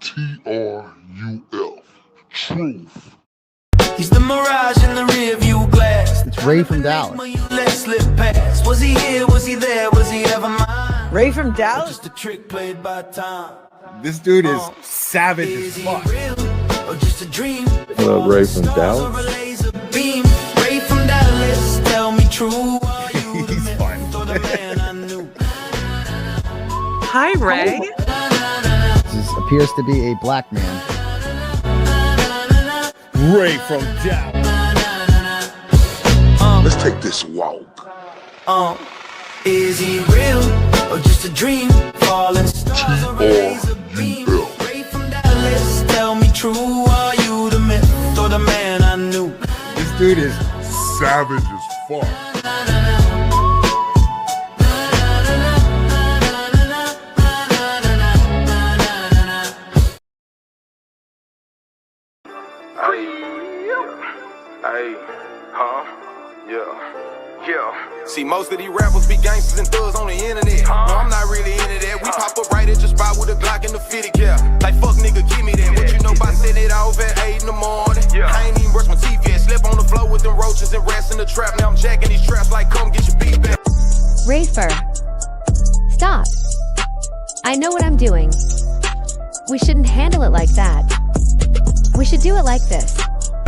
TRUF. Truth. He's the mirage in the rearview glass. It's Ray from Dallas. Was he here? Was he there? Was he ever mine? Ray from Dallas? Just a trick played by time. This dude is savage as fuck. Or just a dream? What up, Ray from Dallas? Ray from Dallas, tell me true. He's fun. Hi, Ray. This appears to be a black man. Ray from Dallas. Let's take this walk. Is he real or just a dream? Falling stars or a laser beam? Ray from Dallas, tell me true. Are you the myth or the man I knew? This dude is Savage as fuck. Hey, yeah. See, most of these rappers be gangsters and thugs on the internet. No, I'm not really into that. We pop up right at your spot with a Glock and the 50 cal. Like, fuck nigga, give me that. What you know about setting it off at 8 in the morning? I ain't even brush my teeth yet. Slept on the floor with them roaches and rats in the trap. Now I'm jacking these traps like, come get your beat back. Rafer, stop. I know what I'm doing. We shouldn't handle it like that. We should do it like this.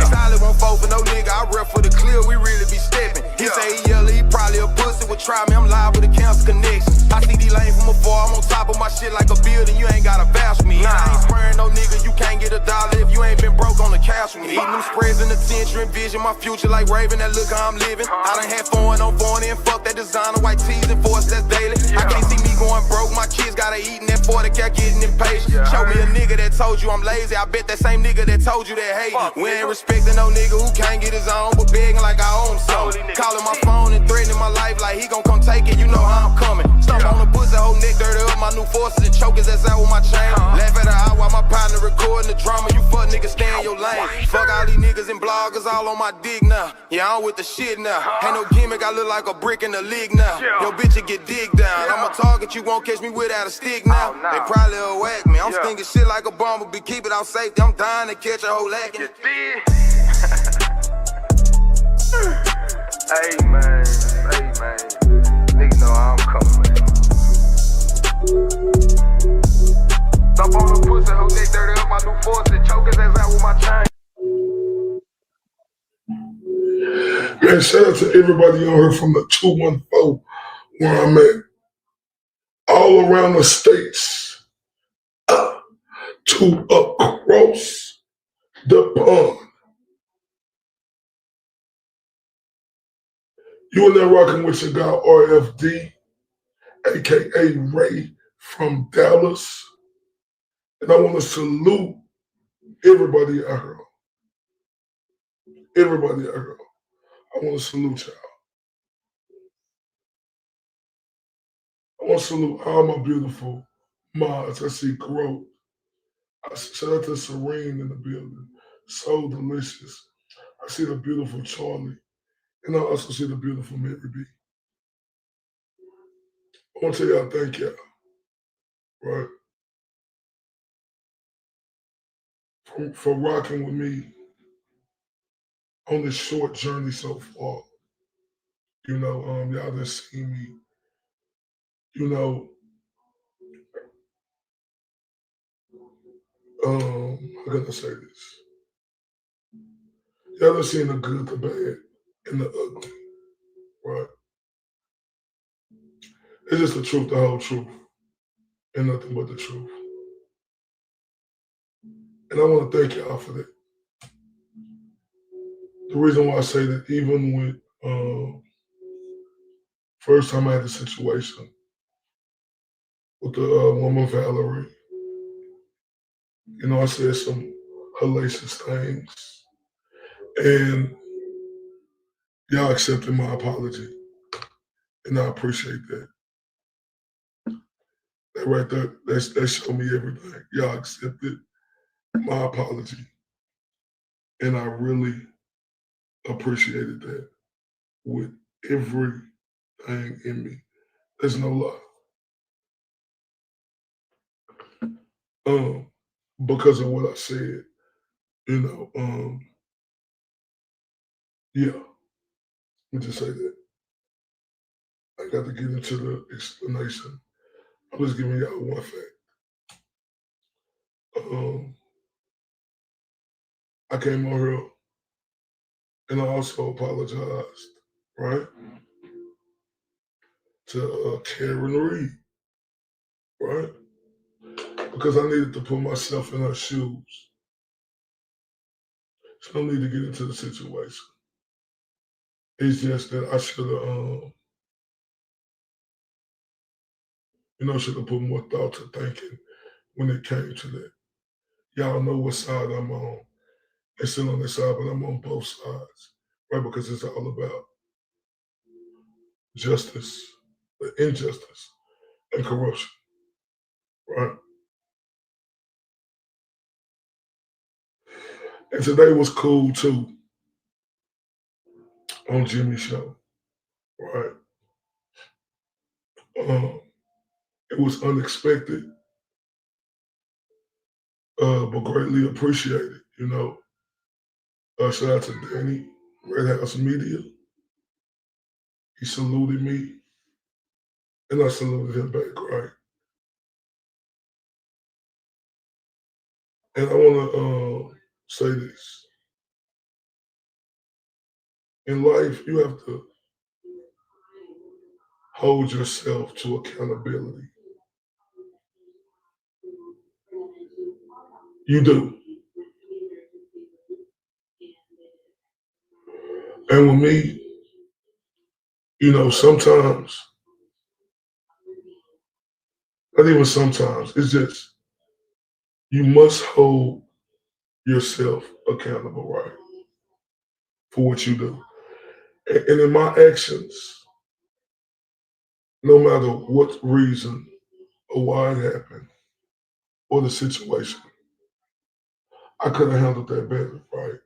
Solid won't fall for no nigga, I rep for the clear, we really be stepping. He say he yellow, he probably a pussy, would try me, I'm live with a cancer connection. I see D-Lane from afar, I'm on top of my shit like a building, you ain't gotta vouch for me. I ain't sparing no nigga, you can't get a dollar if you ain't been broke on the couch with me. Eating them spreads in the attention, envision my future like Raven, that look how I'm living. I done had foreign on foreign and fuck that designer, white tees and force, that's daily. I can't see me going broke, my kids gotta eat and that 40 cat getting impatient. Show me a nigga that told you I'm lazy, I bet that same nigga that told you that hate me. We ain't respecting no nigga who can't get his own, but begging like I own something. Calling my phone and threatening my life like he gon' come take it, you know how I'm coming. Stomp on the pussy, whole neck dirty up, my new forces and chokers, that's out with my chain. Laugh at her eye while my partner recording the drama, you fuck niggas stay in your lane. Fuck all these niggas and bloggers all on my dick now. Yeah, I'm with the shit now. Ain't no gimmick, I look like a brick in the league now. Yo bitch, you get digged down. I'm a target, you won't catch me without a stick now. They probably will whack me. I'm stinking shit like a bumblebee, keep it out safety. I'm dying to catch a whole lacking. Hey man, niggas know how I'm coming, man. Stop on the pussy, whole neck dirty up, my new force and choke his ass out with my chain. Man, shout out to everybody on here from the 214 where I'm at. All around the states. To across the pond. You are now rocking with your guy RFD, aka Ray from Dallas. And I want to salute everybody out here. Everybody out here. I want to salute y'all. I want to salute all my beautiful mods. I see growth. Shout out to Serene in the building. So delicious. I see the beautiful Charlie. And I also see the beautiful Mary B. I want to tell y'all thank y'all. Right? For rocking with me on this short journey so far. You know, y'all done seen me, you know, how can I say this? Y'all done seen the good, the bad, and the ugly, right? It's just the truth, the whole truth, and nothing but the truth. And I want to thank y'all for that. The reason why I say that, even with first time I had a situation with the woman Valerie, you know, I said some hellacious things, and y'all accepted my apology, and I appreciate that. That right there, that showed me everything. Y'all accepted my apology, and I really appreciated that with everything in me. There's no lie. because of what I said. You know, yeah, let me just say that. I got to get into the explanation. I'm just giving y'all one fact. I came on here and I also apologized, right, to Karen Reed, right, because I needed to put myself in her shoes. So I don't need to get into the situation. It's just that I should have, should have put more thought to thinking when it came to that. Y'all know what side I'm on. It's still on this side, but I'm on both sides, right? Because it's all about justice, the injustice, and corruption, right? And today was cool too on Jimmy's show, right? It was unexpected, but greatly appreciated. Shout out to Danny, Red House Media. He saluted me, and I saluted him back, right? And I want to say this. In life, you have to hold yourself to accountability. You do. And with me, sometimes, not even sometimes, it's just you must hold yourself accountable, right, for what you do. And in my actions, no matter what reason or why it happened or the situation, I could have handled that better, right?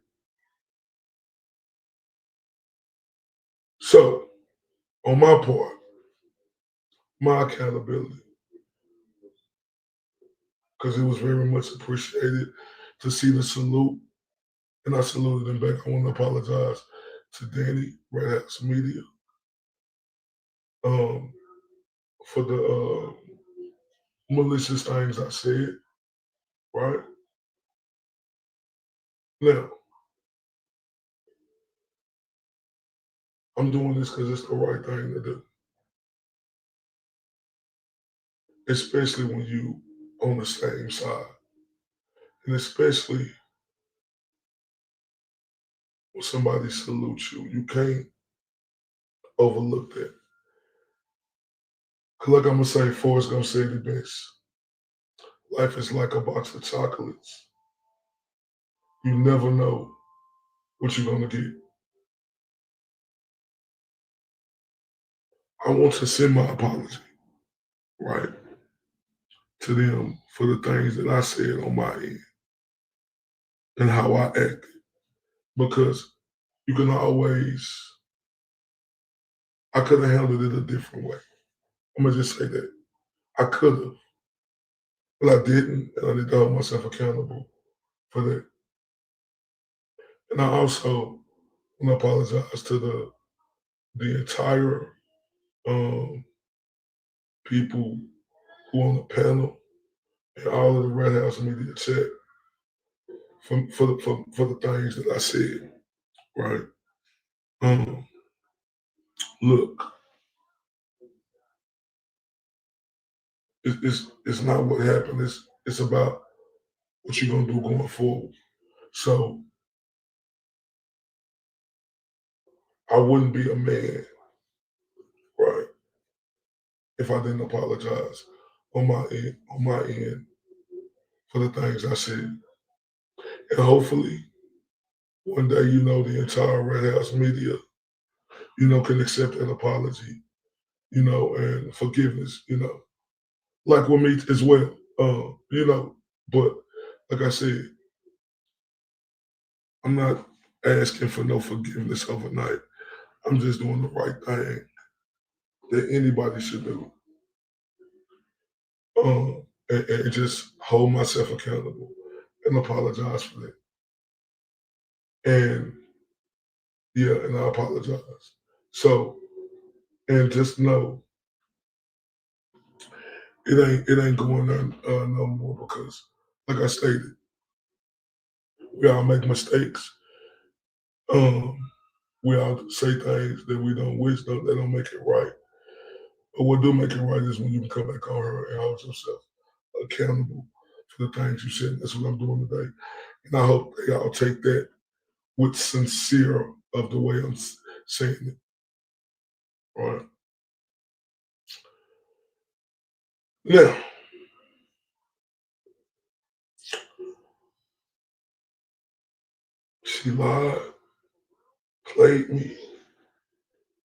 So, on my part, my accountability, because it was very much appreciated to see the salute, and I saluted him back. I want to apologize to Danny, Red House Media, for the malicious things I said, right? Now, I'm doing this because it's the right thing to do, especially when you on the same side, and especially when somebody salutes you. You can't overlook that. Cause like I'm gonna say, Forrest gonna say the best. Life is like a box of chocolates. You never know what you're gonna get. I want to send my apology, right, to them for the things that I said on my end and how I acted. Because you can always, I could have handled it a different way. I'm gonna just say that. I could have, but I didn't, and I need to hold myself accountable for that. And I also want to apologize to the entire people who on the panel and all of the Red House Media chat for the things that I said, right? Look, it's not what happened. It's about what you're gonna do going forward. So I wouldn't be a man, right, if I didn't apologize on my end for the things I said. And hopefully one day, the entire Red House Media, can accept an apology, and forgiveness, like with me as well. But like I said, I'm not asking for no forgiveness overnight. I'm just doing the right thing that anybody should do. And just hold myself accountable. and apologize for that. And yeah, and I apologize. So, and just know it ain't going on no more because, like I stated, we all make mistakes. We all say things that we don't wish that don't make it right. But what do make it right is when you can come back on her and hold yourself accountable for the things you said. That's what I'm doing today. And I hope they all take that with sincere of the way I'm saying it. Right. Now, she lied, played me,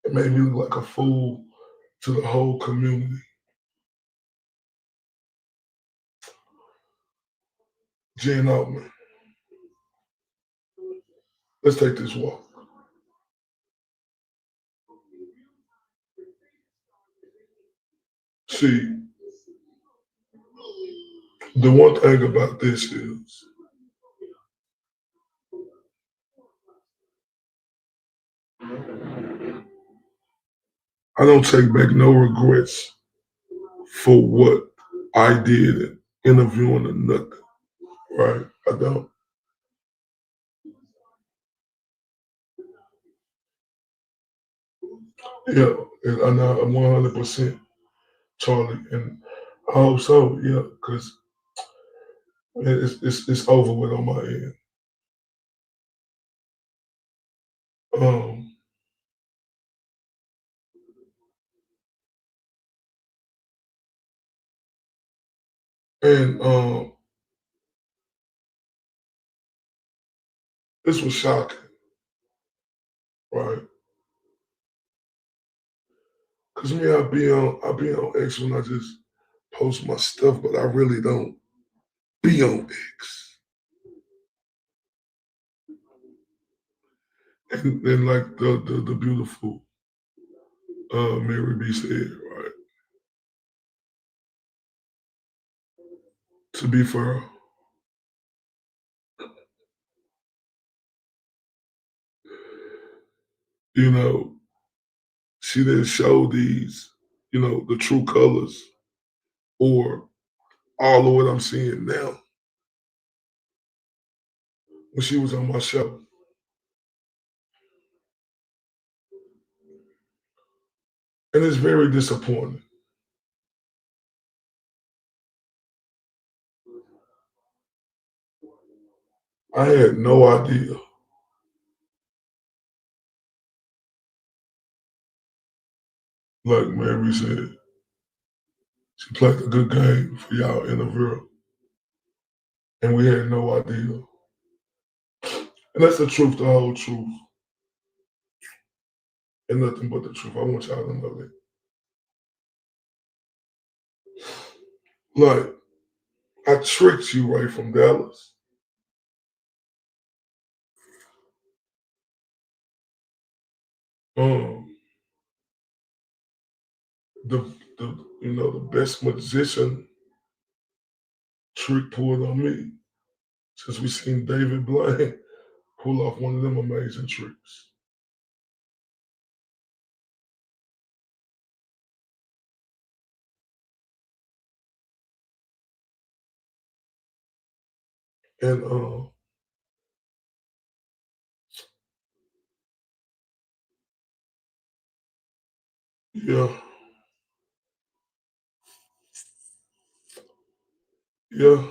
and made me look like a fool to the whole community. Jen Altman, let's take this walk. See, the one thing about this is I don't take back no regrets for what I did in interviewing or nothing. Right? I don't. Yeah, and I'm 100% Charlie, and I hope so. Yeah, because it's over with on my end. Um, and this was shocking, right? Cause me, I be on X when I just post my stuff, but I really don't be on X. And like the beautiful Mary B said, right? To be fair, you know, she didn't show these, the true colors or all of what I'm seeing now when she was on my show. And it's very disappointing. I had no idea. Like Mary said, she played a good game for y'all in the real, and we had no idea. And that's the truth, the whole truth, and nothing but the truth. I want y'all to know that. Like, I tricked you right from Dallas. Um, the the best magician trick pulled on me since we seen David Blaine pull off one of them amazing tricks. And yeah, yeah,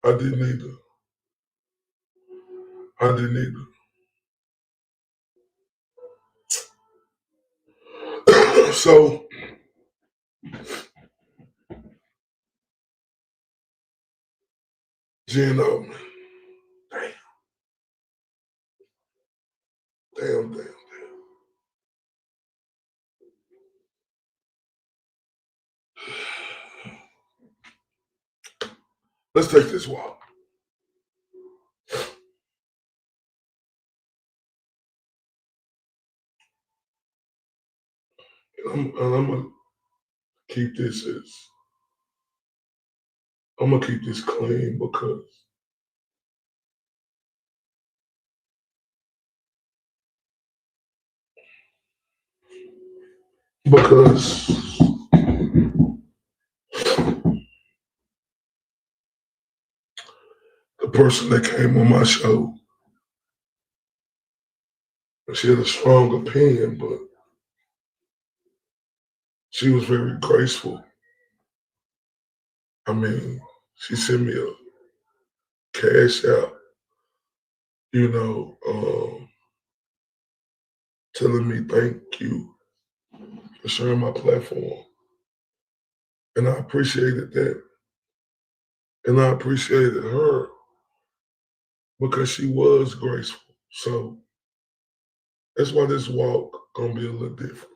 I didn't either. I didn't either. So Gino, damn, damn. Let's take this walk. And I'm gonna keep this as I'm gonna keep this clean because the person that came on my show, she had a strong opinion, but she was very graceful. I mean, she sent me a cash out, telling me thank you for sharing my platform. And I appreciated that. And I appreciated her because she was graceful. So that's why this walk gonna be a little different.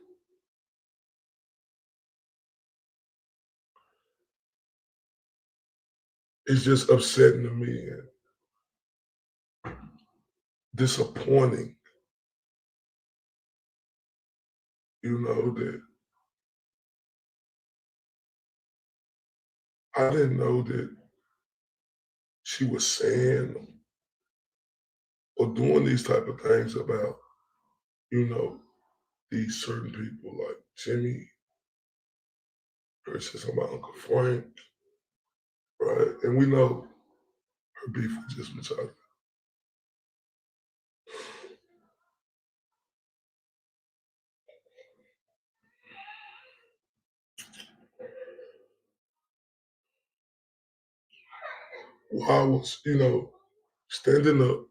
It's just upsetting to me and disappointing, that I didn't know that she was saying or doing these type of things about, you know, these certain people like Jimmy, her says about Uncle Frank, right? And we know her beef with just Machado. While I was, standing up,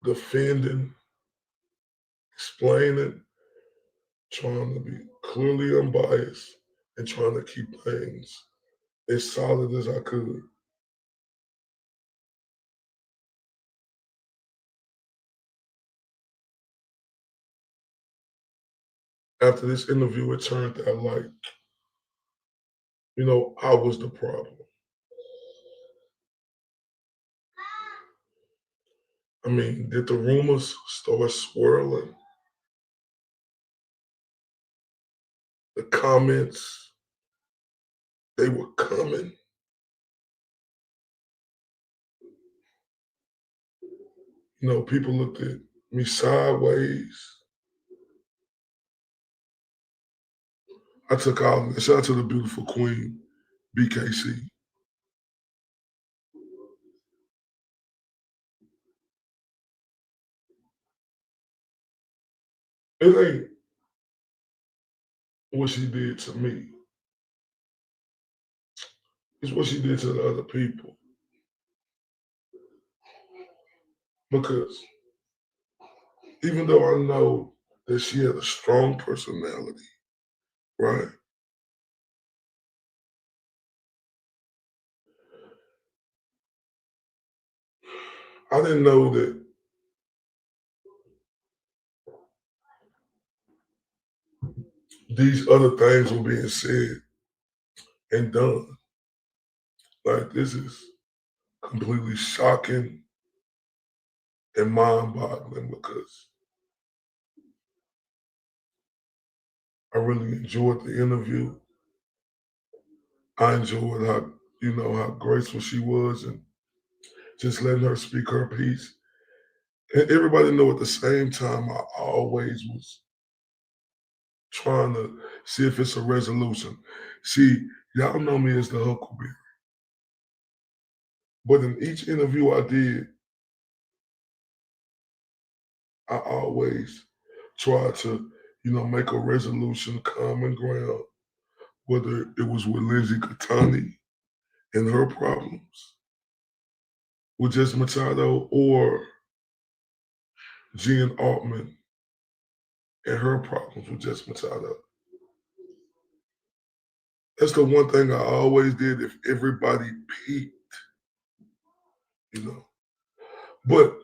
defending, explaining, trying to be clearly unbiased, and trying to keep things as solid as I could. After this interview, it turned out like, I was the problem. I mean, did the rumors start swirling? The comments, they were coming. People looked at me sideways. I took out, shout out to the beautiful queen, BKC. It ain't what she did to me. It's what she did to the other people. Because even though I know that she had a strong personality, right? I didn't know that these other things were being said and done. Like, this is completely shocking and mind-boggling because I really enjoyed the interview. I enjoyed how graceful she was and just letting her speak her piece. And everybody know at the same time, I always was trying to see if it's a resolution. See, y'all know me as the Huckleberry. But in each interview I did, I always try to, make a resolution, common ground, whether it was with Lindsay Catani and her problems with Jess Machado or Jen Altman and her problems with Jess Machado. That's the one thing I always did if everybody peeped, you know. But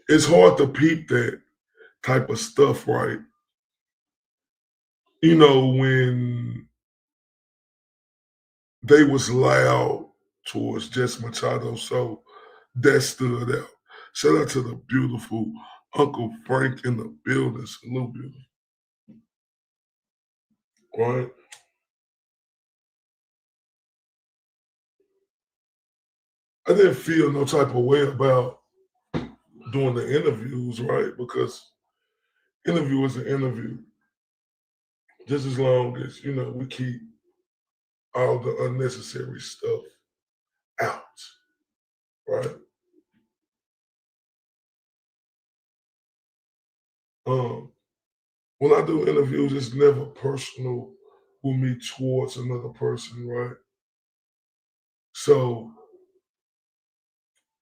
it's hard to peep that type of stuff, right? When they was loud towards Jess Machado, so that stood out. Shout out to the beautiful Uncle Frank in the building. Salute, beautiful. right? I didn't feel no type of way about doing the interviews, right? Because interview is an interview. Just as long as, we keep all the unnecessary stuff out, right? Um, when I do interviews, it's never personal with me towards another person, right? So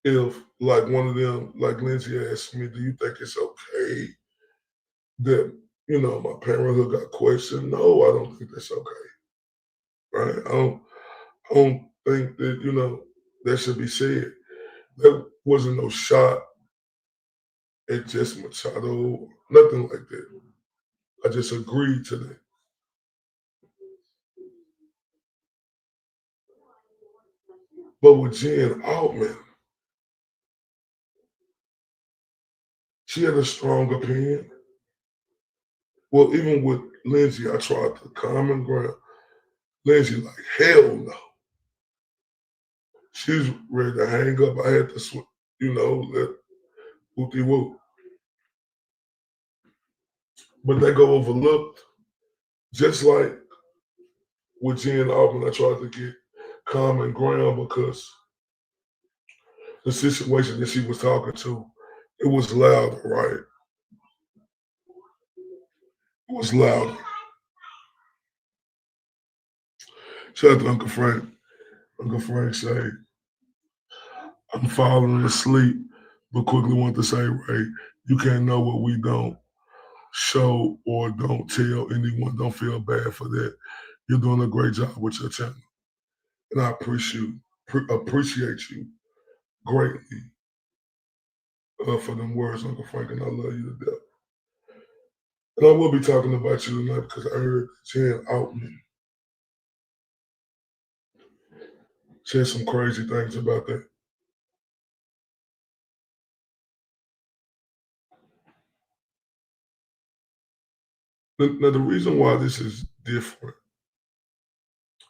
if like one of them, like Lindsay asked me, do you think it's okay that, my parenthood got questioned? No, I don't think that's okay. Right? I don't think that, that should be said. There wasn't no shot at Jess Machado, nothing like that. I just agreed to that. But with Jen Altman, she had a strong opinion. Well, even with Lindsay, I tried the common ground. Lindsay, like, hell no. She's ready to hang up. I had to, let whoopty whoop. But they go overlooked. Just like with Jen Altman, I tried to get common ground because the situation that she was talking to, it was louder, right? It was louder. Shout out to Uncle Frank. Uncle Frank say, I'm falling asleep, but quickly want to say, Ray, you can't know what we don't show or don't tell anyone. Don't feel bad for that. You're doing a great job with your channel. And I appreciate you greatly for them words, Uncle Frank, and I love you to death. And I will be talking about you tonight because I heard Jen Altman said some crazy things about that. Now, the reason why this is different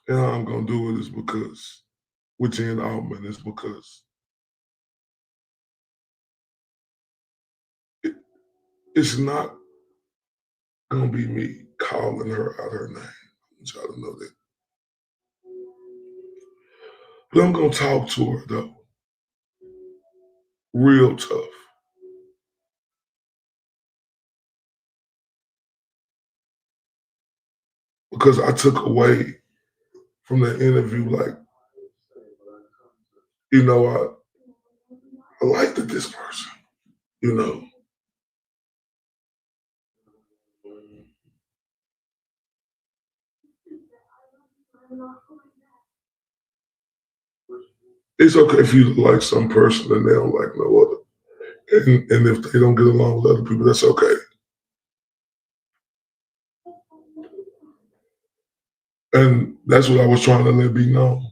and how I'm going to do it is because, with Jen Altman, is because it's not going to be me calling her out her name. I want y'all to know that. But I'm going to talk to her, though. Real tough. Because I took away from the interview, like, I liked this person, It's okay for you to like some person and they don't like no other. And if they don't get along with other people, that's okay. And that's what I was trying to let be known.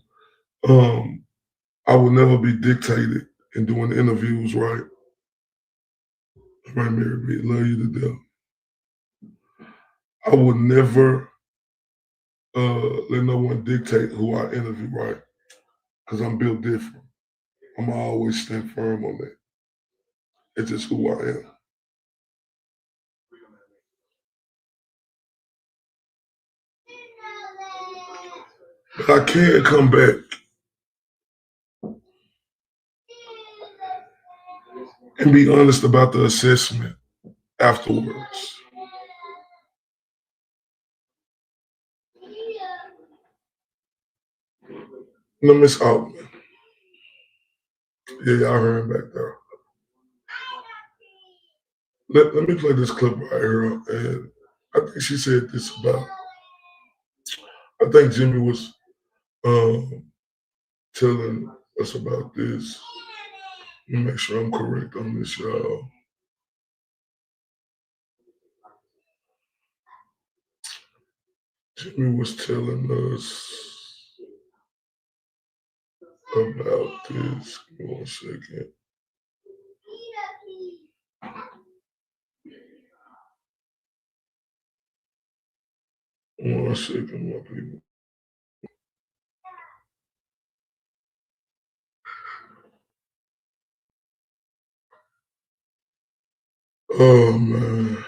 I will never be dictated in doing interviews, right? Right, Mary B, love you to death. I would never let no one dictate who I interview, right? Because I'm built different. I'm always stand firm on that. It's just who I am. But I can come back and be honest about the assessment afterwards. No, Miss Altman. Yeah, y'all heard him back there. Let me play this clip right here. And I think she said this about, I think Jimmy was telling us about this. Let me make sure I'm correct on this, y'all. Jimmy was telling us about this. Give me 1 second. 1 second, my people. Oh man.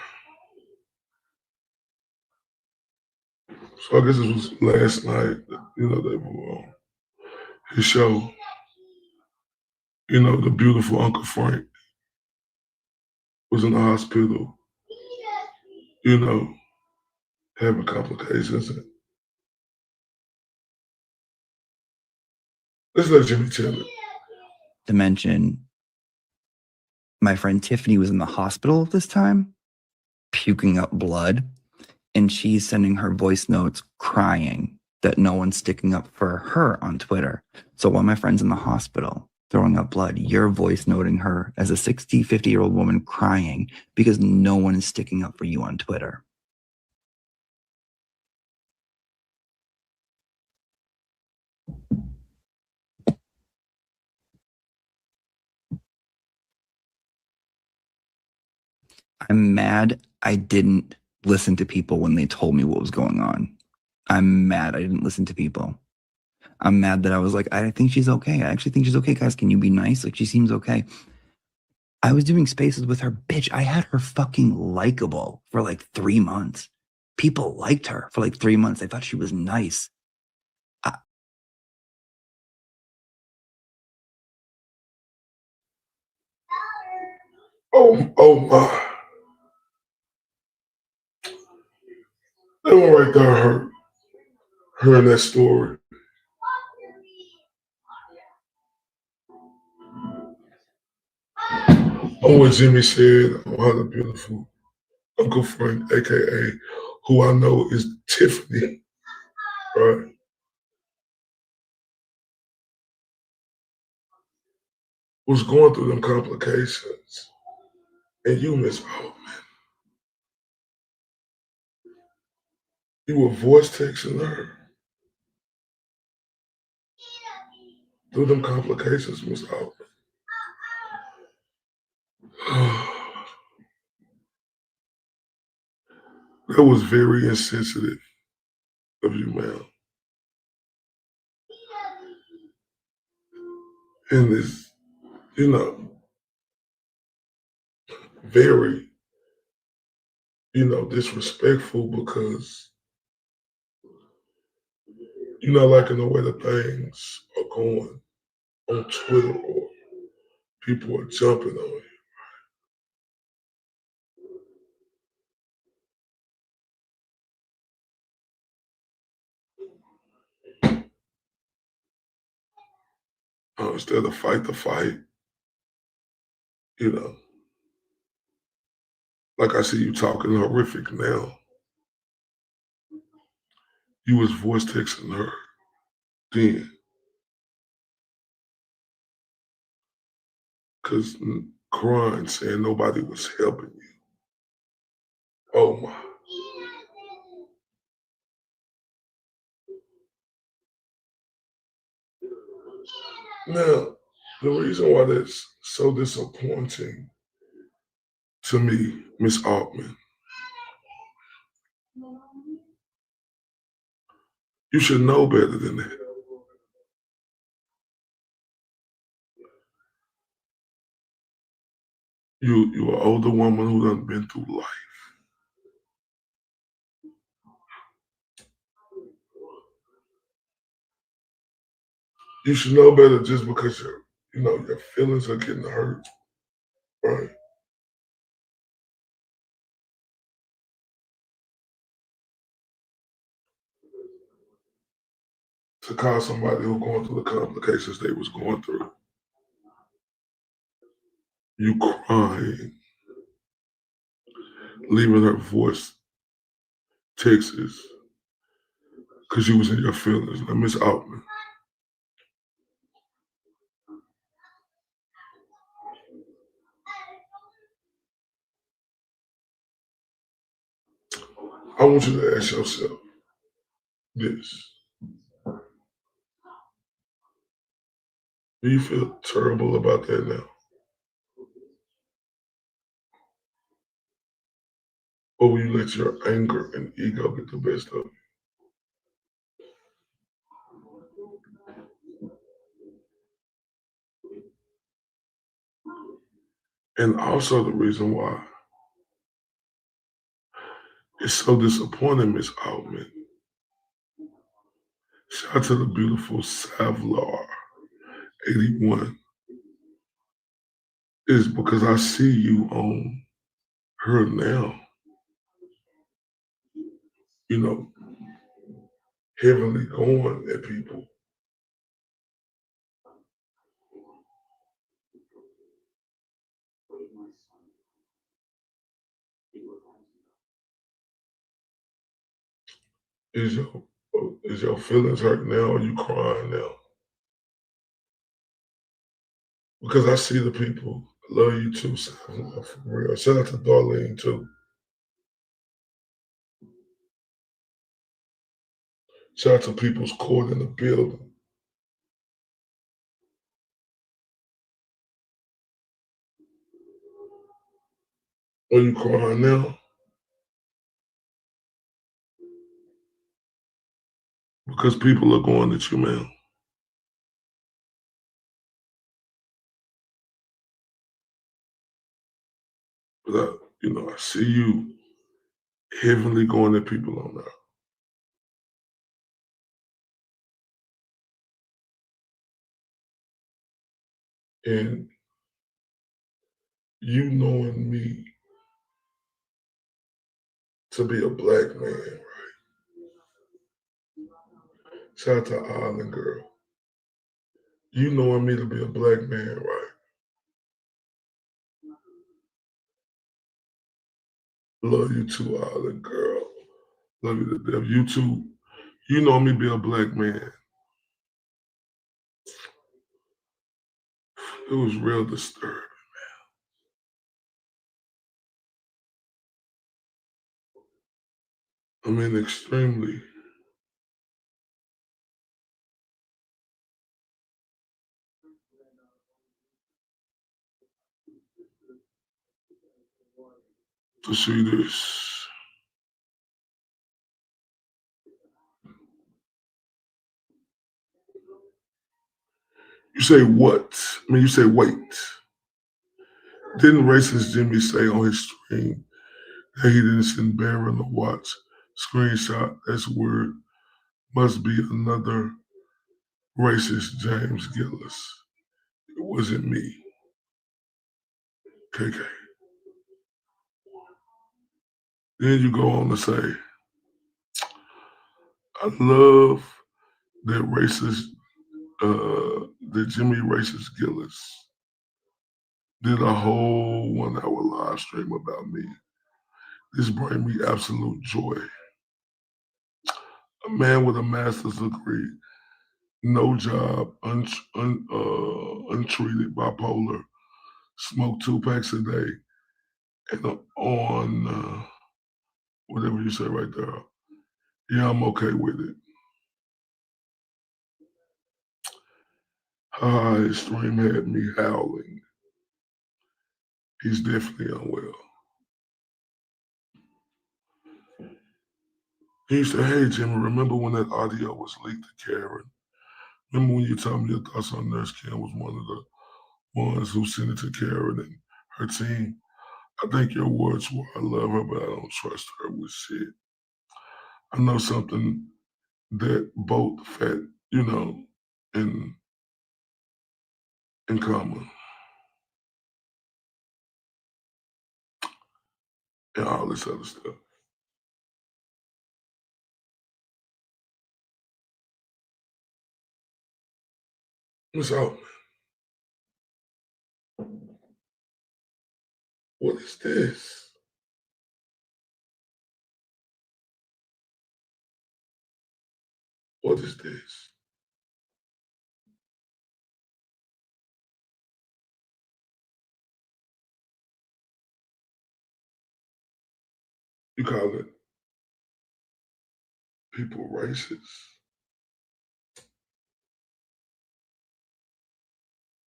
So I guess it was last night, they were on his show. The beautiful Uncle Frank was in the hospital, you know, having complications. And let's let Jimmy tell it. To mention, my friend Tiffany was in the hospital at this time, puking up blood, and she's sending her voice notes crying that no one's sticking up for her on Twitter. So while my friend's in the hospital throwing up blood, you're voice noting her as a 50-year-old woman crying because no one is sticking up for you on Twitter. I'm mad I didn't listen to people when they told me what was going on. I'm mad I didn't listen to people. I'm mad that I was like, I think she's okay. I actually think she's okay, guys. Can you be nice? Like, she seems okay. I was doing spaces with her. Bitch, I had her fucking likable for like 3 months. People liked her for like 3 months. They thought she was nice. Oh my. That one right there hurt. Hearing that story. Oh, what Jimmy said, how the beautiful Uncle Frank, aka who I know is Tiffany, right? Was going through them complications. And you, Miss Altman, you were voice texting her through them complications, Miss Altman. That was very insensitive of you, ma'am. And it's, very, disrespectful because you're not liking the way that things are going on Twitter or people are jumping on you. Instead of fight the fight, like I see you talking horrific now. You was voice texting her then. Because crying, saying nobody was helping you. Oh my. Now, the reason why that's so disappointing to me, Miss Altman, you should know better than that. You an older woman who done been through life. You should know better just because your feelings are getting hurt, right? To call somebody who going through the complications they was going through. You crying, leaving her voice Texas because you was in your feelings. Now, Miss Altman, I want you to ask yourself this. Do you feel terrible about that now? Or will you let your anger and ego get the best of you? And also the reason why it's so disappointing, Miss Altman. Shout out to the beautiful Savlar 81. Is because I see you on her now, you know, heavily going at people. Is your feelings hurt now or you crying now? Because I see the people. I love you too, Savlar, for real. Shout out to Darlene too. Shout out to People's Court in the building. Are you crying now? Because people are going at you, man. But I see you heavily going at people on that. And you knowing me to be a black man, right? Shout out to Island Girl. You knowing me to be a black man, right? Love you too, Island Girl. Love you to death. You too. You know me be a black man. It was real disturbing. I mean, extremely. To see this. You say what? I mean, you say wait. Didn't racist Jimmy say on his stream that he didn't send Barron to watch screenshot? That's weird. Must be another racist James Gillis. It wasn't me. KK. Then you go on to say, I love that that Jimmy Racist Gillis did a whole 1 hour live stream about me. This brought me absolute joy. A man with a master's degree, no job, untreated, bipolar, smoke 2 packs a day, and on whatever you say right there. Yeah, I'm okay with it. His stream had me howling. He's definitely unwell. He said, hey, Jimmy, remember when that audio was leaked to Karen? Remember when you told me your thoughts on Nurse Kim was one of the ones who sent it to Karen and her team? I think your words were, I love her, but I don't trust her with shit. I know something that both had, in common. And all this other stuff. Miss Altman, what is this? What is this? You call it people racist?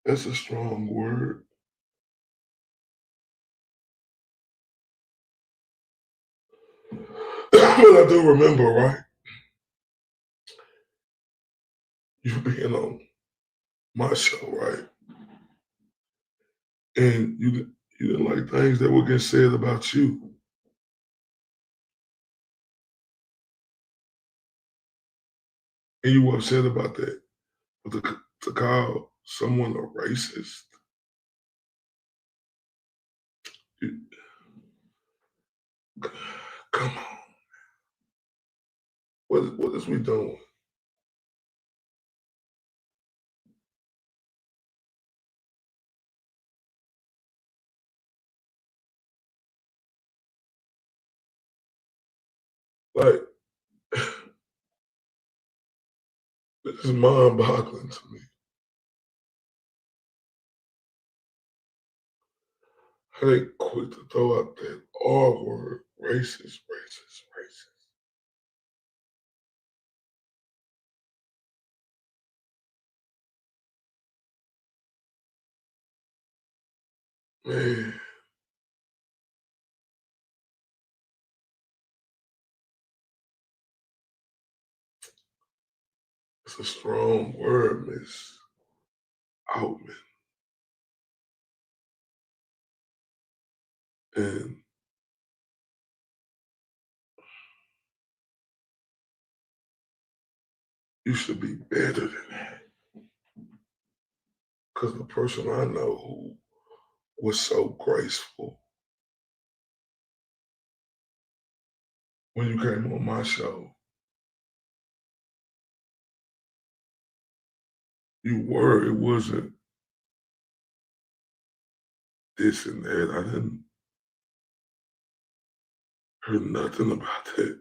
That's a strong word. But I do remember, right? You being on my show, right? And You didn't like things that were getting said about you. And you were upset about that. But to call someone a racist, you, come on. What is we doing? Like, this is mind-boggling to me. How they quick to throw out that R word, racist, racist, racist. Man, it's a strong word, Miss Outman. And you should be better than that. Because the person I know who was so graceful when you came on my show, it wasn't this and that. I didn't hear nothing about that.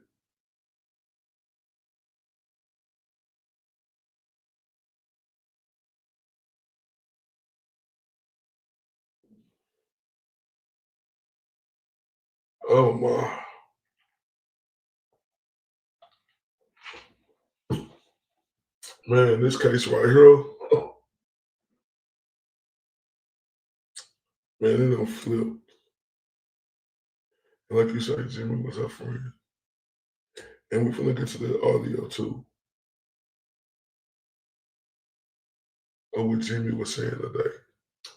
Oh my. Man, this case right here, man, it don't flip. And like you said, Jimmy was her friend. And we're gonna get to the audio too of what Jimmy was saying today.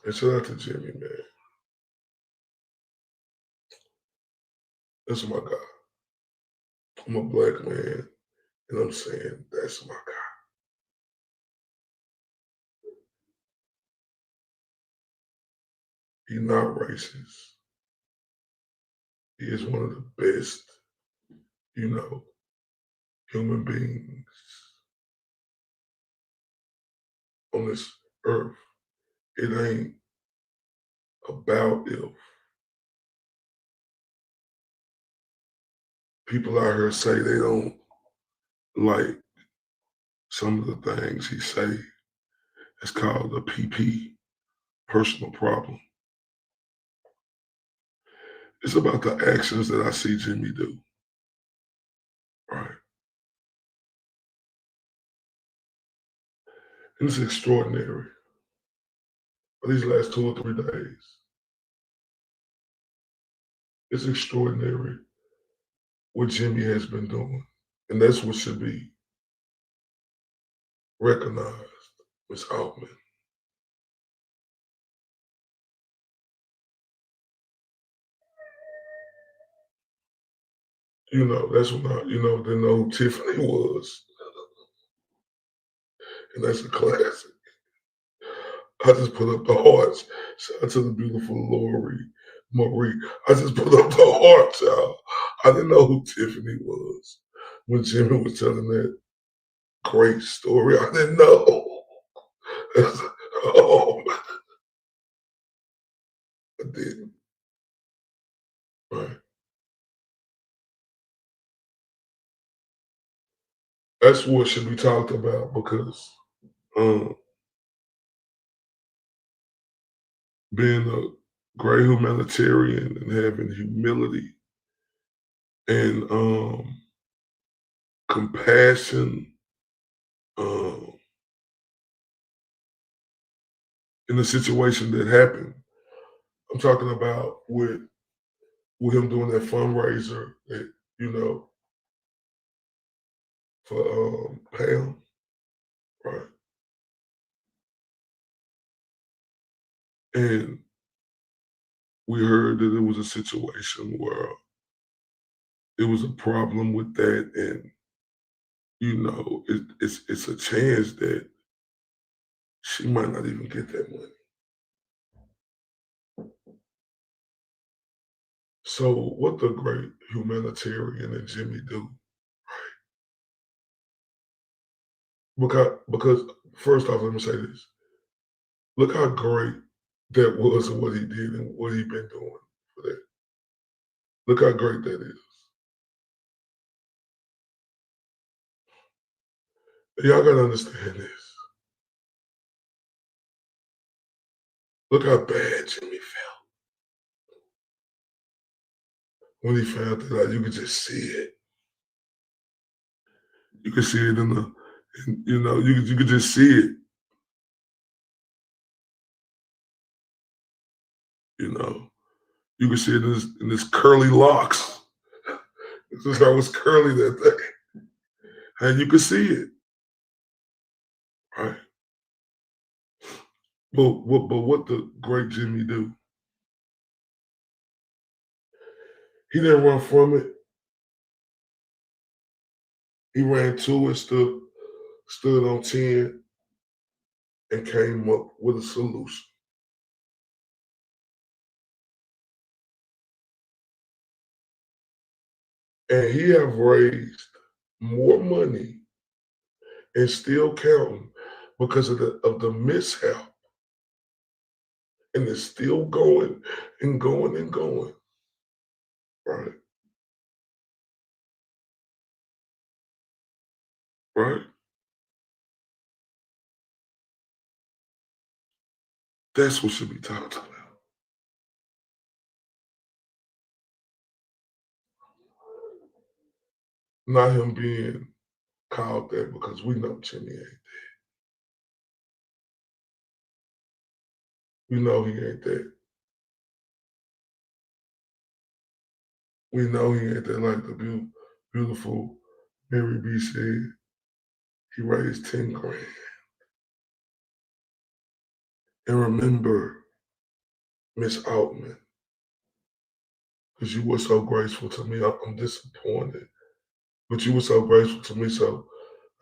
And shout out to Jimmy, man. That's my guy. I'm a black man, and I'm saying that's my guy. He's not racist. He is one of the best, human beings on this earth. It ain't about if people out here say they don't like some of the things he say. It's called a PP, personal problem. It's about the actions that I see Jimmy do. Right. And it's extraordinary. For these last 2 or 3 days, it's extraordinary what Jimmy has been doing. And that's what should be recognized, Ms. Altman. That's when I, didn't know who Tiffany was. And that's a classic. I just put up the hearts. Shout out to the beautiful Marie. I just put up the hearts, y'all. I didn't know who Tiffany was when Jimmy was telling that great story. I didn't know. Oh, man. I didn't. Right. That's what should be talked about because um, being a great humanitarian and having humility and compassion in the situation that happened. I'm talking about with him doing that fundraiser that, for Pam, right? And we heard that it was a situation where it was a problem with that, and it's a chance that she might not even get that money. So what the great humanitarian and Jimmy do? Because first off, let me say this. Look how great that was and what he did and what he been doing for that. Look how great that is. Y'all gotta understand this. Look how bad Jimmy felt when he found that out. You could just see it. You could see it you could just see it. You could see it in his curly locks. This guy was curly that day, and you could see it, right? But what the great Jimmy do? He didn't run from it. He ran to it, stood on 10, and came up with a solution. And he have raised more money and still counting because of the mishap. And it's still going and going and going. Right. Right. That's what should be talked about. Not him being called that, because we know Jimmy ain't that. We know he ain't that. We know he ain't that. Like the beautiful Mary B said, he raised 10 grand. And remember, Miss Altman, because you were so graceful to me. I'm disappointed, but you were so grateful to me, so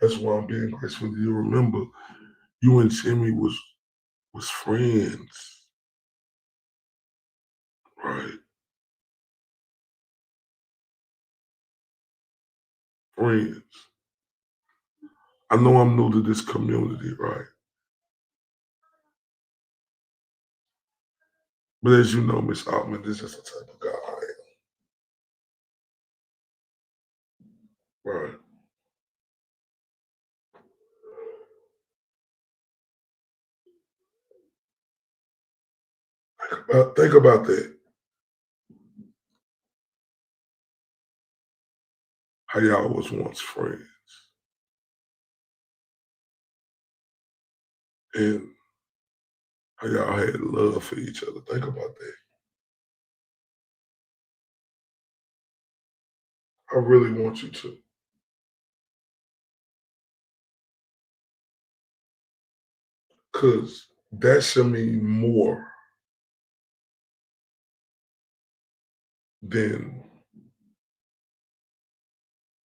that's why I'm being grateful to you. Remember, you and Jimmy was friends, right? Friends. I know I'm new to this community, right? But as you know, Miss Altman, this is the type of guy I am, right? Think about that. How y'all was once friends. And how y'all had love for each other. Think about that. I really want you to. Because that should mean more than,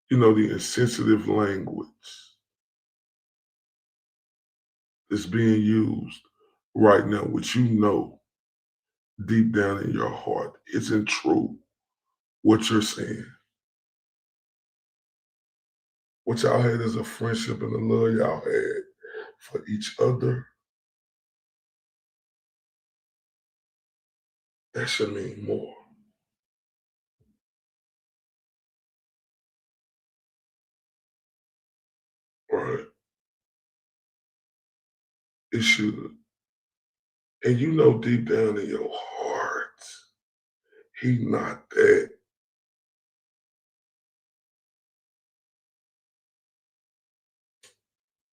the insensitive language that's being used right now, which deep down in your heart isn't true. What you're saying. What y'all had is a friendship and a love y'all had for each other. That should mean more. Right? It should. And deep down in your heart, he not that.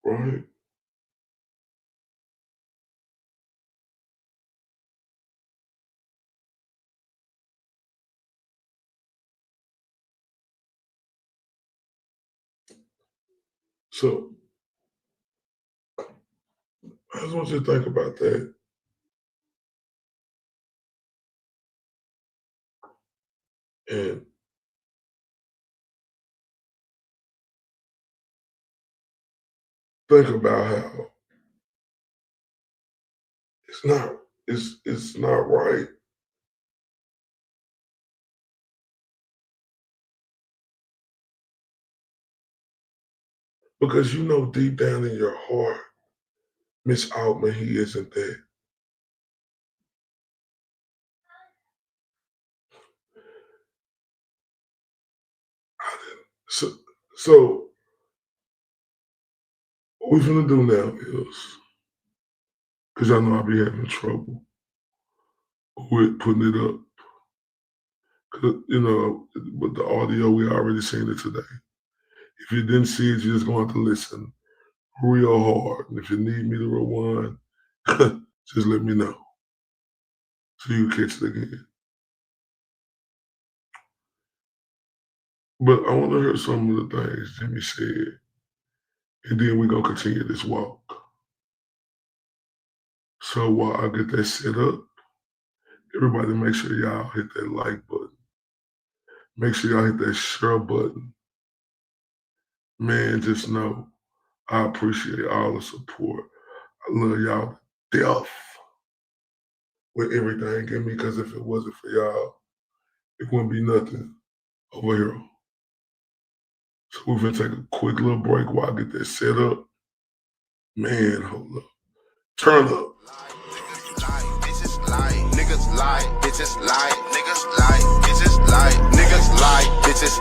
Right? So I just want you to think about that. And think about how it's not right. Because you know deep down in your heart, Miss Altman, he isn't that. So, so what we're gonna do now is, because I know I'll be having trouble with putting it up. 'Cause, you know, with the audio, we already seen it today. If you didn't see it, you're just going to have to listen real hard. And if you need me to rewind, just let me know so you can catch it again. But I want to hear some of the things Jimmy said, and then we're going to continue this walk. So while I get that set up, everybody make sure y'all hit that like button. Make sure y'all hit that share button. Man, just know I appreciate all the support. I love y'all to death with everything in me, because if it wasn't for y'all, it wouldn't be nothing over here. So we're gonna take a quick little break while I get that set up. Man, hold up. Turn up. Niggas lie, bitches lie, niggas lie, bitches lie, niggas lie, bitches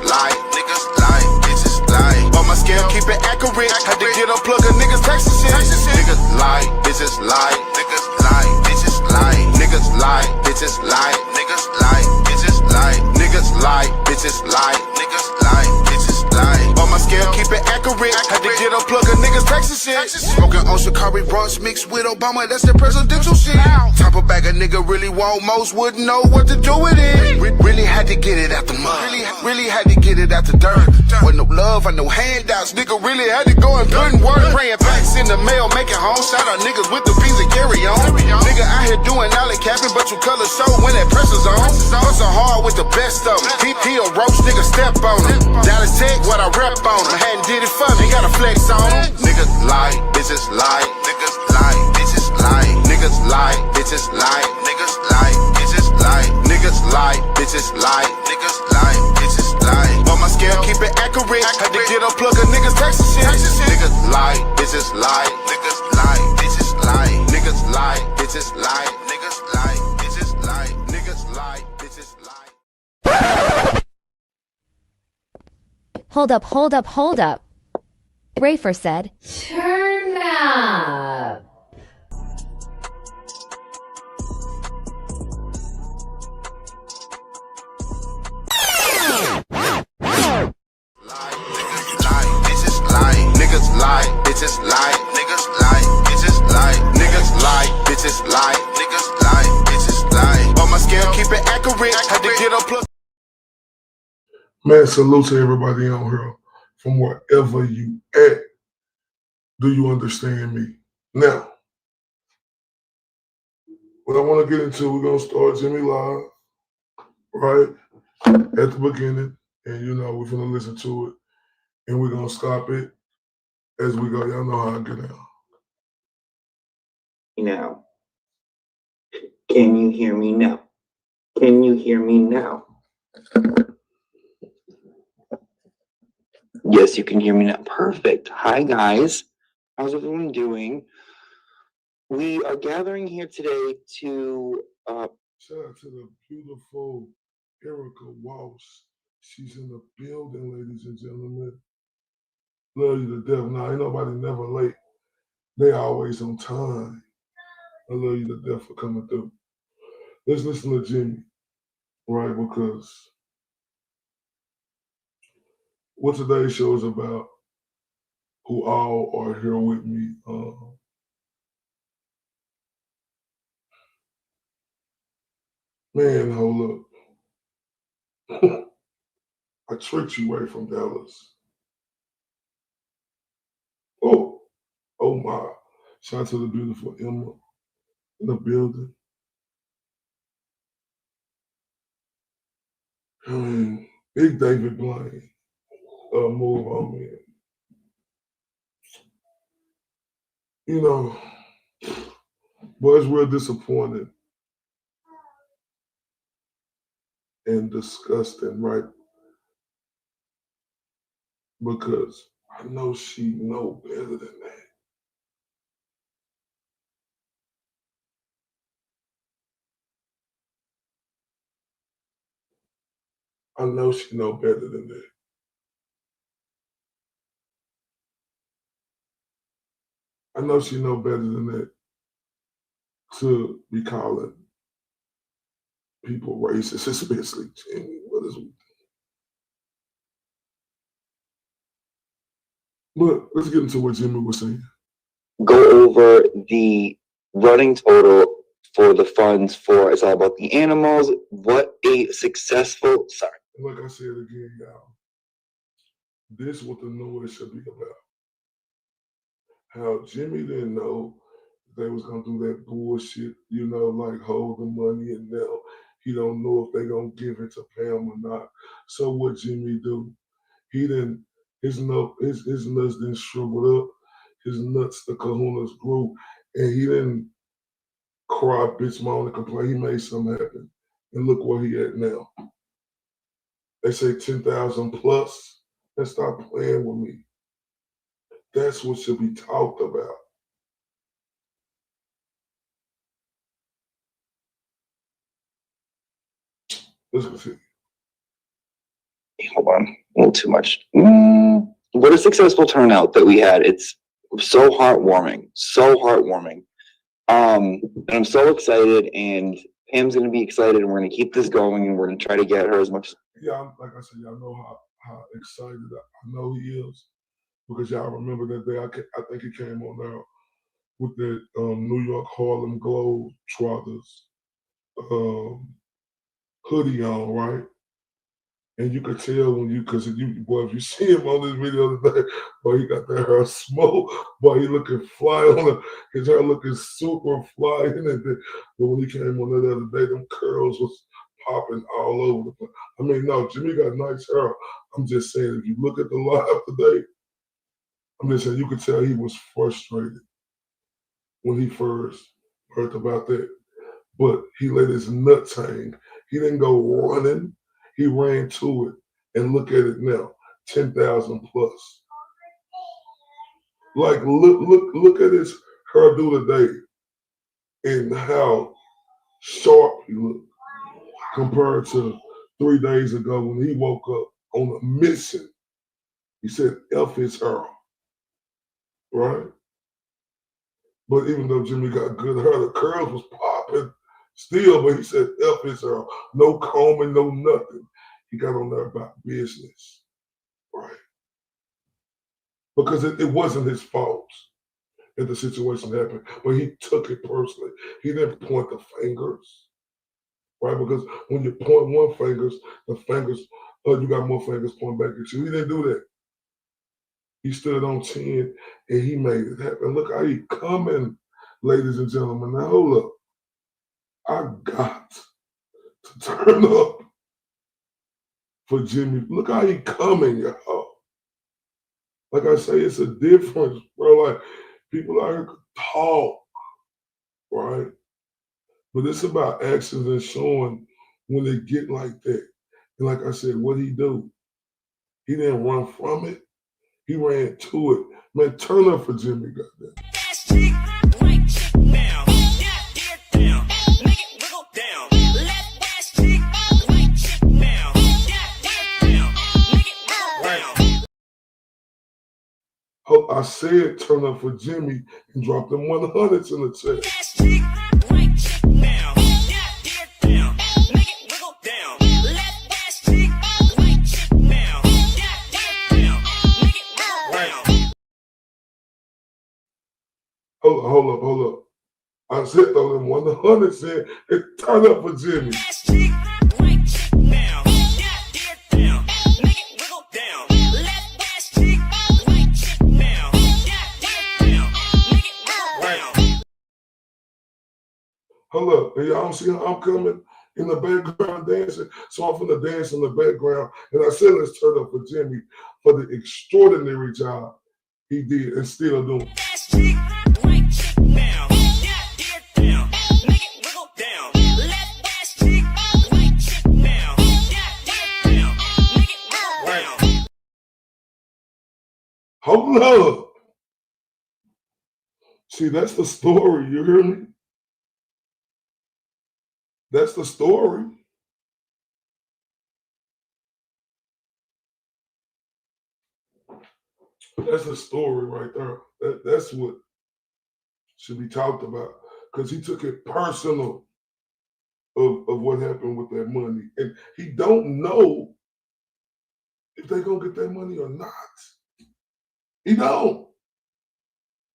lie, niggas lie, bitches lie. On my scale, keep it accurate. Had to get unplug a niggas Texas shit. Niggas lie, bitches lie, niggas lie, bitches lie, niggas lie, bitches lie, niggas lie, bitches lie, niggas lie, bitches lie, niggas lie, bitches lie. On my scale, keep it accurate. Had to get unplug a niggas Texas shit. Smoking on Shikari brunch mixed with Obama, that's the presidential shit. Top of bag a nigga really want, most wouldn't know what to do with it. Really had to get it out the mud. Really had to get it out the dirt. With no love and no handouts, nigga really had to go and put in work. Praying packs in the mail, making home. Shout out niggas with the pizza carry on. Nigga out here doing alley capping, but you color show when that pressure's on. Hustle hard with the best of them. He a roach, nigga step on him. Dallas Tech, what I rep on him. Hadn't did it for me, gotta flex on him. Niggas lie, bitches lie, niggas lie, bitches lie, niggas lie, bitches lie, niggas lie, bitches lie, niggas lie, bitches lie, niggas lie, bitches lie. On my scale, keep it accurate. Had to get unplug a niggas Texas shit. Niggas lie, bitches lie, niggas lie, bitches lie, niggas lie, bitches lie, niggas lie, bitches lie, niggas lie, bitches lie. Hold up, hold up, hold up. Rafer said, turn up. Niggas lie, bitches lie, niggas lie, bitches lie, niggas lie, bitches lie, niggas lie, bitches lie. On my scale, keep it accurate. Had to get unplugged. Man, salute to everybody on here from wherever you at. Do you understand me? Now, what I want to get into, we're going to start Jimmy Live, right, at the beginning. And, you know, we're going to listen to it. And we're going to stop it as we go. Y'all know how I get out. Now, can you hear me now? Can you hear me now? Yes, you can hear me now. Perfect. Hi, guys. How's everyone doing? We are gathering here today to Shout out to the beautiful Erica Walsh. She's in the building, ladies and gentlemen. Love you to death. Now, ain't nobody never late. They always on time. I love you to death for coming through. Let's listen to Jimmy, right? Because what today's show is about, who all are here with me. Man, hold up. I tricked you right from Dallas. Oh my. Shout out to the beautiful Emma in the building. I mean, Big David Blaine, move on me. You know, was real disappointed and disgusting, right? Because I know she know better than that. I know she know better than that. I know she know better than that to be calling people racist, especially Jimmy. What is we? But let's get into what Jimmy was saying. Go over the running total for the funds for It's All About the Animals. What a successful, sorry. Like I said again, y'all, this is what the noise should be about. How Jimmy didn't know they was gonna do that bullshit, you know, like hold the money, and now he don't know if they gonna give it to Pam or not. So what Jimmy do? He didn't his nuts didn't shrivel up, his nuts, the kahunas grew, and he didn't cry, bitch, moan, and complain. He made something happen. And look where he at now. They say 10,000 plus. And stop playing with me. That's what should be talked about. Let's continue. Hold on, a little too much. What a successful turnout that we had. It's so heartwarming, so heartwarming. And I'm so excited, and Pam's gonna be excited, and we're gonna keep this going, and we're gonna try to get her as much. Yeah, like I said, y'all know how excited I know he is, because y'all remember that day. I think he came on there with the New York Harlem Globetrotters hoodie on, right? And you could tell when because if you see him on this video today, boy, he got that hair smoke, boy, he looking fly on it. His hair looking super fly in it. But when he came on the other day, them curls was popping all over the place. I mean, no, Jimmy got nice hair. I'm just saying, if you look at the live today, I'm just saying you could tell he was frustrated when he first heard about that. But he let his nuts hang. He didn't go running. He ran to it, and look at it now, 10,000 plus. Like look at his hairdo today, and how sharp he looked compared to 3 days ago when he woke up on a mission. He said, "F his hair," right? But even though Jimmy got good hair, the curls was popping still. But he said, "F his hair, no combing, no nothing." He got on there about business, right? Because it wasn't his fault that the situation happened, but he took it personally. He didn't point the fingers, right? Because when you point one fingers, the fingers, you got more fingers pointing back at you. He didn't do that. He stood on 10 and he made it happen. Look how he coming, ladies and gentlemen. Now hold up. I got to turn up for Jimmy. Look how he coming, y'all. Like I say, it's a difference, bro. Like, people out here could talk, right? But it's about actions and showing when they get like that. And like I said, what he do? He didn't run from it. He ran to it. Man, turn up for Jimmy, goddamn. I said turn up for Jimmy and drop them 100s in the check. Hold up. I said throw them 100s in and turn up for Jimmy. Hold up, and y'all don't see how I'm coming? in the background dancing. So I'm finna dance in the background. And I said, let's turn up for Jimmy for the extraordinary job he did and still doing. Hold up. See, that's the story. You hear me? That's the story. That's the story right there. That's what should be talked about. Because he took it personal of what happened with that money. And he don't know if they're going to get that money or not. He don't.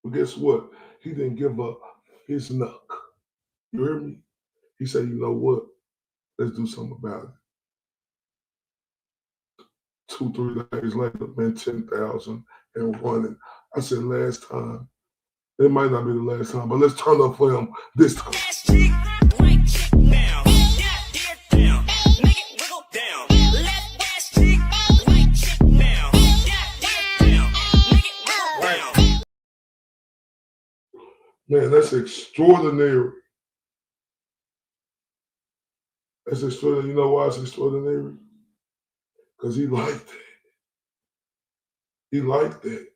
But guess what? He didn't give up his knuck. You hear me? He said, you know what? Let's do something about it. 2-3 days later, man, 10,000 and running. I said last time. It might not be the last time, but let's turn up for him this time. Man, that's extraordinary. That's extraordinary. You know why it's extraordinary? Because he liked it. He liked it.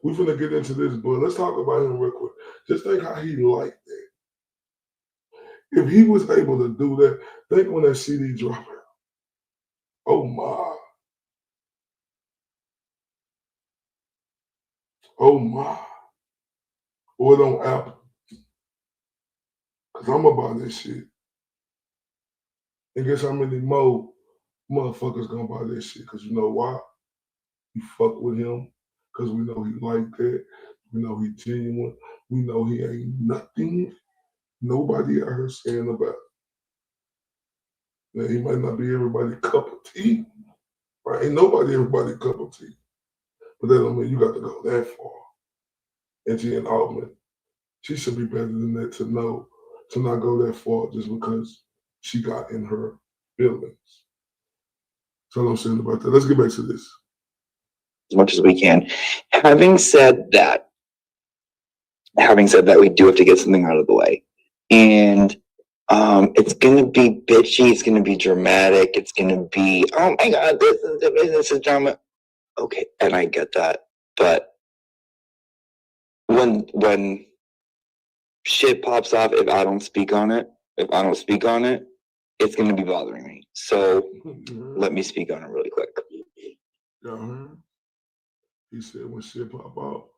We're finna get into this, but let's talk about him real quick. Just think how he liked it. If he was able to do that, think when that CD dropped. Oh my. Oh my. Or it on Apple. Because I'm about this shit. And guess how many more motherfuckers gonna buy this shit? Because you know why? We fuck with him. Because we know he like that. We know he genuine. We know he ain't nothing nobody out here saying about it. Now, he might not be everybody's cup of tea. Right? Ain't nobody everybody's cup of tea. But that don't mean you got to go that far. And Jen Altman, she should be better than that to know to not go that far just because she got in her feelings. That's all I'm saying about that. Let's get back to this. As much as we can. Having said that, we do have to get something out of the way. And it's going to be bitchy. It's going to be dramatic. It's going to be, oh my God, this is drama. Okay, and I get that. But when shit pops off, if I don't speak on it, it's going to be bothering me. So let me speak on it really quick. He said when shit pop out,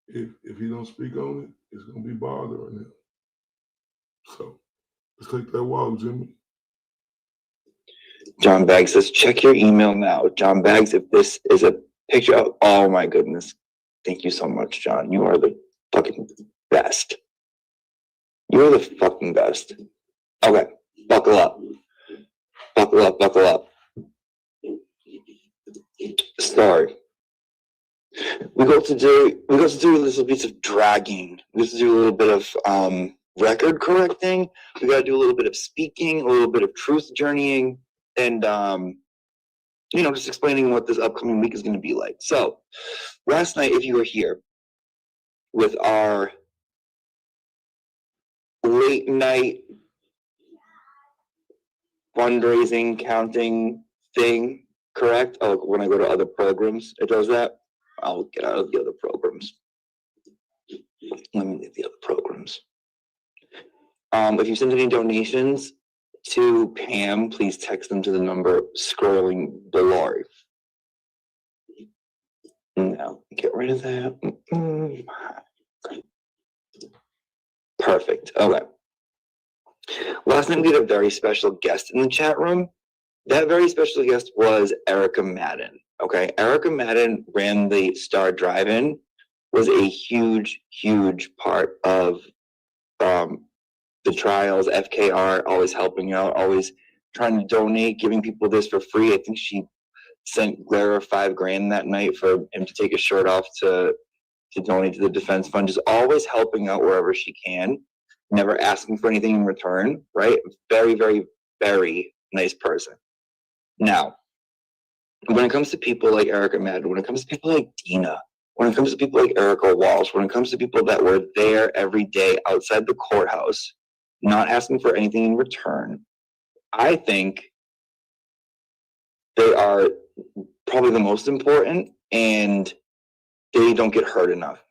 if he don't speak on it, it's going to be bothering him. So let's take that walk, Jimmy. John Baggs says, check your email now. John Baggs, if this is a picture of, oh my goodness. Thank you so much, John. You are the fucking best. You are the fucking best. Okay, buckle up. Buckle up. Sorry. We got to do a little bit of dragging. We got to do a little bit of record correcting. We got to do a little bit of speaking, a little bit of truth journeying, and just explaining what this upcoming week is going to be like. So, last night, if you were here with our late night fundraising counting thing, correct? Oh, when I go to other programs, it does that. I'll get out of the other programs. Let me leave the other programs. If you send any donations to Pam, please text them to the number scrolling below. No, get rid of that. Perfect. Okay. Last night we had a very special guest in the chat room. That very special guest was Erica Madden. Okay, Erica Madden ran the Star Drive-In, was a huge part of the trials. FKR, always helping out, always trying to donate, giving people this for free. I think she sent Glera $5,000 that night for him to take his shirt off to to donate to the defense fund, just always helping out wherever she can, never asking for anything in return, right? Very, very, very nice person. Now, when it comes to people like Erica Madden, when it comes to people like Dina, when it comes to people like Erica Walsh, when it comes to people that were there every day outside the courthouse, not asking for anything in return, I think they are probably the most important, and they don't get hurt enough.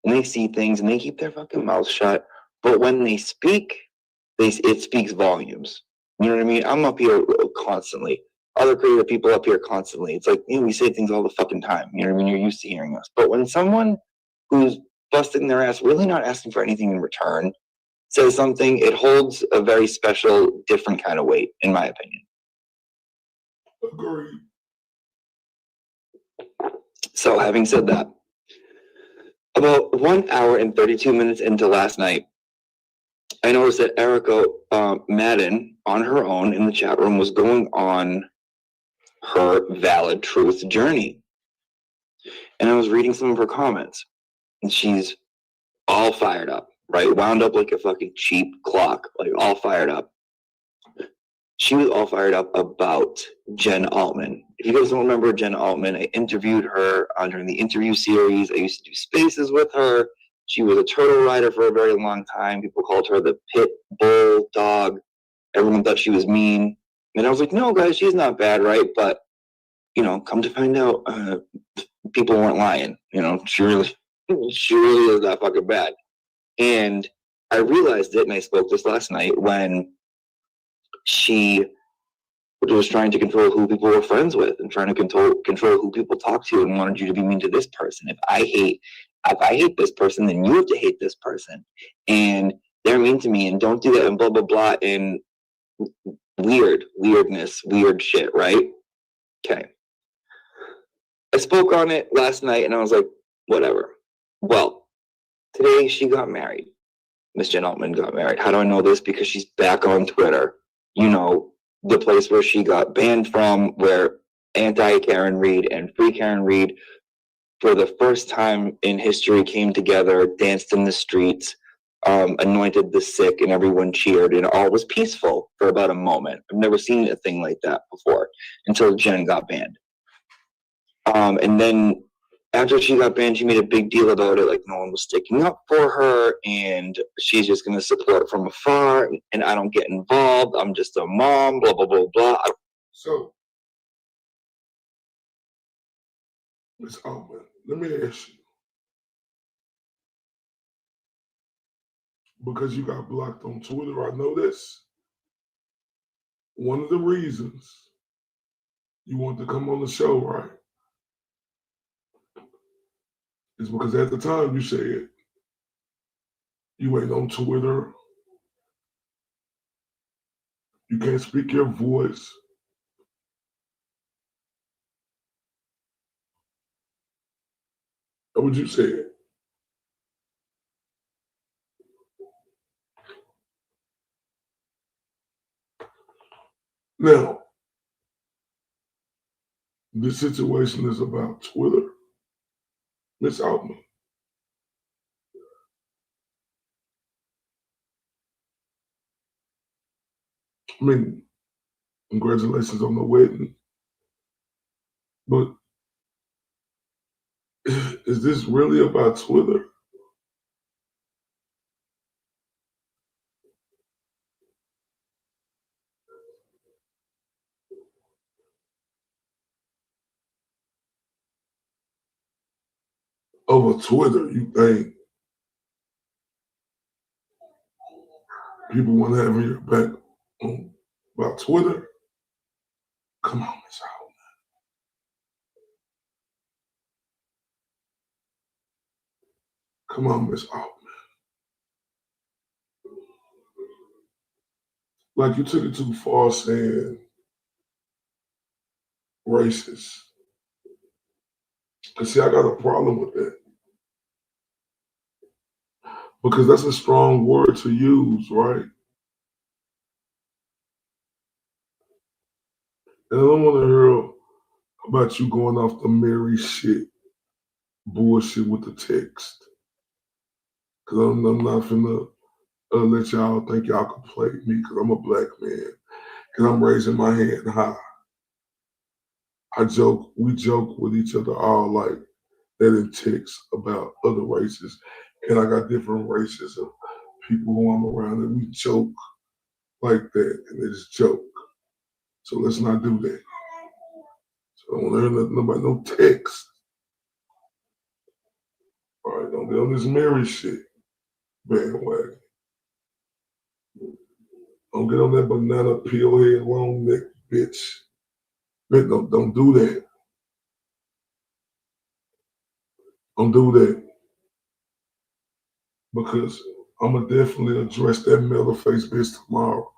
And they see things and they keep their fucking mouths shut. But when they speak, it speaks volumes. You know what I mean? I'm up here constantly. Other creative people up here constantly. It's like, we say things all the fucking time. You know what I mean? You're used to hearing us. But when someone who's busting their ass, really not asking for anything in return, says something, it holds a very special, different kind of weight, in my opinion. Agreed. So, having said that, about 1 hour and 32 minutes into last night, I noticed that Erica Madden, on her own in the chat room, was going on her valid truth journey. And I was reading some of her comments, and she's all fired up, right? Wound up like a fucking cheap clock, like all fired up. She was all fired up about Jen Altman. If you guys don't remember Jen Altman, I interviewed her during the interview series. I used to do spaces with her. She was a turtle rider for a very long time. People called her the pit bull dog. Everyone thought she was mean. And I was like, no, guys, she's not bad, right? But, come to find out, people weren't lying. She really is that fucking bad. And I realized it, and I spoke this last night, when she was trying to control who people were friends with and trying to control who people talk to, and wanted you to be mean to this person. If I hate this person, then you have to hate this person. And they're mean to me, and don't do that, and blah, blah, blah, and weirdness, weird shit, right? Okay. I spoke on it last night, and I was like, whatever. Well, today she got married. Miss Jen Altman got married. How do I know this? Because she's back on Twitter. The place where she got banned from, where anti-Karen Reed and free Karen Reed, for the first time in history, came together, danced in the streets, anointed the sick, and everyone cheered, and all was peaceful for about a moment. I've never seen a thing like that before until Jen got banned. And then after she got banned, she made a big deal about it, like no one was sticking up for her, and she's just going to support from afar, and I don't get involved. I'm just a mom, blah, blah, blah, blah. So, Ms. Altman, let me ask you, because you got blocked on Twitter, I know this. One of the reasons you want to come on the show, right, is because at the time you said you ain't on Twitter, you can't speak your voice. That's what you said. Now, this situation is about Twitter. Ms. Altman, I mean, congratulations on the wedding, but is this really about Twitter? Over Twitter, you think people want to have your back about Twitter? Come on, Ms. Altman. Come on, Ms. Altman. Like, you took it too far saying racist. Because, see, I got a problem with that. Because that's a strong word to use, right? And I don't want to hear about you going off the Mary shit. bullshit with the text. Cause I'm not finna let y'all think y'all can play me because I'm a black man. Cause I'm raising my hand high. We joke with each other all like that in text about other races. And I got different races of people who I'm around and we joke like that and it's joke. So let's not do that. So I don't want to hear nothing about no text. All right, don't get on this Mary shit bandwagon. Don't get on that banana peel head long neck bitch. Don't do that. Don't do that. Because I'm going to definitely address that metal face bitch tomorrow.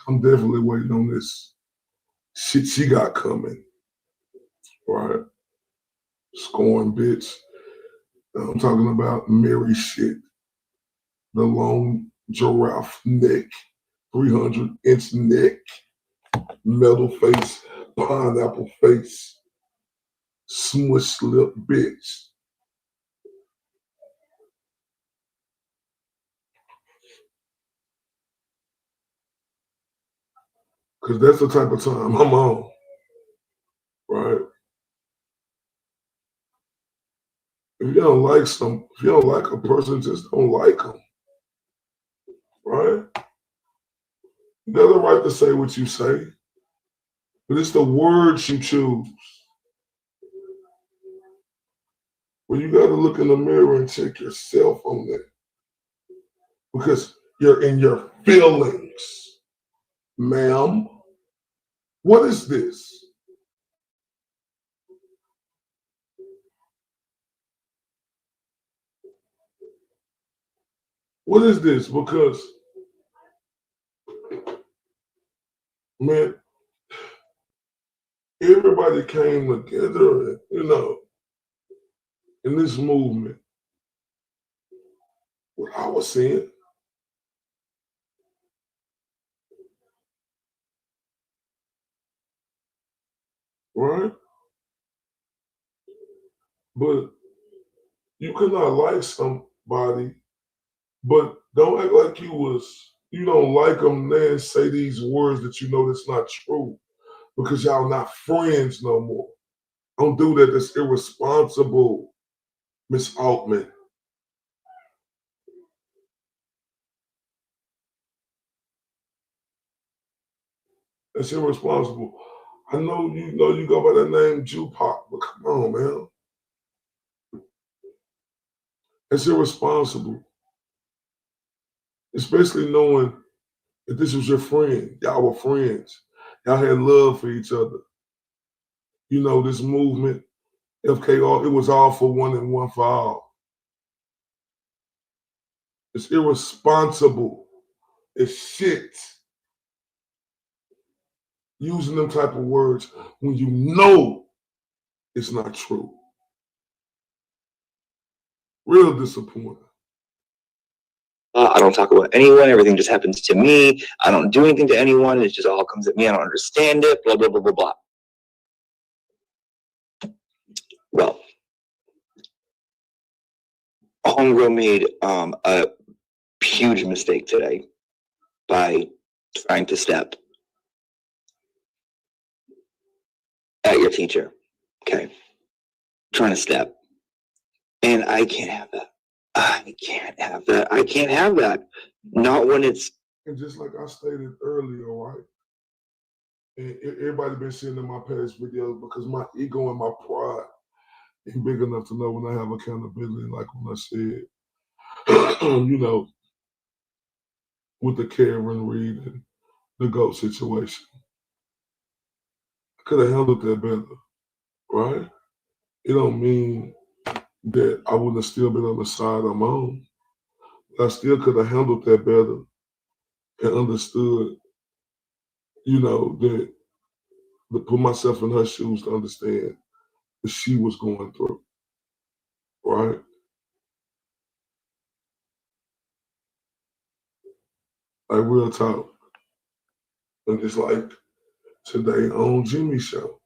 I'm definitely waiting on this shit she got coming. Right? Scorn bitch. I'm talking about Mary shit. The long giraffe neck, 300-inch neck, metal face, pineapple face, smush lip bitch. Because that's the type of time I'm on. Right? If you don't like a person, just don't like them. Right? You got the right to say what you say, but it's the words you choose. Well, you got to look in the mirror and check yourself on that. Because you're in your feelings, ma'am. What is this? What is this? Because, man, everybody came together, in this movement. What I was saying, right? But you could not like somebody, but don't act like you don't like them, then say these words that you know that's not true because y'all not friends no more. Don't do that. That's irresponsible, Miss Altman. That's irresponsible. I know you go by that name Jupac, but come on, man. That's irresponsible. Especially knowing that this was your friend. Y'all were friends. Y'all had love for each other. This movement, FKR, it was all for one and one for all. It's irresponsible. It's shit. Using them type of words when you know it's not true. Real disappointing. I don't talk about anyone. Everything just happens to me. I don't do anything to anyone. It just all comes at me. I don't understand it. Blah, blah, blah, blah, blah. Well, Homegirl made a huge mistake today by trying to step at your teacher. Okay. Trying to step. And I can't have that. I can't have that. I can't have that. Not when it's. And just like I stated earlier, right? And everybody been seeing in my past videos because my ego and my pride ain't big enough to know when I have accountability, like when I said, with the Karen Reed and the GOAT situation. I could have handled that better, right? It don't mean that I wouldn't have still been on the side I'm on. But I still could have handled that better and understood, that to put myself in her shoes to understand what she was going through, right? Like real talk. And it's like today on Jimmy's show,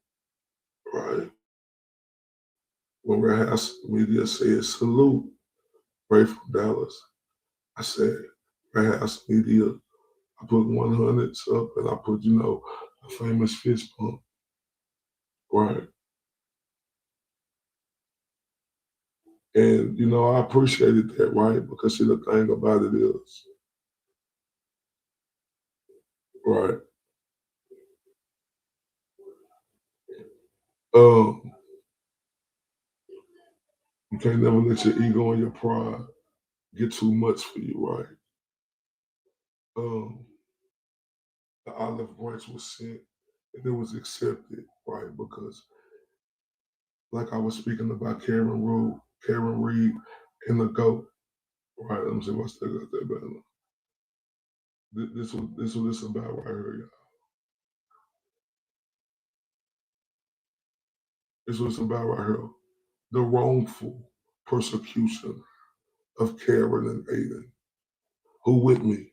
right? when Red House Media said salute, Ray from Dallas, I said, Red House Media, I put 100s up and I put, a famous fist pump. Right. And, I appreciated that, right? Because see, the thing about it is, right, um, you can't never let your ego and your pride get too much for you, right? Um, the olive branch was sent and it was accepted, right? Because like I was speaking about Karen Reed, and the GOAT, right? Let me see what's that got there, better. This what it's about right here, y'all. This what it's about right here. The wrongful persecution of Karen and Aiden. Who with me?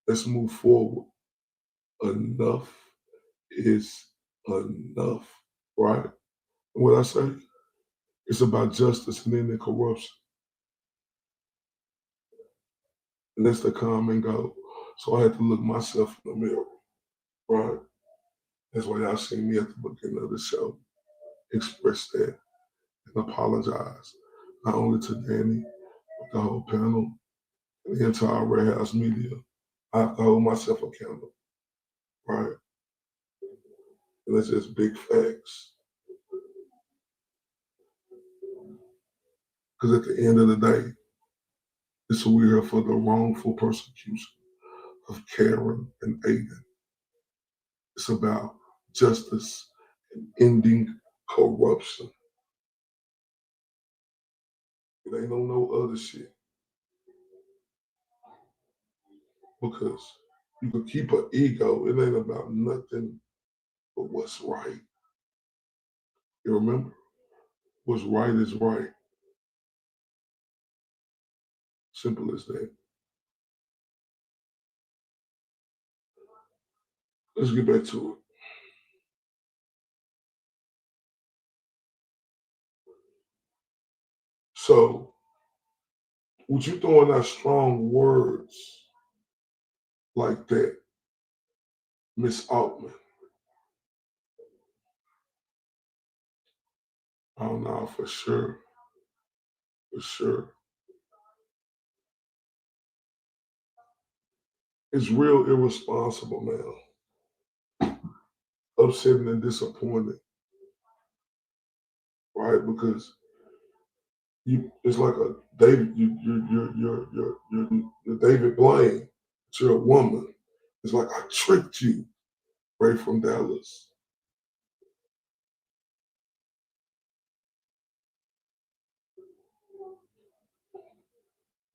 Let's move forward. Enough is enough, right? And what I say? It's about justice and ending corruption. And that's the common goal. So I had to look myself in the mirror, right? That's why y'all see me at the beginning of the show express that and apologize, not only to Danny, but the whole panel and the entire Red House Media. I have to hold myself accountable, right? And that's just big facts. Because at the end of the day, this is what we're here for, the wrongful persecution of Karen and Aiden. It's about justice and ending corruption. It ain't on no other shit. Because you can keep an ego, it ain't about nothing but what's right. You remember? What's right is right. Simple as that. Let's get back to it. So, with you throwing out strong words like that, Miss Altman, I don't know for sure. For sure. It's real irresponsible, man. Upsetting and disappointing, right? Because it's like a David, you're David Blaine, but you're a woman. It's like I tricked you, Ray from Dallas.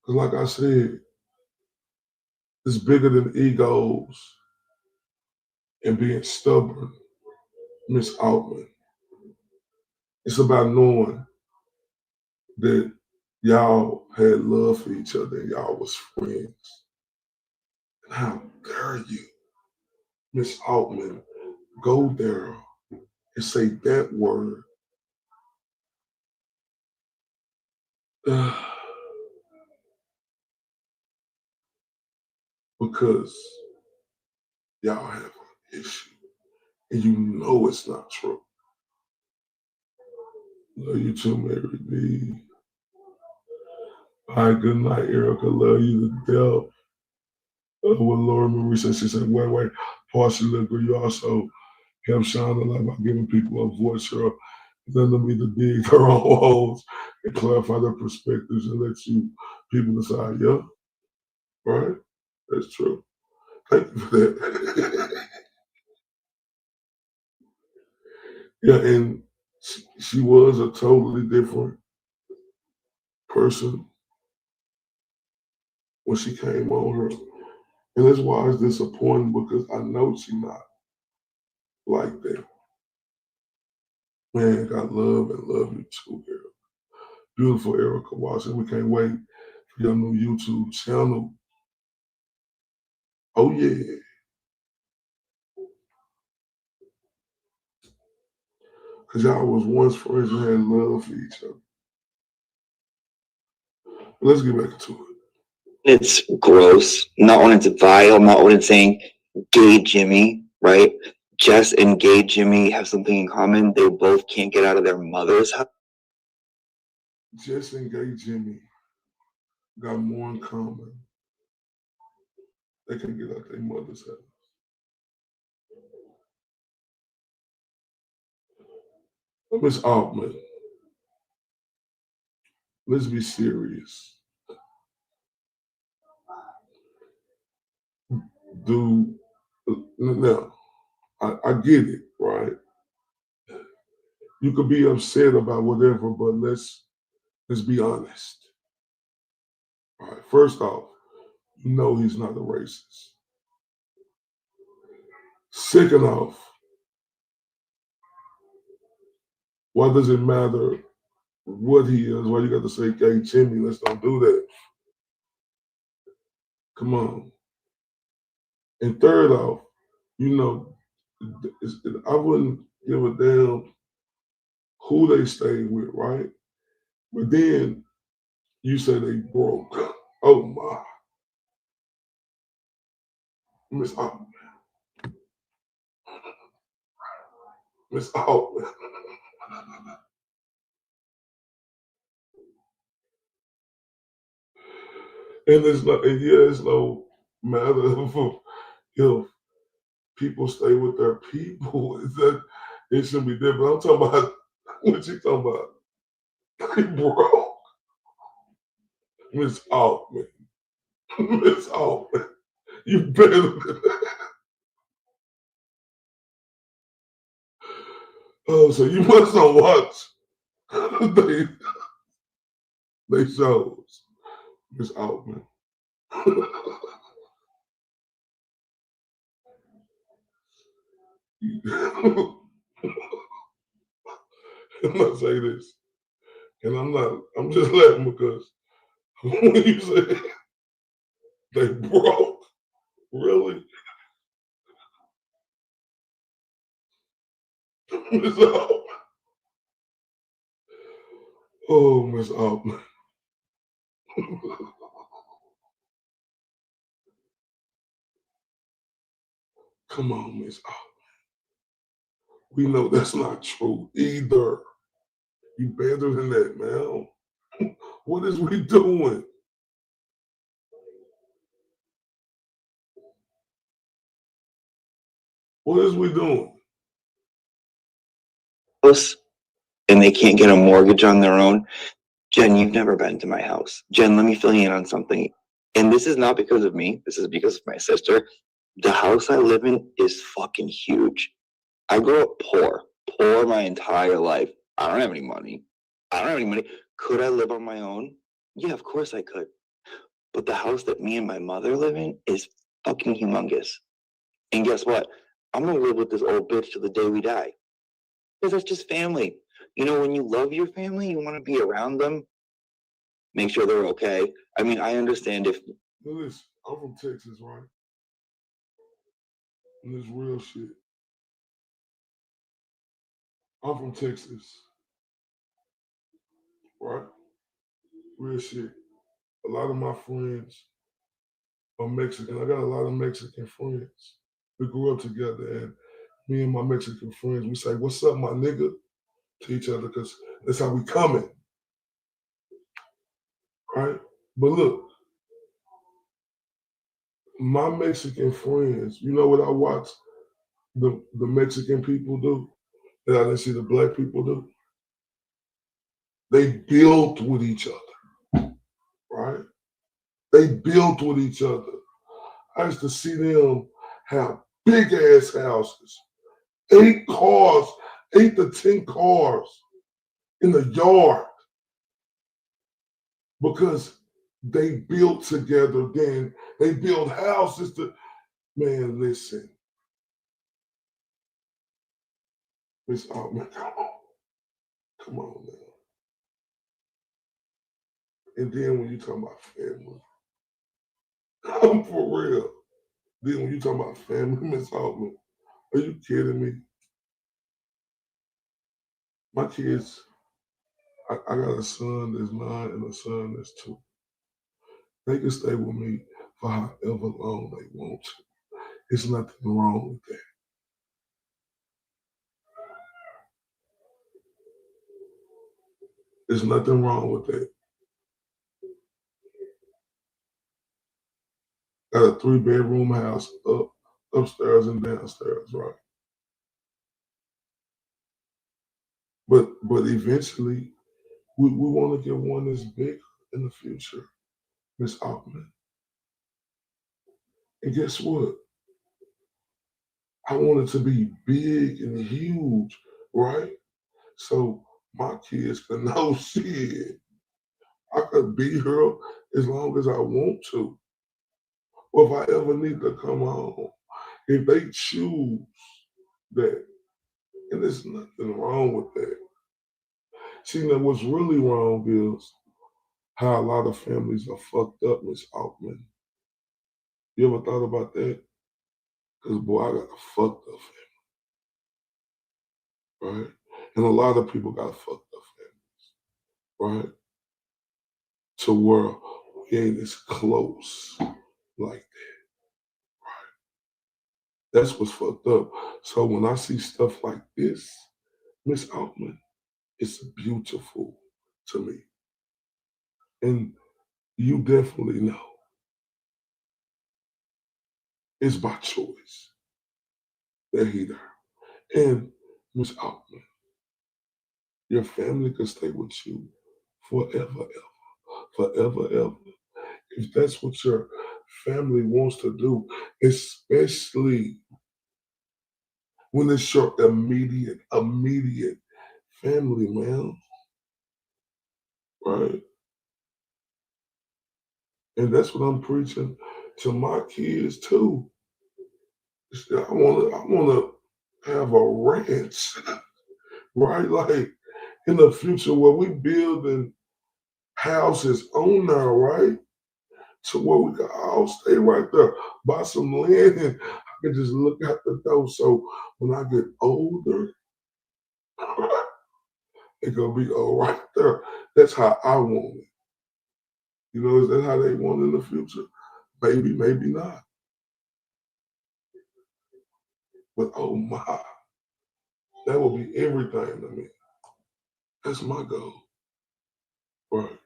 Because like I said, it's bigger than egos and being stubborn, Miss Altman. It's about knowing that y'all had love for each other and y'all was friends. And how dare you, Miss Altman, go there and say that word. Because y'all have an issue and you know it's not true. Love you too, Mary B. All right, good night, Erica. Love you to death. What Laura Marie said, she said, wait, partially agree. You also help shine the light by giving people a voice or letting me to dig their own holes and clarify their perspectives and let people decide, yeah, right? That's true. Thank you for that. Yeah, and she was a totally different person when she came on her. And that's why it's disappointing because I know she's not like that. Man, got love and love you too, girl. Beautiful Erica Watson. We can't wait for your new YouTube channel. Oh yeah. Because y'all was once friends and had love for each other. Let's get back to it. It's gross. Not when it's vile, not when it's saying gay Jimmy, right? Jess and gay Jimmy have something in common. They both can't get out of their mother's house. Jess and gay Jimmy got more in common. They can get out their mother's house. Miss Altman, let's be serious. Now, I get it, right? You could be upset about whatever, but let's be honest. All right, first off, you know he's not a racist. Second off, why does it matter what he is? Why you got to say gay Jimmy? Let's don't do that. Come on. And third off, you know, I wouldn't give a damn who they stayed with, right? But then you say they broke. Oh my. Miss Altman. Miss Altman. And it's no matter if people stay with their people. Is that it should be different. I'm talking about what you talking about. They broke. Miss Altman. Miss Altman. You better than that. Oh, so you must not watch they shows. Miss Altman. I'm not saying this, and I'm just laughing because when you say they broke, really? Miss Altman. Oh, Miss Altman. Come on, Miss Altman. We know that's not true either. You better than that, man. What is we doing? What is we doing? And they can't get a mortgage on their own. Jen, you've never been to my house. Jen, let me fill you in on something. And this is not because of me. This is because of my sister. The house I live in is fucking huge. I grew up poor my entire life. I don't have any money. Could I live on my own? Yeah, of course I could. But the house that me and my mother live in is fucking humongous. And guess what? I'm gonna live with this old bitch till the day we die. Because that's just family. You know, when you love your family, you want to be around them, make sure they're okay. I mean, I understand if. Listen, I'm from Texas, right? And it's real shit. I'm from Texas, right? Real shit. A lot of my friends are Mexican. I got a lot of Mexican friends. We grew up together, and me and my Mexican friends, we say, "What's up, my nigga?" to each other, because that's how we coming, right? But look, my Mexican friends, you know what I watch the Mexican people do that I didn't see the black people do? They built with each other, right? They built with each other. I used to see them have big ass houses, 8 cars, 8 to 10 cars in the yard because they built together. Then they built houses to, man, listen. Miss Altman, come on now. And then when you talk about family, I'm for real. Then when you talk about family, Miss Altman, are you kidding me? My kids, I got a son that's 9 and a son that's 2. They can stay with me for however long they want to. There's nothing wrong with that. There's nothing wrong with that. Got a 3-bedroom house upstairs and downstairs, right? But eventually, we want to get one that's big in the future, Miss Altman. And guess what? I want it to be big and huge, right? So my kids can know shit. I could be here as long as I want to. Or if I ever need to come home, if they choose that, and there's nothing wrong with that. See, now what's really wrong is how a lot of families are fucked up, Miss Altman. You ever thought about that? Because, boy, I got a fucked up family, right? And a lot of people got fucked up families, right? To where we ain't as close like that, right? That's what's fucked up. So when I see stuff like this, Miss Altman, it's beautiful to me. And you definitely know it's by choice that he there. And Miss Altman, your family can stay with you forever, ever. If that's what your family wants to do, especially when it's your immediate family, man. Right? And that's what I'm preaching to my kids too. I wanna have a ranch, right? Like in the future where we building houses on there, right? To where we can all stay right there, buy some land, and I can just look out the door. So when I get older, it's gonna be all right there. That's how I want it. You know, is that how they want it in the future? Maybe, maybe not. But oh my, that will be everything to me. That's my goal. Right.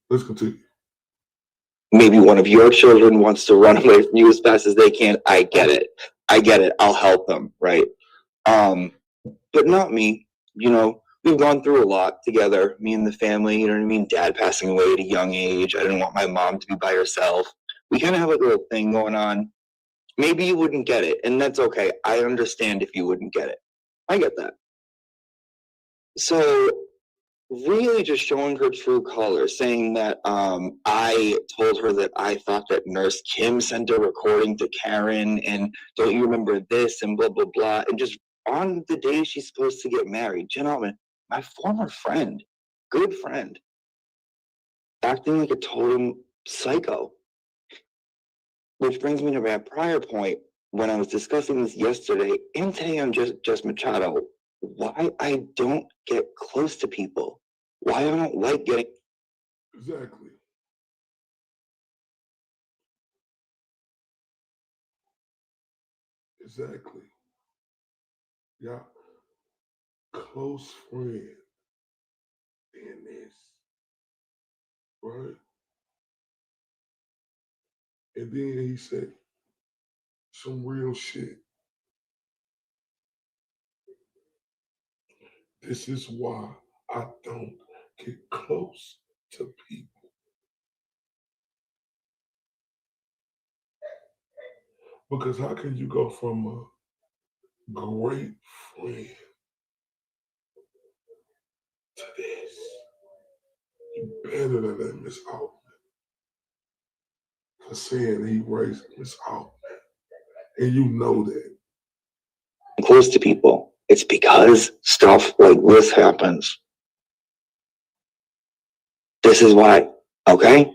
Let's continue. Maybe one of your children wants to run away from you as fast as they can. I get it. I'll help them, right? But not me. You know, we've gone through a lot together, me and the family, you know what I mean? Dad passing away at a young age. I didn't want my mom to be by herself. We kind of have like a little thing going on. Maybe you wouldn't get it, and that's okay. I understand if you wouldn't get it. I get that. So really just showing her true colors, saying that I told her that I thought that Nurse Kim sent a recording to Karen, and don't you remember this, and blah, blah, blah. And just on the day she's supposed to get married, Jen Altman, my former friend, good friend, acting like a total psycho. Which brings me to my prior point when I was discussing this yesterday and today on Just Machado, why I don't get close to people. Why I don't like getting... Exactly. Exactly. Yeah. Close friend in this. Right? And then he said some real shit. This is why I don't get close to people. Because how can you go from a great friend to this? You better than that, Miss Altman. For saying he raised Miss Altman. And you know that. Close to people. It's because stuff like this happens. This is why, okay?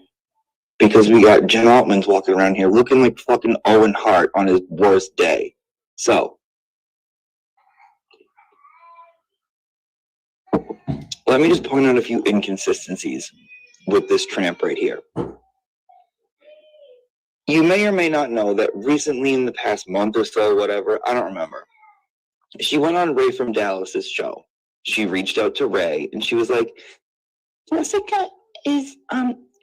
Because we got Jen Altman's walking around here looking like fucking Owen Hart on his worst day. So, Let me just point out a few inconsistencies with this tramp right here. You may or may not know that recently in the past month or so, whatever, I don't remember, she went on Ray from Dallas's show. She reached out to Ray and she was like, Jessica is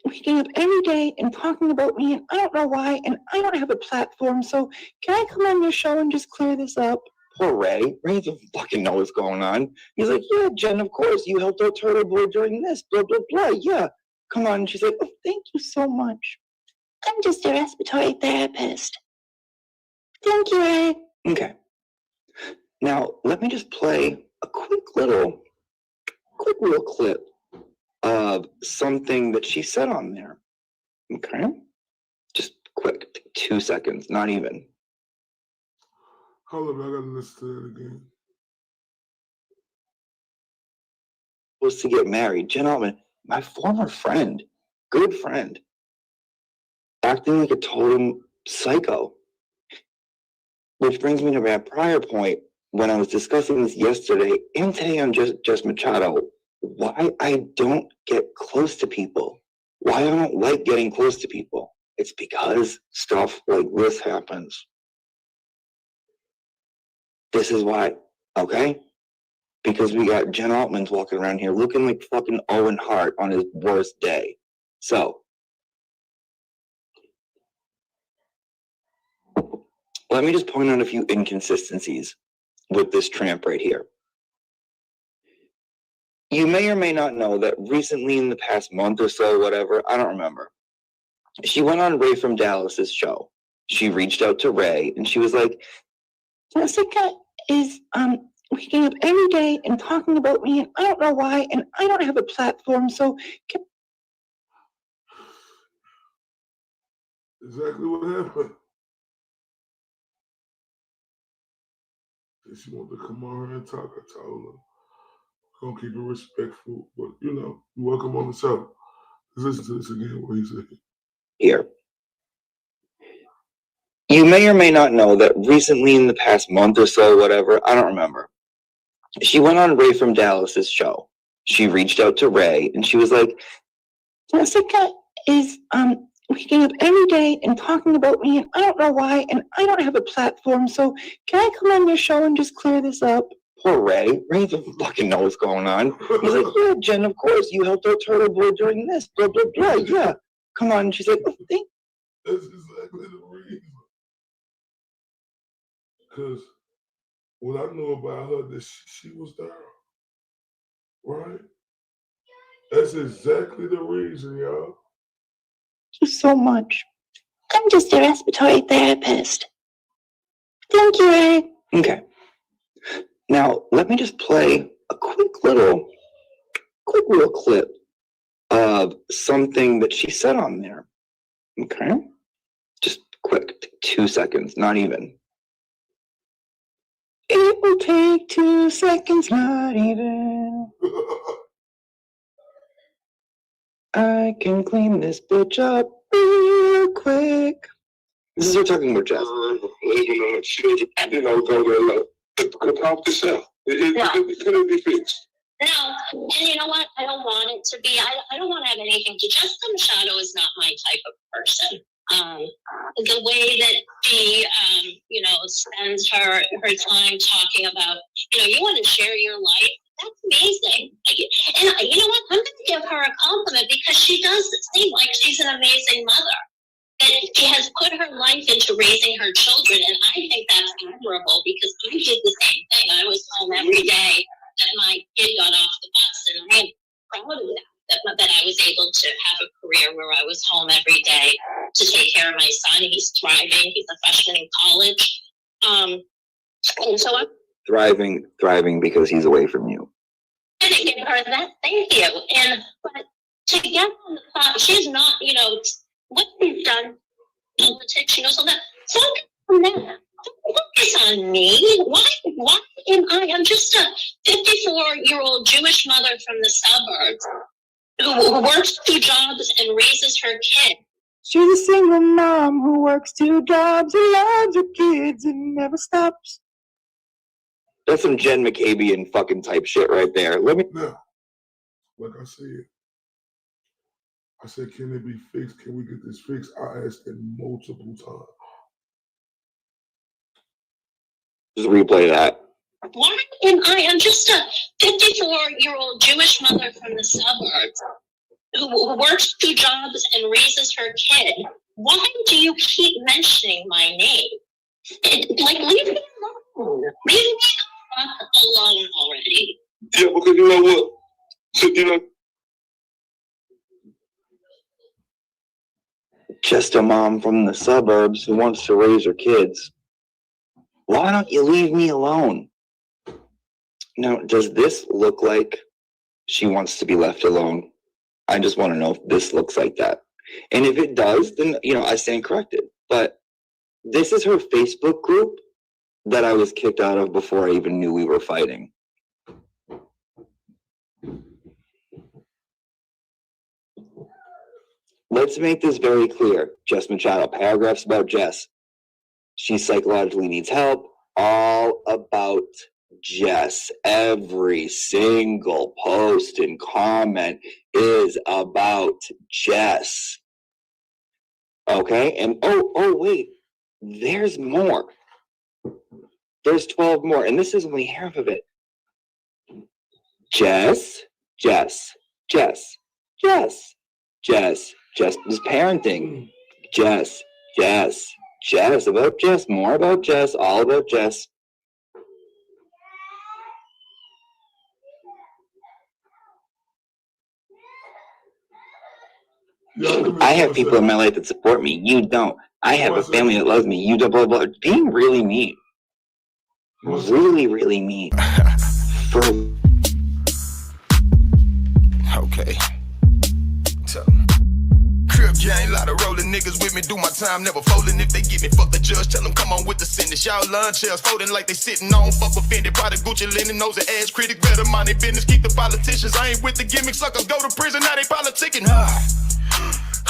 waking up every day and talking about me, and I don't know why, and I don't have a platform, so can I come on your show and just clear this up? Poor Ray. Ray doesn't fucking know what's going on. He's like, yeah, Jen, of course, you helped out Turtle Boy during this, blah, blah, blah, yeah. Come on. And she's like, oh, thank you so much. I'm just a respiratory therapist. Thank you, Ray. Okay. Now, let me just play a quick little clip of something that she said on there. Okay? Just quick, 2 seconds, not even. Hold up, I gotta listen to it again. Supposed to get married. Jen Altman, my former friend, good friend, acting like a total psycho. Which brings me to my prior point when I was discussing this yesterday and today on Just Machado, why I don't get close to people. Why I don't like getting close to people. It's because stuff like this happens. This is why, okay? Because we got Jen Altman's walking around here looking like fucking Owen Hart on his worst day. So, let me just point out a few inconsistencies with this tramp right here. You may or may not know that recently in the past month or so, whatever, I don't remember, she went on Ray from Dallas's show. She reached out to Ray and she was like, Jessica is waking up every day and talking about me, and I don't know why, and I don't have a platform, so can... Exactly what happened. She wanted to come on here and talk. I told her, we're gonna keep it respectful, but you know, you're welcome on the show. Let's listen to this again, what he said. Here. You may or may not know that recently in the past month or so, whatever, I don't remember, she went on Ray from Dallas's show. She reached out to Ray and she was like, Jessica is waking up every day and talking about me, and I don't know why, and I don't have a platform, so can I come on your show and just clear this up? Poor Ray. Ray doesn't fucking know what's going on. He's like, yeah, Jen, of course, you helped out Turtle Boy during this, blah, blah, blah, yeah. Come on. And she's like, oh, thank you. That's exactly the reason. Because what I know about her, that she was there, right? That's exactly the reason, y'all. Thank you so much. I'm just a respiratory therapist. Thank you, Ray. Okay. Now, let me just play a quick little clip of something that she said on there. Okay? Just quick, 2 seconds, not even. It will take 2 seconds, not even. I can clean this bitch up real quick. This is her talking about Jazz. Could help yourself. It couldn't be fixed. No, and you know what? I don't want it to be. I don't want to have anything to. Jessica Machado is not my type of person. The way that she, spends her time talking about, you want to share your life. That's amazing. And you know what? I'm going to give her a compliment because she does seem like she's an amazing mother. And she has put her life into raising her children, and I think that's admirable because I did the same thing. I was home every day that my kid got off the bus, and I'm proud of that I was able to have a career where I was home every day to take care of my son. He's thriving. He's a freshman in college. And so I'm thriving because he's away from you. going to give her that. Thank you. But to get on the thought, she's not, what she's done, politics, she knows all that. Focus on that. Focus on me. Why am I? I'm just a 54-year-old Jewish mother from the suburbs who works 2 jobs and raises her kid. She's a single mom who works 2 jobs and loves her kids and never stops. That's some Jen McCabe and fucking type shit right there. like I said, can it be fixed? Can we get this fixed? I asked it multiple times. Just replay that. Why am I'm just a 54-year-old Jewish mother from the suburbs who works 2 jobs and raises her kid. Why do you keep mentioning my name? Leave me alone. Leave me alone already. Yeah, because you know what? Just a mom from the suburbs who wants to raise her kids. Why don't you leave me alone? Now, does this look like she wants to be left alone? I just want to know if this looks like that. And if it does, then, I stand corrected. But this is her Facebook group that I was kicked out of before I even knew we were fighting. Let's make this very clear. Jess Machado, paragraphs about Jess. She psychologically needs help. All about Jess. Every single post and comment is about Jess. Okay? And oh, wait. There's more. There's 12 more. And this is only half of it. Jess is parenting. Jess, about Jess, more about Jess, all about Jess. I have people in my life that support me. You don't. I have a family that loves me. You don't. Blah, blah. Being really mean. Really, really mean. Okay. So, crib gang, lot of rolling niggas with me, do my time, never folding. If they get me, fuck the judge, tell them come on with the sentence. Y'all lunch chairs folding like they sitting on, fuck offended by the Gucci linen, nose and ass critic, better mind their business, keep the politicians. I ain't with the gimmicks, suckers go to prison, now they politicking.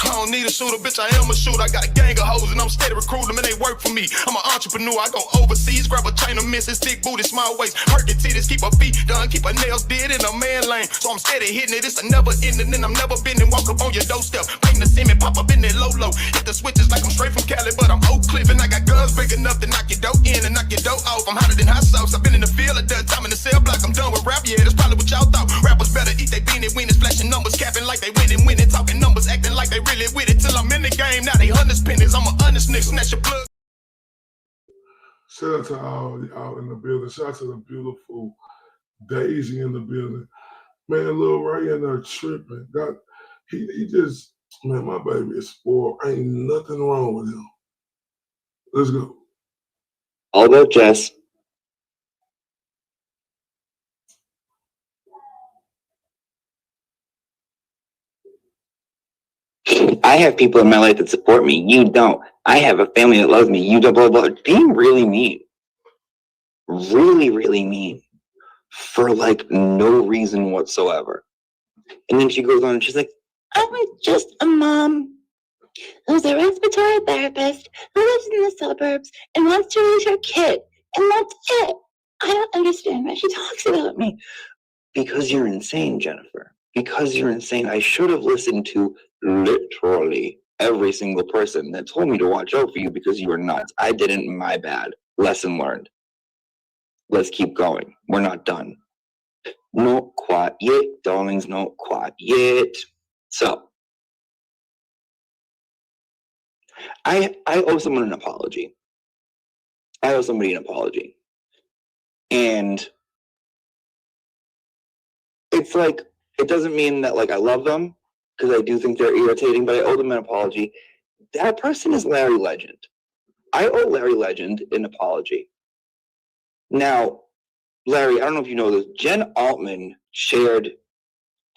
I don't need a shooter, bitch, I am a shooter. I got a gang of hoes and I'm steady recruiting them and they work for me. I'm an entrepreneur, I go overseas, grab a chain of misses, thick booty, small waist, perky titties, keep her feet done, keep her nails did in a man lane. So I'm steady hitting it, it's a never ending, and I'm never bending, walk up on your doorstep, paint the cement, pop up in that low, hit the switches like I'm straight from Cali, but I'm Oak Cliff, and I got guns big enough to knock your dough in and knock your dough off. I'm hotter than hot sauce, I've been in the field, a done time in the cell block, I'm done with rap, yeah, that's probably what y'all thought. Rappers better eat they beanie wieners, flashing numbers, capping like they winning, talking numbers, acting like they really with it, till I'm in the game, now they honest pennies, I'm a honest nigga, snatch your plug. Shout out to all out in the building. Shout out to the beautiful Daisy in the building. Man, Lil Ray in there tripping. He just, man, my baby is spoiled. Ain't nothing wrong with him. Let's go. All about Jess. I have people in my life that support me. You don't. I have a family that loves me. You don't. Blah, blah. Being really mean. Really, really mean. For like no reason whatsoever. And then she goes on and she's like, I was just a mom who's a respiratory therapist who lives in the suburbs and wants to raise her kid. And that's it. I don't understand why she talks about me. Because you're insane, Jennifer. Because you're insane. I should have listened to literally every single person that told me to watch out for you because you were nuts. I didn't, my bad. Lesson learned. Let's keep going. We're not done. Not quite yet, darlings, not quite yet. So, I owe someone an apology. I owe somebody an apology. And it's like, it doesn't mean that like I love them, because I do think they're irritating, but I owe them an apology. That person is Larry Legend. I owe Larry Legend an apology. Now, Larry, I don't know if you know this, Jen Altman shared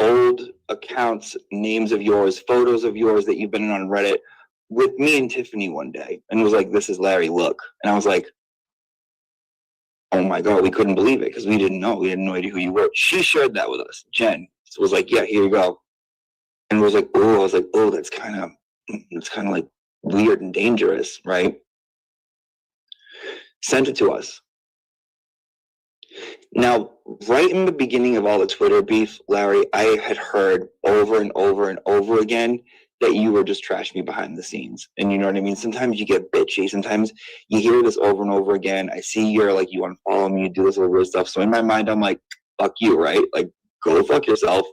old accounts, names of yours, photos of yours that you've been on Reddit with me and Tiffany one day, and was like, this is Larry, look. And I was like, oh my God, we couldn't believe it, because we didn't know. We had no idea who you were. She shared that with us. Jen was like, yeah, here you go. And was like, oh, I was like, oh, that's kind of like weird and dangerous, right? Sent it to us. Now, right in the beginning of all the Twitter beef, Larry, I had heard over and over and over again that you were just trashing me behind the scenes. And you know what I mean? Sometimes you get bitchy. Sometimes you hear this over and over again. I see you're like, you unfollow me, you do this weird stuff. So in my mind, I'm like, fuck you, right? Like, go fuck yourself.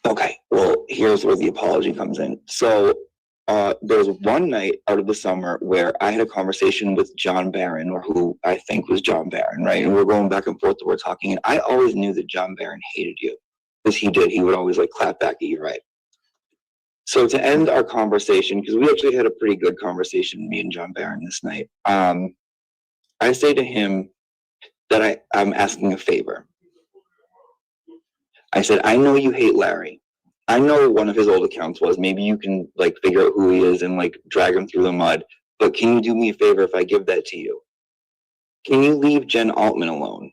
Okay, well, here's where the apology comes in. So there was one night out of the summer where I had a conversation with John Barron, or who I think was John Barron, right? And we're going back and forth, we're talking, and I always knew that John Barron hated you, because he did. He would always like clap back at you, right? So to end our conversation, because we actually had a pretty good conversation, me and John Barron this night, I say to him that I'm asking a favor. I said, I know you hate Larry. I know one of his old accounts was, maybe you can like figure out who he is and like drag him through the mud. But can you do me a favor if I give that to you? Can you leave Jen Altman alone?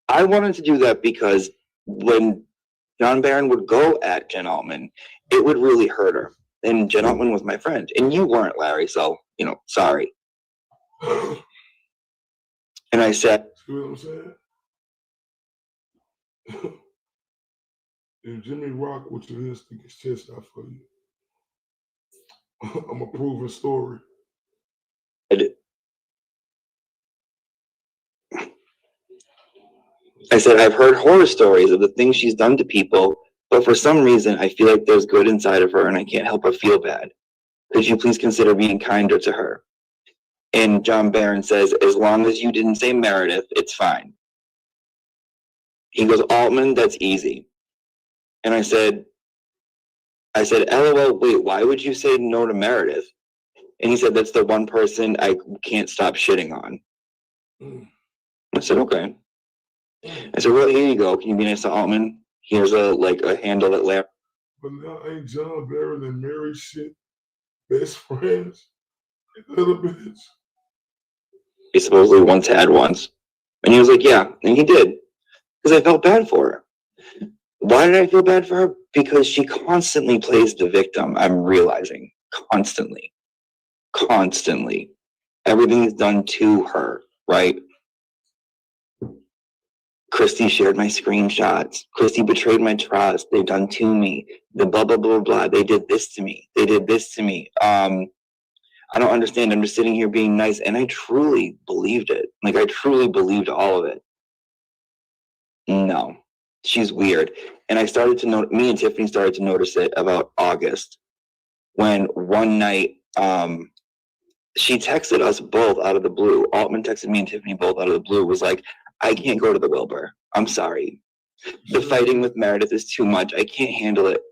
I wanted to do that because when John Barron would go at Jen Altman, it would really hurt her. And Jen Altman was my friend. And you weren't, Larry, so, you know, sorry. And I said, see what I'm saying? If Jimmy Rock with your head stick his chest out for you, I'm a proven story. I said, I've heard horror stories of the things she's done to people, but for some reason, I feel like there's good inside of her and I can't help but feel bad. Could you please consider being kinder to her? And John Barron says, as long as you didn't say Meredith, it's fine. He goes, Altman, that's easy. And I said, LOL, wait, why would you say no to Meredith? And he said, that's the one person I can't stop shitting on. I said, okay. I said, well, here you go. Can you be nice to Altman? Here's a handle that Larry. But now ain't John Barron and Mary shit best friends? Little bitch. He supposedly once had once. And he was like, yeah, and he did. Because I felt bad for her. Why did I feel bad for her? Because she constantly plays the victim, I'm realizing. Constantly. Constantly. Everything is done to her, right? Christy shared my screenshots. Christy betrayed my trust. They've done to me. The blah, blah, blah, blah. They did this to me. They did this to me. I don't understand. I'm just sitting here being nice. And I truly believed it. Like, I truly believed all of it. No, she's weird. And I started to notice, me and Tiffany started to notice it about August, when one night she texted us both out of the blue. Altman texted me and Tiffany both out of the blue, was like, I can't go to the Wilbur. I'm sorry. The fighting with Meredith is too much. I can't handle it.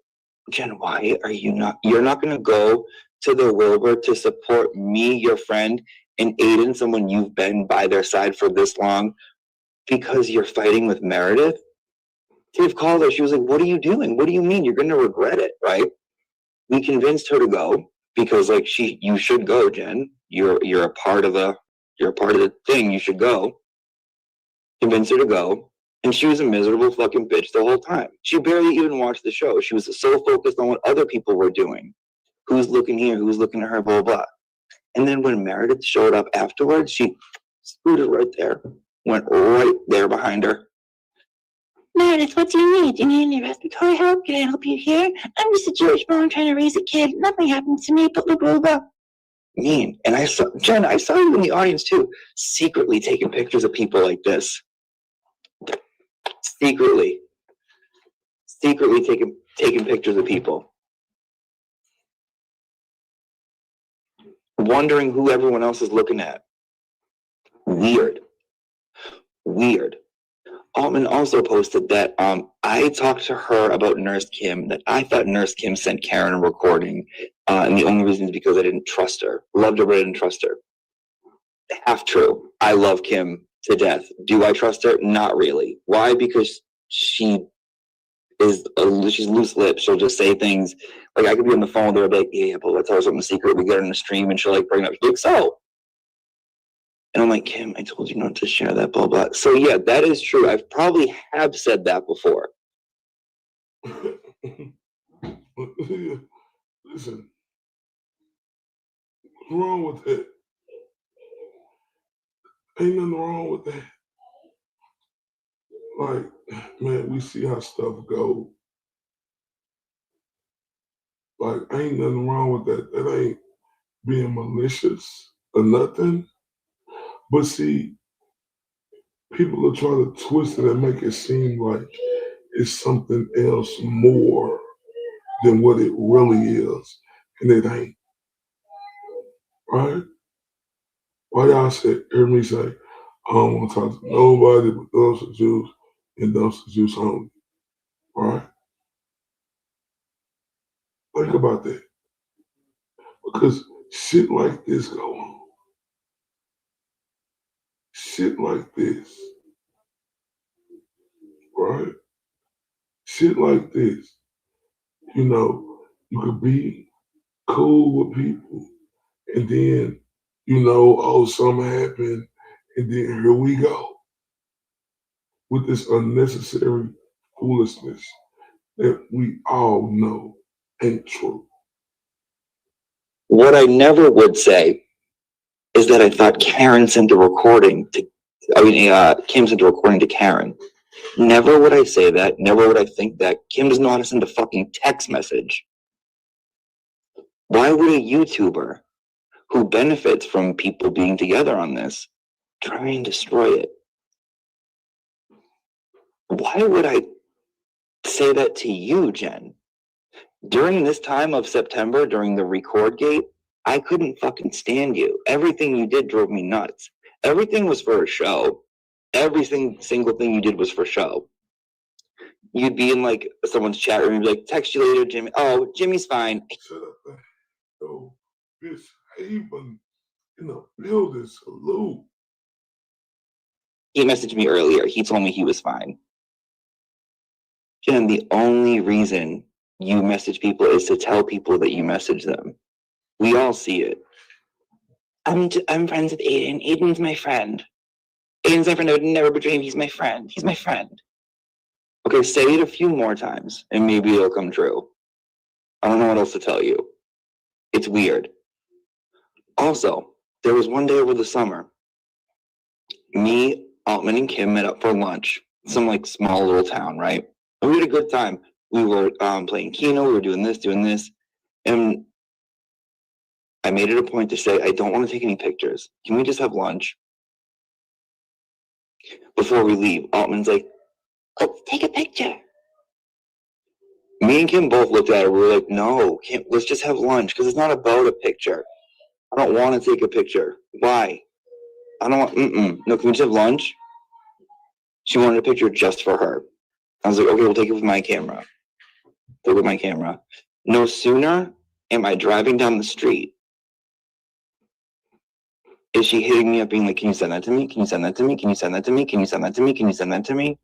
Jen, why are you not? You're not going to go to the Wilbur to support me, your friend, and Aiden, someone you've been by their side for this long, because you're fighting with Meredith? Dave called her. She was like, what are you doing? What do you mean? You're going to regret it, right? We convinced her to go because, like, you should go, Jen. You're a part of the thing. You should go. Convinced her to go. And she was a miserable fucking bitch the whole time. She barely even watched the show. She was so focused on what other people were doing. Who's looking here? Who's looking at her? Blah, blah, blah. And then when Meredith showed up afterwards, she scooted right there. Went right there behind her. Meredith, what do you need? Do you need any respiratory help? Can I help you here? I'm just a Jewish mom trying to raise a kid. Nothing happened to me, but blah, blah, blah. Mean. And I saw, Jen, I saw you in the audience too, secretly taking pictures of people like this. Secretly taking pictures of people. Wondering who everyone else is looking at. Weird. Altman also posted that I talked to her about Nurse Kim, that I thought Nurse Kim sent Karen a recording, and the only reason is because I didn't trust her. Loved her, but I didn't trust her. Half true. I love Kim to death. Do I trust her? Not really. Why? Because she's loose lips. She'll just say things. Like, I could be on the phone with her and be like, yeah, but let's tell her something secret. We get her in the stream and she'll like bring it up. She's like, so. And I'm like, Kim, I told you not to share that, blah, blah. So yeah, that is true. I probably have said that before. Listen, what's wrong with that? Ain't nothing wrong with that. Like, man, we see how stuff go. Like, ain't nothing wrong with that. That ain't being malicious or nothing. But see, people are trying to twist it and make it seem like it's something else more than what it really is. And it ain't. Right? Why y'all hear me say, I don't want to talk to nobody but dumpster juice and dumpster juice only. Right? Think about that. Because shit like this go on. Shit like this. Right? Shit like this. You know, you could be cool with people and then, oh, something happened and then here we go with this unnecessary foolishness that we all know ain't true. What I never would say is that I thought Karen sent a recording to, Kim sent a recording to Karen. Never would I say that. Never would I think that. Kim doesn't know how to send a fucking text message. Why would a YouTuber who benefits from people being together on this try and destroy it? Why would I say that to you, Jen? During this time of September, during the record gate, I couldn't fucking stand you. Everything you did drove me nuts. Everything was for a show. Every single thing you did was for show. You'd be in like someone's chat room and be like, text you later, Jimmy. Oh, Jimmy's fine. Shut up. Yo, bitch, even in the building, salute. He messaged me earlier. He told me he was fine. Jen, the only reason you message people is to tell people that you message them. We all see it. I'm friends with Aiden. Aiden's my friend. Aiden's my friend. I would never betray him. He's my friend. He's my friend. Okay, say it a few more times and maybe it'll come true. I don't know what else to tell you. It's weird. Also, there was one day over the summer, me, Altman, and Kim met up for lunch. Some like small little town, right? And we had a good time. We were playing Keno. We were doing this. And I made it a point to say, I don't want to take any pictures. Can we just have lunch? Before we leave, Altman's like, let's take a picture. Me and Kim both looked at her. We were like, no, let's just have lunch because it's not about a picture. I don't want to take a picture. Why? I don't want, no, can we just have lunch? She wanted a picture just for her. I was like, okay, we'll take it with my camera. Take it with my camera. No sooner am I driving down the street, is she hitting me up being like, can you send that to me? Can you send that to me? Can you send that to me? Can you send that to me? Can you send that to me?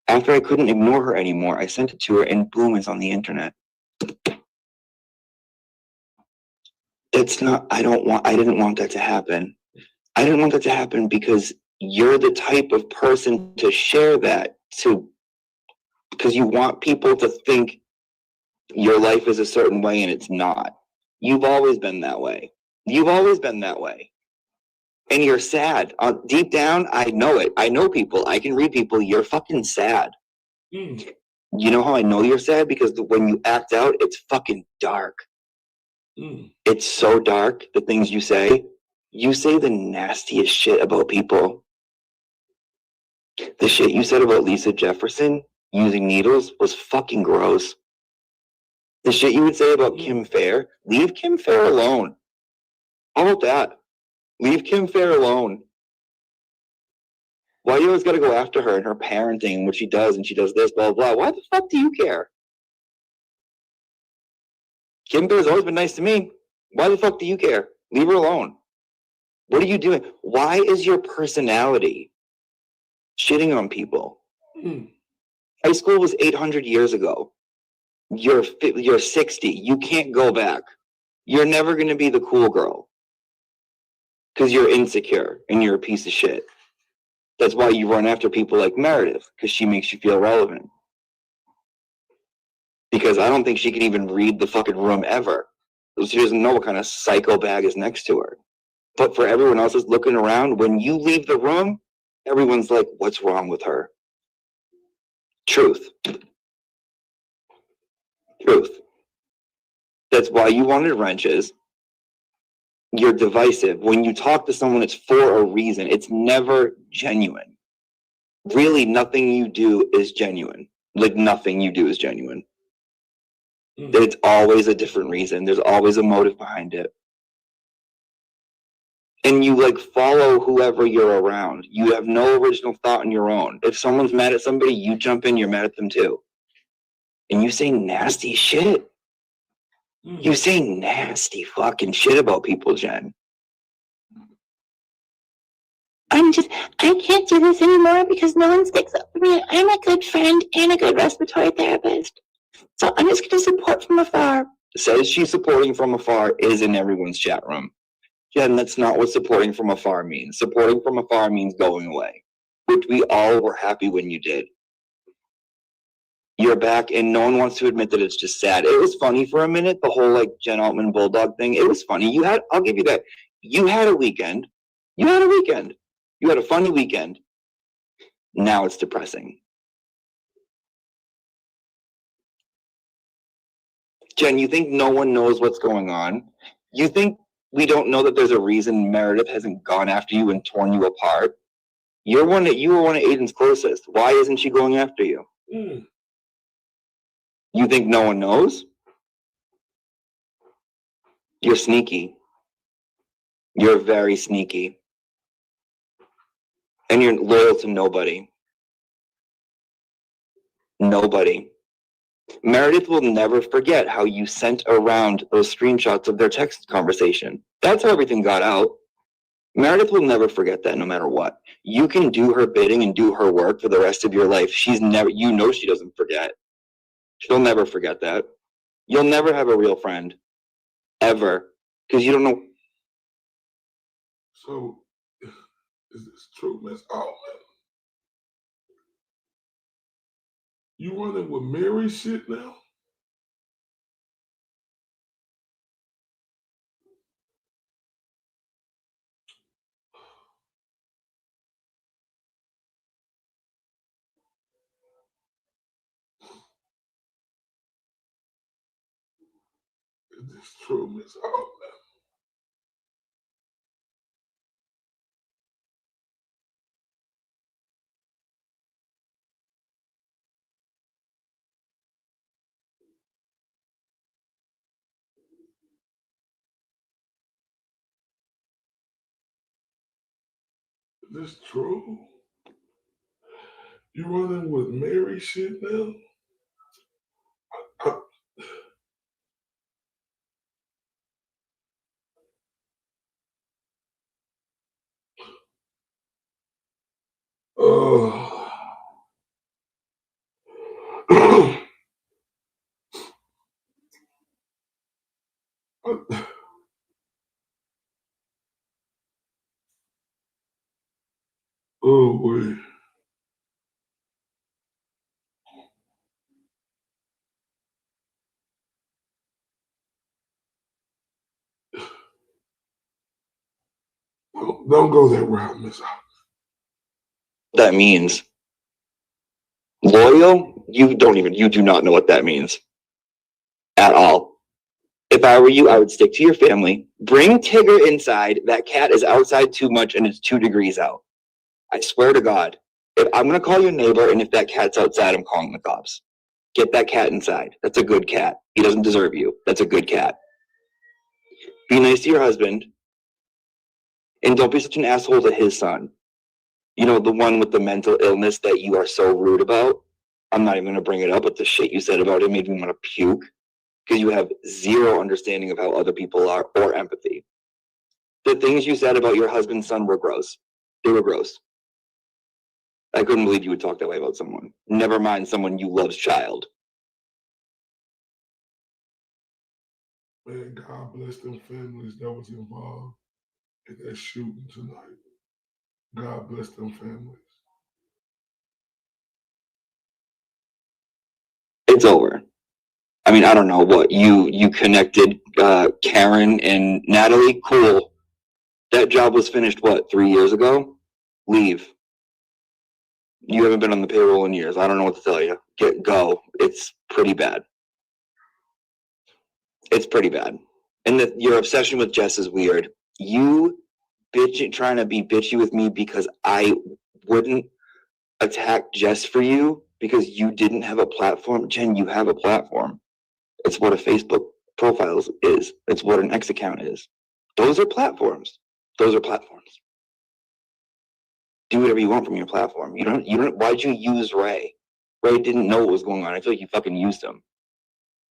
After I couldn't ignore her anymore, I sent it to her and boom, it's on the internet. It's not, I didn't want that to happen. I didn't want that to happen because you're the type of person to share that because you want people to think your life is a certain way and it's not. You've always been that way. You've always been that way. And you're sad. Deep down, I know it. I know people. I can read people. You're fucking sad. You know how I know you're sad? Because when you act out, it's fucking dark. It's so dark, the things you say. You say the nastiest shit about people. The shit you said about Lisa Jefferson using needles was fucking gross. The shit you would say about Kim Fair, leave Kim Fair alone. How about that? Leave Kim Fair alone. Why you always gotta go after her and her parenting and what she does and she does this, blah, blah, blah. Why the fuck do you care? Kim Fair's always been nice to me. Why the fuck do you care? Leave her alone. What are you doing? Why is your personality shitting on people? High school was 800 years ago. You're 60. You can't go back. You're never going to be the cool girl because you're insecure and you're a piece of shit. That's why you run after people like Meredith, because she makes you feel relevant. Because I don't think she can even read the fucking room ever. She doesn't know what kind of psycho bag is next to her. But for everyone else that's looking around, when you leave the room, everyone's like, what's wrong with her? Truth. Truth. That's why you wanted wrenches. You're divisive. When you talk to someone, it's for a reason. It's never genuine. Really, nothing you do is genuine. Like, nothing you do is genuine. It's always a different reason. There's always a motive behind it. And you like follow whoever you're around. You have no original thought on your own. If someone's mad at somebody, you jump in, you're mad at them too. And you say nasty shit. You say nasty fucking shit about people, Jen. I can't do this anymore because no one sticks up for me. I'm a good friend and a good respiratory therapist. So I'm just going to support from afar. Says she's supporting from afar is in everyone's chat room. Jen, that's not what supporting from afar means. Supporting from afar means going away, which we all were happy when you did. You're back, and no one wants to admit that it's just sad. It was funny for a minute, the whole like Jen Altman Bulldog thing. It was funny. I'll give you that. You had a weekend. You had a funny weekend. Now it's depressing. Jen, you think no one knows what's going on? You think we don't know that there's a reason Meredith hasn't gone after you and torn you apart? You were one of Aiden's closest. Why isn't she going after you? You think no one knows? You're sneaky. You're very sneaky. And you're loyal to nobody. Nobody. Meredith will never forget how you sent around those screenshots of their text conversation. That's how everything got out. Meredith will never forget that no matter what. You can do her bidding and do her work for the rest of your life. She doesn't forget. She'll never forget that. You'll never have a real friend. Ever. Because you don't know. So, is this true, Miss Altman? You running with Mary shit now? Is this true, Miss Altman? Is this true? You running with Mary shit now? Oh, boy. Don't go that route, Miss Altman. That means loyal. You do not know what that means at all. If I were you, I would stick to your family. Bring Tigger inside. That cat is outside too much and it's 2 degrees out. I swear to God. If I'm going to call your neighbor, and if that cat's outside, I'm calling the cops. Get that cat inside. That's a good cat. He doesn't deserve you. That's a good cat. Be nice to your husband. And don't be such an asshole to his son. You know, the one with the mental illness that you are so rude about. I'm not even going to bring it up, but the shit you said about him made me want to puke. Because you have zero understanding of how other people are or empathy. The things you said about your husband's son were gross. They were gross. I couldn't believe you would talk that way about someone. Never mind someone you love's child. Man, God bless them families that was involved in that shooting tonight. God bless them families. It's over. I mean, I don't know what you connected Karen and Natalie. Cool. That job was finished, what, 3 years ago? Leave. You haven't been on the payroll in years. I don't know what to tell you. Go. It's pretty bad. It's pretty bad. And your obsession with Jess is weird. You trying to be bitchy with me because I wouldn't attack Jess for you because you didn't have a platform. Jen, you have a platform. It's what a Facebook profile is. It's what an X account is. Those are platforms. Those are platforms. Do whatever you want from your platform. You don't, why'd you use Ray? Ray didn't know what was going on. I feel like you fucking used him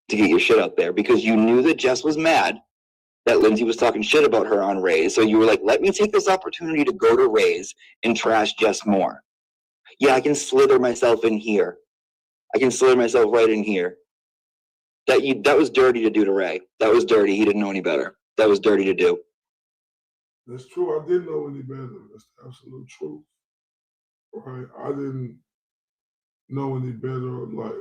to get your shit out there because you knew that Jess was mad that Lindsay was talking shit about her on Ray's. So you were like, let me take this opportunity to go to Ray's and trash Jess more. Yeah, I can slither myself in here. I can slither myself right in here. That was dirty to do to Ray. That was dirty. He didn't know any better. That was dirty to do. That's true. I didn't know any better. That's the absolute truth. Right? I didn't know any better. Like,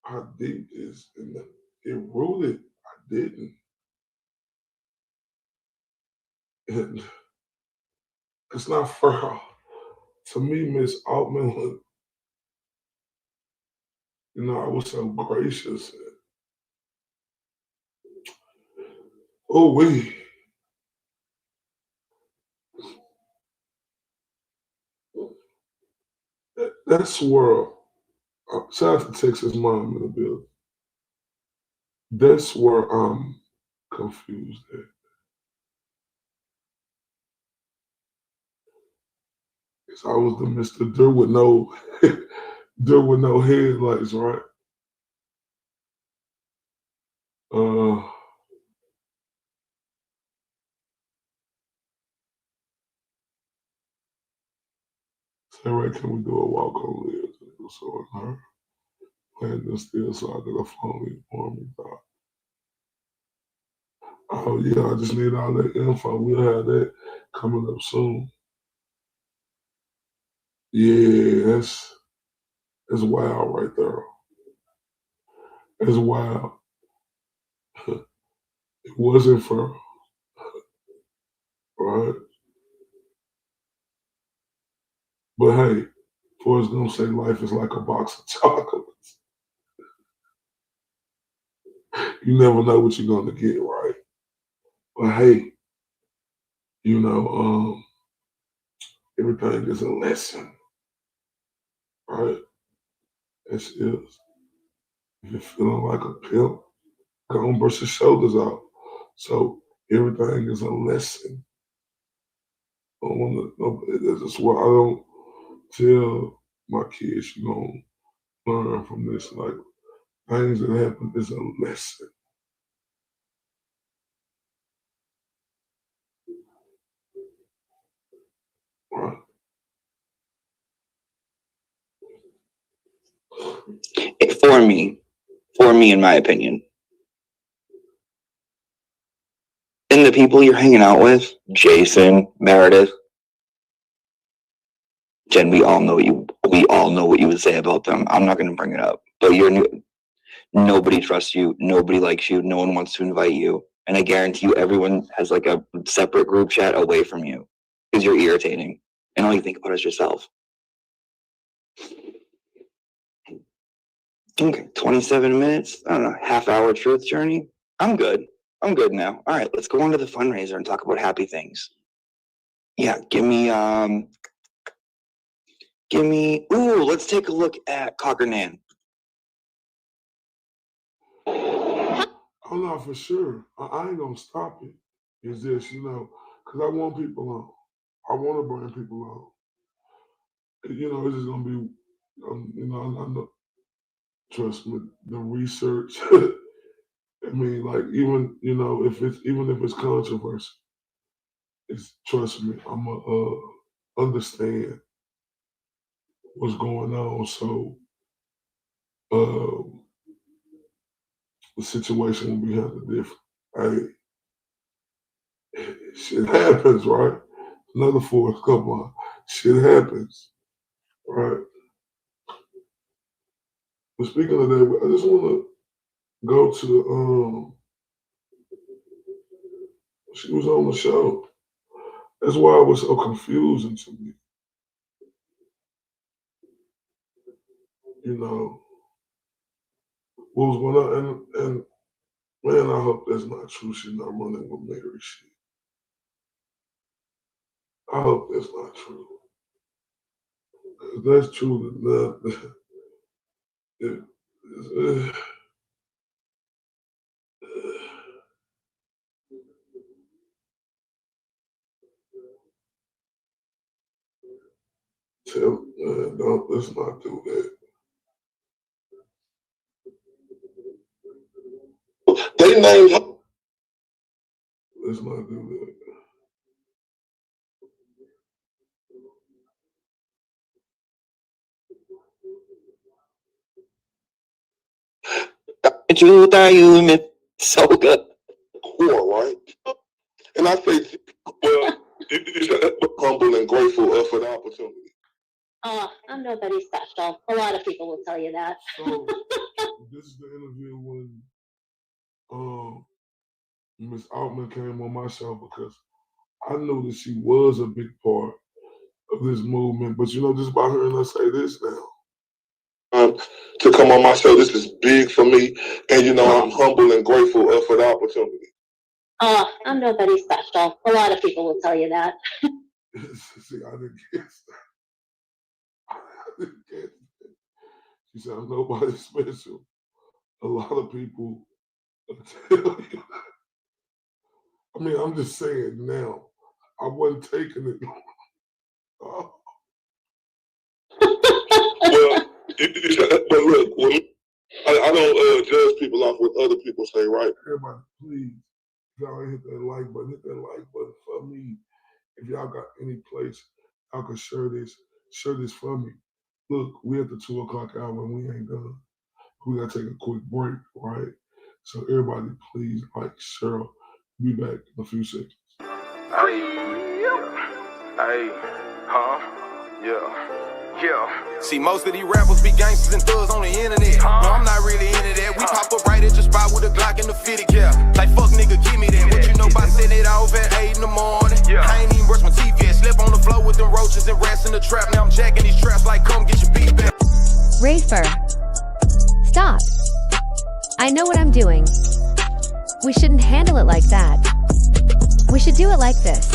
how deep is and it rooted. I didn't. And it's not fair. To me, Miss Altman, you know, I was so gracious. Oh, that's where, shout out to Texas Mom in the building. That's where I'm confused at. Because I was the Mr. There with no, there with no headlights, right? Say, right, can we do a walk on Liz? So her landing still, so I got a phone for me. Oh yeah, I just need all that info. We'll have that coming up soon. Yeah, that's wild right there. It's wild. It wasn't for right, but hey, Forrest Gump say life is like a box of chocolates. You never know what you're gonna get, right? But hey, you know, everything is a lesson, right? It is. If you're feeling like a pimp, go and brush your shoulders out. So everything is a lesson. I don't want to. That's why I don't tell my kids you gonna learn from this. Like things that happen is a lesson. Right. For me, in my opinion. And the people you're hanging out with, Jason, Meredith, Jen, we all know what you would say about them. I'm not going to bring it up, but nobody trusts you. Nobody likes you. No one wants to invite you. And I guarantee you, everyone has like a separate group chat away from you because you're irritating. And all you think about is yourself. Okay, 27 minutes. I don't know, half-hour truth journey. I'm good. I'm good now. All right, let's go on to the fundraiser and talk about happy things. Yeah, give me, let's take a look at Cocker Nan. Oh no, for sure. I ain't gonna stop it. It's just, you know, because I want people on. I want to bring people on. You know, it's just gonna be, you know, I know, trust me, the research. I mean, like even you know, if it's controversial, it's trust me, I'm gonna understand what's going on. So the situation will be handled different. Hey, shit happens, right? Another force, come on, shit happens, right? But speaking of that, I just want to go to She was on the show. That's why it was so confusing to me. You know, what was going on? And man, I hope that's not true. She's not running with Mary shit. I hope that's not true. If that's true, then don't, let's not do that. They named her. Let's not do that. Truth argument, so good. Core, right? And I say, well, humble and grateful for the opportunity. Oh, I'm nobody special. A lot of people will tell you that. So this is the interview when Miss Altman came on my show because I knew that she was a big part of this movement. But you know, just by hearing her say this now. To come on my show, this is big for me. And you know, I'm humble and grateful for the opportunity. Oh, I'm nobody special. A lot of people will tell you that. See, I didn't guess that. I didn't guess that. She said, I'm nobody special. A lot of people will tell you that. I mean, I'm just saying now. I wasn't taking it. Oh. But look, I don't judge people off what other people say, right? Everybody, please, y'all hit that like button. Hit that like button for me. If y'all got any place y'all can share this for me. Look, we at the 2 o'clock hour and we ain't done. We gotta take a quick break, right? So everybody, please like, share. Be back in a few seconds. See, most of these rappers be gangsters and thugs on the internet. No, I'm not really into that. We pop up right at your spot with a Glock and a fitty cap. Like, fuck nigga, give me that. What you know about setting it off at 8 in the morning? I ain't even brush my teeth yet. Slept on the floor with them roaches and rats in the trap. Now I'm jacking these traps like, come get your beat back. Rafer. Stop. I know what I'm doing. We shouldn't handle it like that. We should do it like this.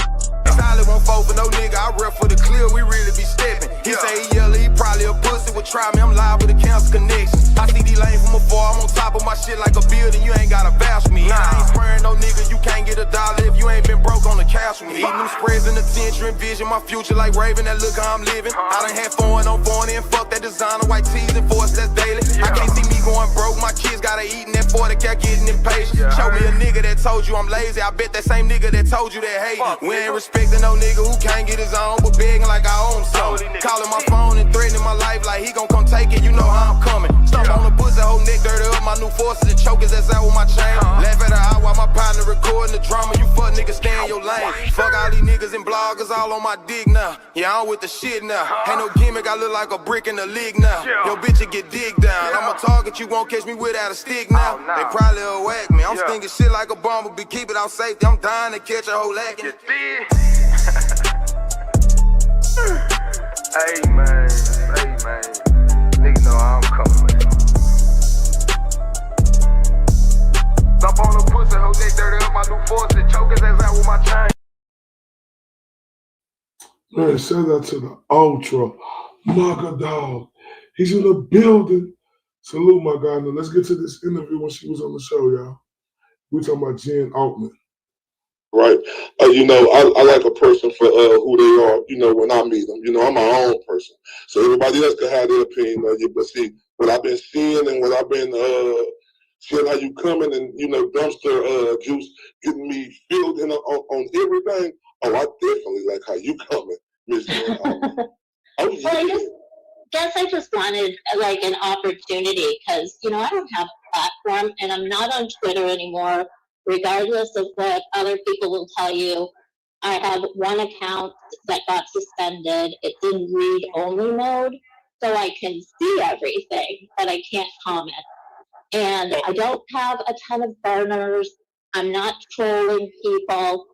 Solid won't fall for no nigga, I rep for the clear, we really be stepping. He say he yellow, he probably a pussy, would try me, I'm live with a cancer connection. I see these lanes from afar, I'm on top of my shit like a building, you ain't gotta vouch for me. I ain't spraying no nigga, you can't get $1 if you ain't been broke on the couch with me. Eating them spreads in the tension, envision my future like Raven, that look how I'm living. I done had foreign on foreign and fuck that designer, white tees and force, that's daily. I can't see me going broke, my kids gotta eat in that 40 cat getting impatient. Show me a nigga that told you I'm lazy, I bet that same nigga that told you that hate. We ain't respecting no nigga who can't get his own, but begging like I own something. Calling my phone and threatening my life like he gon' come take it, you know how I'm coming. Stomp on the pussy, whole neck dirty up, my new forces and choke his ass out with my chain. Laugh at her eye while my partner recording the drama, you fuck niggas stay in your lane. Fuck all these niggas and bloggers all on my dick now. Yeah, I'm with the shit now. Ain't no gimmick, I look like a brick in the league now. Yo, bitch, you get digged down. I'm a target, you won't catch me without a stick now. They probably will whack me. I'm stinking shit like a bumblebee, keep it out safety. I'm dying to catch a whole lacking. Hey man, nigga know how I'm coming, man. Stop on the pussy, whole neck dirty up, my new force and choke his ass out with my chain. Man, shout out to the Ultra Maka Dog. He's in the building. Salute my guy. Now let's get to this interview when she was on the show, y'all. We talking about Jen Altman. Right. You know, I like a person for who they are, you know, when I meet them. You know, I'm my own person. So everybody else can have their opinion of you. But see, what I've been seeing and what I've been seeing how you coming and, you know, dumpster juice getting me filled in on everything. Oh, I definitely like how you coming, Miss Jen. Well, I just wanted like an opportunity because, you know, I don't have a platform and I'm not on Twitter anymore. Regardless of what other people will tell you, I have one account that got suspended. It's in read-only mode, so I can see everything, but I can't comment. And I don't have a ton of burners. I'm not trolling people.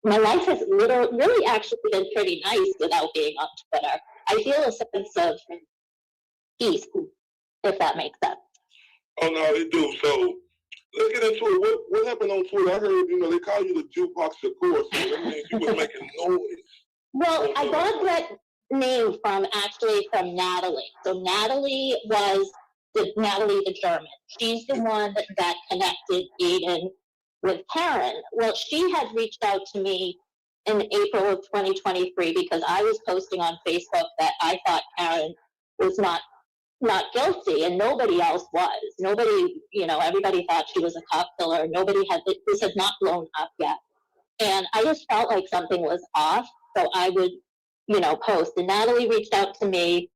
my life has really actually been pretty nice without being on Twitter. I feel a sense of peace, if that makes sense. Oh no, it do. So let's get into it. What happened on Twitter? I heard, they call you the jukebox Shakur, so that means you was making noise. Well, I got that name from Natalie. So Natalie was Natalie the German. She's the one that connected Aiden with Karen. Well, she had reached out to me in April of 2023 because I was posting on Facebook that I thought Karen was not guilty, and nobody else was. Nobody, everybody thought she was a cop killer. This had not blown up yet. And I just felt like something was off. So I would, post. And Natalie reached out to me,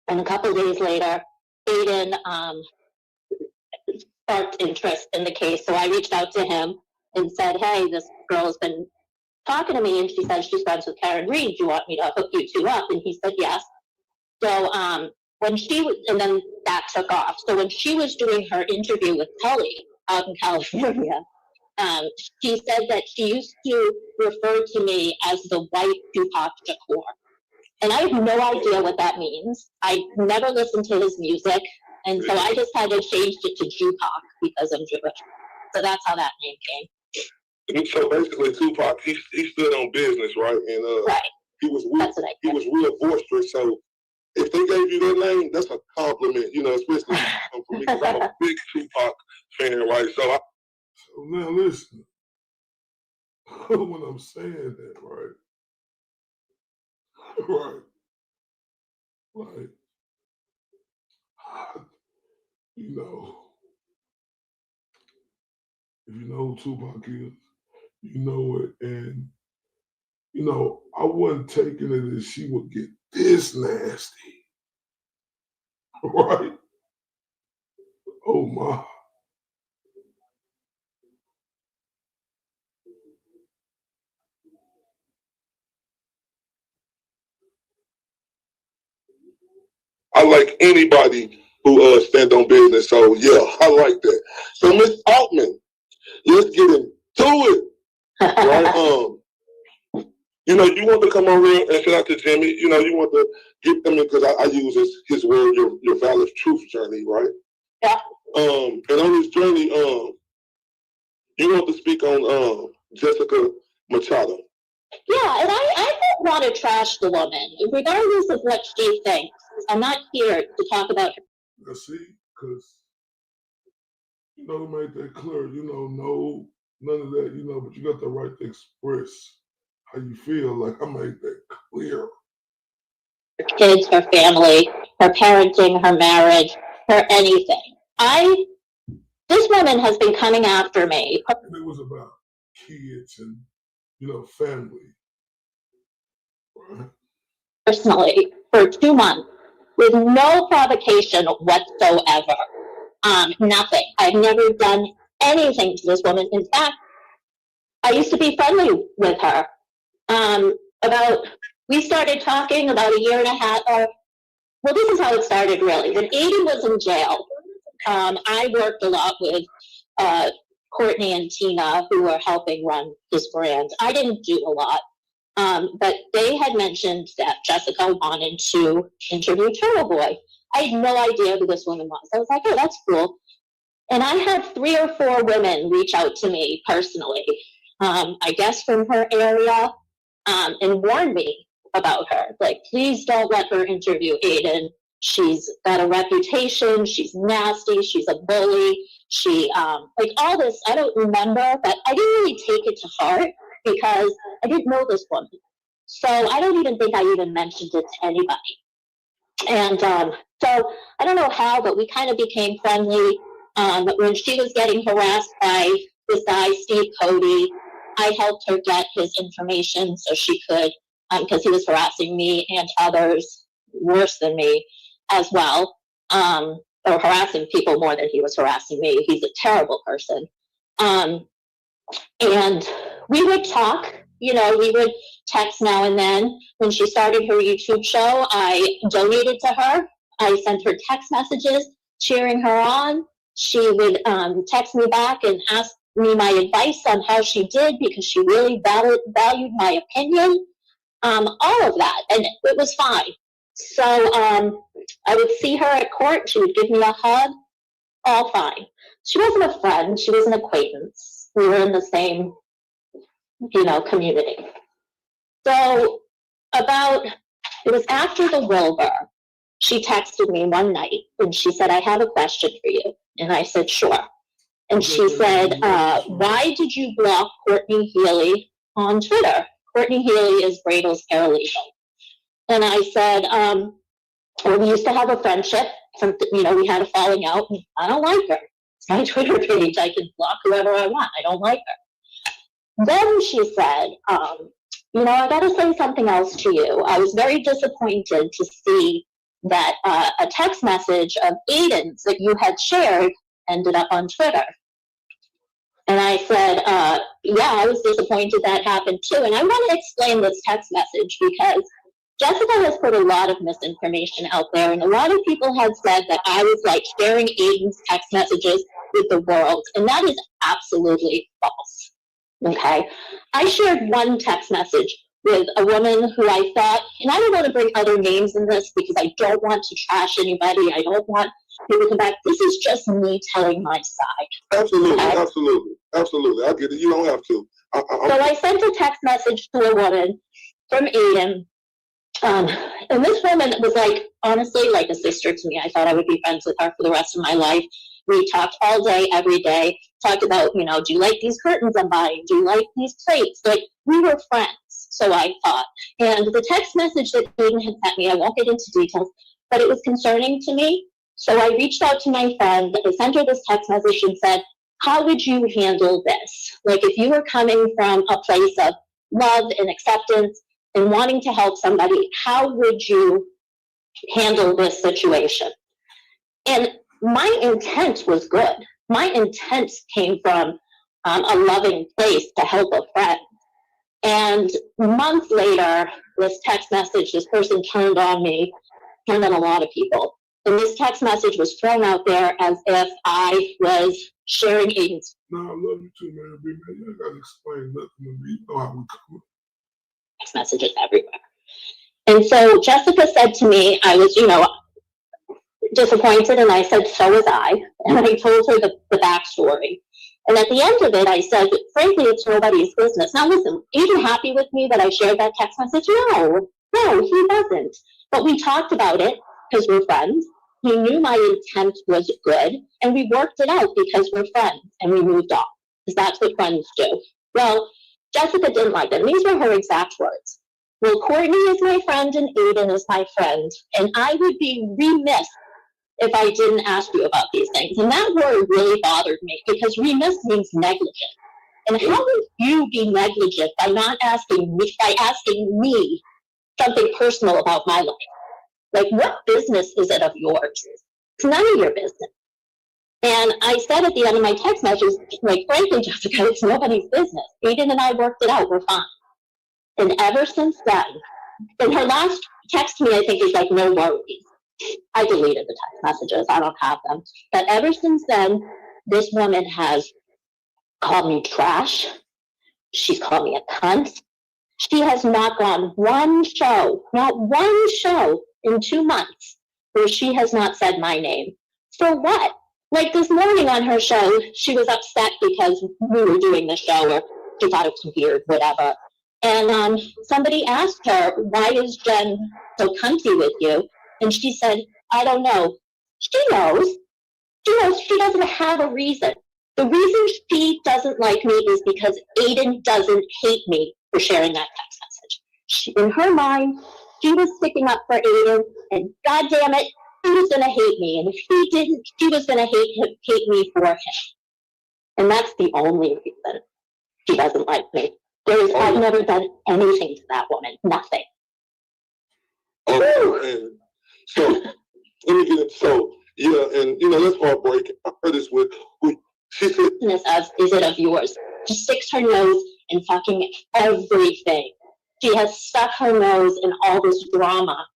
and a couple of days later, Aiden sparked interest in the case. So I reached out to him and said, hey, this girl's been talking to me, and she says she's friends with Karen Reed. Do you want me to hook you two up? And he said yes. So and then that took off. So when she was doing her interview with Kelly out in California, she said that she used to refer to me as the white Tupac Shakur. And I have no idea what that means. I never listened to his music. And so I just had to change it to Tupac because I'm Jewish. So that's how that name came. So basically, Tupac, he stood on business, right? And right. He was real boisterous. So if they gave you that name, that's a compliment, especially for me, because I'm a big Tupac fan, right? So now listen, when I'm saying that, right, like, if you know who Tupac is, you know it, and I wasn't taking it as she would get this nasty, right? Oh my. I like anybody who stand on business. So yeah, I like that. So Miss Altman, let's get into it. Right? You want to come over here and shout out to Jimmy. You want to get them in, because I use his word, your valid truth journey, right? Yeah. And on this journey, you want to speak on Jessica Machado. Yeah, and I don't want to trash the woman, regardless of what she thinks. I'm not here to talk about her. You see, because, to make that clear, no, none of that, but you got the right to express how you feel. Like, I made that clear. Her kids, her family, her parenting, her marriage, her anything. This woman has been coming after me. And it was about kids and, family. Right? Personally, for 2 months, with no provocation whatsoever. Nothing. I've never done anything to this woman. In fact, I used to be friendly with her. We started talking about a year and a half. Well, this is how it started, really. When Aiden was in jail, I worked a lot with Courtney and Tina, who were helping run his brand. I didn't do a lot. But they had mentioned that Jessica wanted to interview Turtle Boy. I had no idea who this woman was. I was like, oh, that's cool. And I had 3 or 4 women reach out to me personally, I guess from her area, and warn me about her. Like, please don't let her interview Aiden. She's got a reputation. She's nasty. She's a bully. She, like all this, I don't remember, but I didn't really take it to heart because I didn't know this woman. So I don't even think I even mentioned it to anybody. And so I don't know how, but we kind of became friendly. When she was getting harassed by this guy, Steve Cody, I helped her get his information so she could, because he was harassing me and others worse than me as well, or harassing people more than he was harassing me. He's a terrible person. And we would talk, we would text now and then. When she started her YouTube show, I donated to her. I sent her text messages cheering her on. She would text me back and ask me my advice on how she did because she really valued my opinion, all of that, and it was fine. So I would see her at court, she would give me a hug, all fine. She wasn't a friend, she was an acquaintance. We were in the same, community. So it was after the Wilbur, she texted me one night and she said, I have a question for you. And I said, sure. And she said, why did you block Courtney Healy on Twitter? Courtney Healy is Bradel's paralegal. And I said, well, we used to have a friendship. We had a falling out. And I don't like her. It's my Twitter page. I can block whoever I want. I don't like her. Then she said, I got to say something else to you. I was very disappointed to see that a text message of Aiden's that you had shared ended up on Twitter. And I said, yeah, I was disappointed that happened too. And I want to explain this text message because Jessica has put a lot of misinformation out there. And a lot of people had said that I was like sharing Aiden's text messages with the world. And that is absolutely false. Okay. I shared one text message with a woman who I thought, and I don't want to bring other names in this because I don't want to trash anybody. I don't want people to come back. This is just me telling my side. Absolutely, okay? absolutely. I get it. You don't have to. So I sent a text message to a woman from Aiden. And this woman was honestly, like a sister to me. I thought I would be friends with her for the rest of my life. We talked all day, every day, talked about, do you like these curtains I'm buying? Do you like these plates? We were friends, so I thought. And the text message that Aiden had sent me, I won't get into details, but it was concerning to me. So I reached out to my friend, I sent her this text message and said, how would you handle this? If you were coming from a place of love and acceptance and wanting to help somebody, how would you handle this situation? And my intent was good. My intent came from a loving place to help a friend. And months later, this text message, this person turned on me, turned on a lot of people. And this text message was thrown out there as if I was sharing Aiden's. No, I love you too, man. Big man, you ain't got to explain nothing to me. You know how we come. Text messages everywhere. And so Jessica said to me, I was, disappointed, and I said, so was I. And I told her the backstory. And at the end of it, I said, frankly, it's nobody's business. Now, listen, are you happy with me that I shared that text message? No, he wasn't. But we talked about it because we're friends. He knew my intent was good, and we worked it out because we're friends, and we moved on, because that's what friends do. Well, Jessica didn't like it. And these were her exact words. Well, Courtney is my friend, and Aiden is my friend, and I would be remiss if I didn't ask you about these things. And that word really bothered me because remiss means negligent. And how would you be negligent by asking me something personal about my life? What business is it of yours? It's none of your business. And I said at the end of my text message, frankly, Jessica, it's nobody's business. Aiden and I worked it out. We're fine. And ever since then, and her last text to me, I think, is no worries. I deleted the text messages. I don't have them. But ever since then, this woman has called me trash. She's called me a cunt. She has not gone not one show in 2 months where she has not said my name. For what? This morning on her show, she was upset because we were doing the show, or she thought it was weird, whatever. And somebody asked her, why is Jen so cunty with you? And she said, I don't know. She knows. She doesn't have a reason. The reason she doesn't like me is because Aiden doesn't hate me for sharing that text message. In her mind, she was sticking up for Aiden, and God damn it, he was going to hate me. And if he didn't, she was going to hate me for him. And that's the only reason she doesn't like me. I've never done anything to that woman. Nothing. Oh, so let me get it. So yeah, and that's heartbreaking. I heard this with she said, is it of yours? She sticks her nose in fucking everything. She has stuck her nose in all this drama.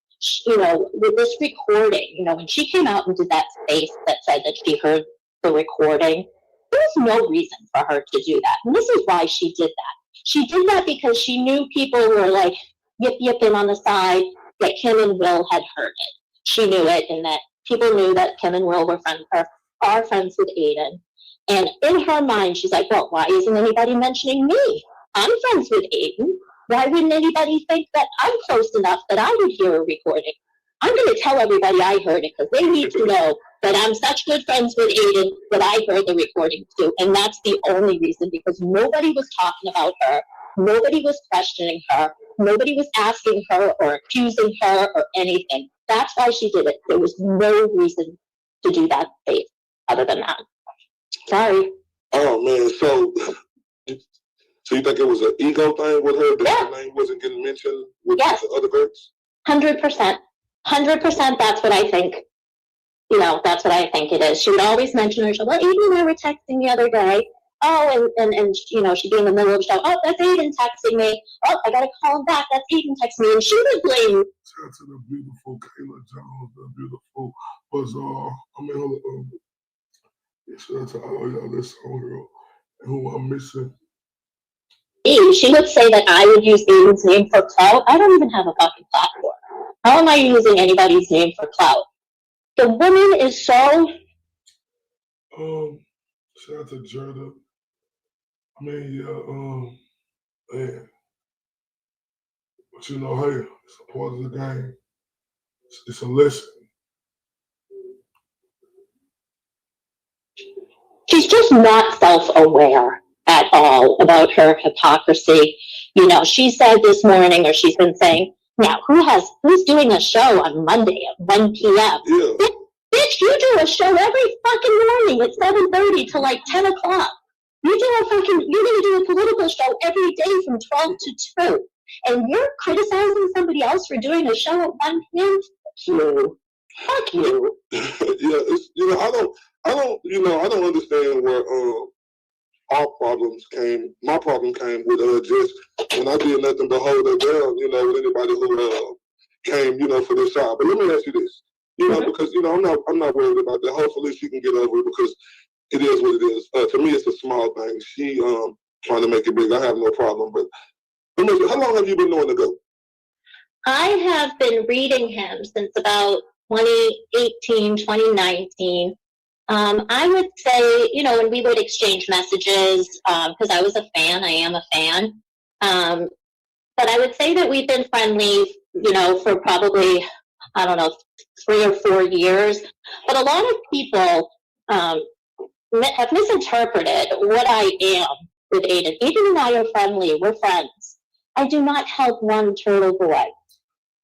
With this recording, when she came out and did that face that said that she heard the recording, There was no reason for her to do that. And this is why she did that. She did that because she knew people were like yipping on the side that Kim and Will had heard it. She knew it, and that people knew that Kim and Will are friends with Aiden. And in her mind, she's like, well, why isn't anybody mentioning me? I'm friends with Aiden. Why wouldn't anybody think that I'm close enough that I would hear a recording? I'm going to tell everybody I heard it because they need to know that I'm such good friends with Aiden that I heard the recording too. And that's the only reason, because nobody was talking about her. Nobody was questioning her. Nobody was asking her or accusing her or anything. That's why she did it. There was no reason to do that, Faith, other than that. Sorry. Oh, man. So you think it was an ego thing with her that her name wasn't getting mentioned with the other girls? 100%. 100%. That's what I think. You know, that's what I think it is. She would always mention her show. Well, Aiden and I were texting the other day. Oh, and you know, she'd be in the middle of the show. Oh, that's Aiden texting me. Oh, I gotta call him back. That's Aiden texting me. And she would blame. Shout out to the beautiful Kayla Jones, the beautiful Bazaar. I mean, hold on. Shout out to all y'all this song, girl, and who I'm missing. She would say that I would use Aiden's name for clout. I don't even have a fucking platform. How am I using anybody's name for clout? The woman is so. Shout out to Jerda. I mean, yeah, man. But you know, hey, it's a part of the game. It's a lesson. She's just not self-aware at all about her hypocrisy. You know, she said this morning, or she's been saying, now, who's doing a show on Monday at 1 p.m.? Yeah. Bitch, you do a show every fucking morning at 7:30 to like 10 o'clock. You're gonna do a political show every day from 12 to 2. And you're criticizing somebody else for doing a show at 1 p.m.? Fuck you. Yeah, it's, you know, I don't understand where our problems came. My problem came with just when I did nothing but hold her down, you know, with anybody who came, you know, for this shot. But let me ask you this, you know, because you know, I'm not worried about that. Hopefully, she can get over it because it is what it is. To me, it's a small thing. She trying to make it big. I have no problem. But let me ask you, how long have you been knowing the GOAT? I have been reading him since about 2018, 2019. I would say, you know, when we would exchange messages, because I was a fan, I am a fan. But I would say that we've been friendly, you know, for probably, I don't know, 3 or 4 years. But a lot of people have misinterpreted what I am with Aiden. Aiden and I are friendly. We're friends. I do not help one turtle boy.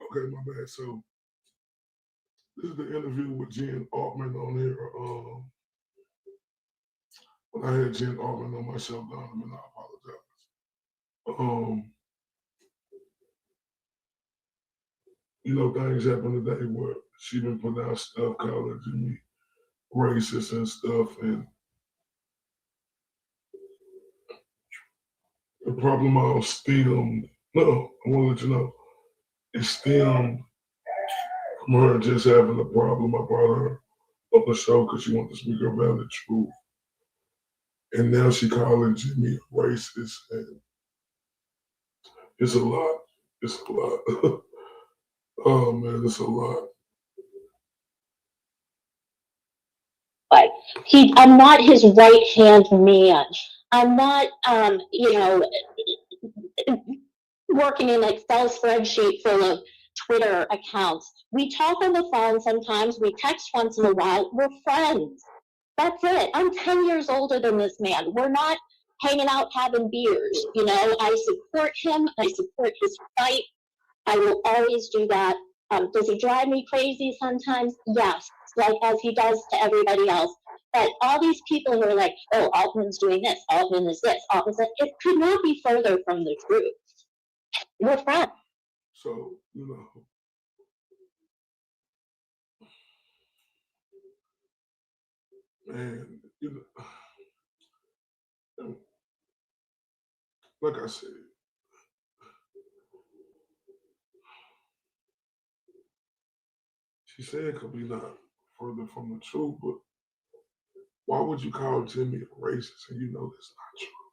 Okay, my bad. So this is the interview with Jen Altman on here. When I had Jen Altman on my show, Donovan, I apologize. You know, things happen today where she been putting out stuff calling me racist and stuff, and the problem all stemmed. No, I want to let you know, it stemmed from her just having a problem. I brought her on the show because she wanted to speak her valid truth. And now she calling Jimmy racist, and it's a lot. It's a lot. Oh man, it's a lot. But I'm not his right hand man. I'm not, you know, working in an Excel spreadsheet full of Twitter accounts. We talk on the phone sometimes. We text once in a while. We're friends. That's it. I'm 10 years older than this man. We're not hanging out having beers. You know, I support him. I support his fight. I will always do that. Does he drive me crazy sometimes? Yes, like as he does to everybody else. But all these people who are like, oh, Altman's doing this, Altman is this, Altman's that, it could not be further from the truth. We're friends. So, you know, man, you know, like I said, she said it could be not further from the truth, but Why would you call Jimmy a racist and you know that's not true?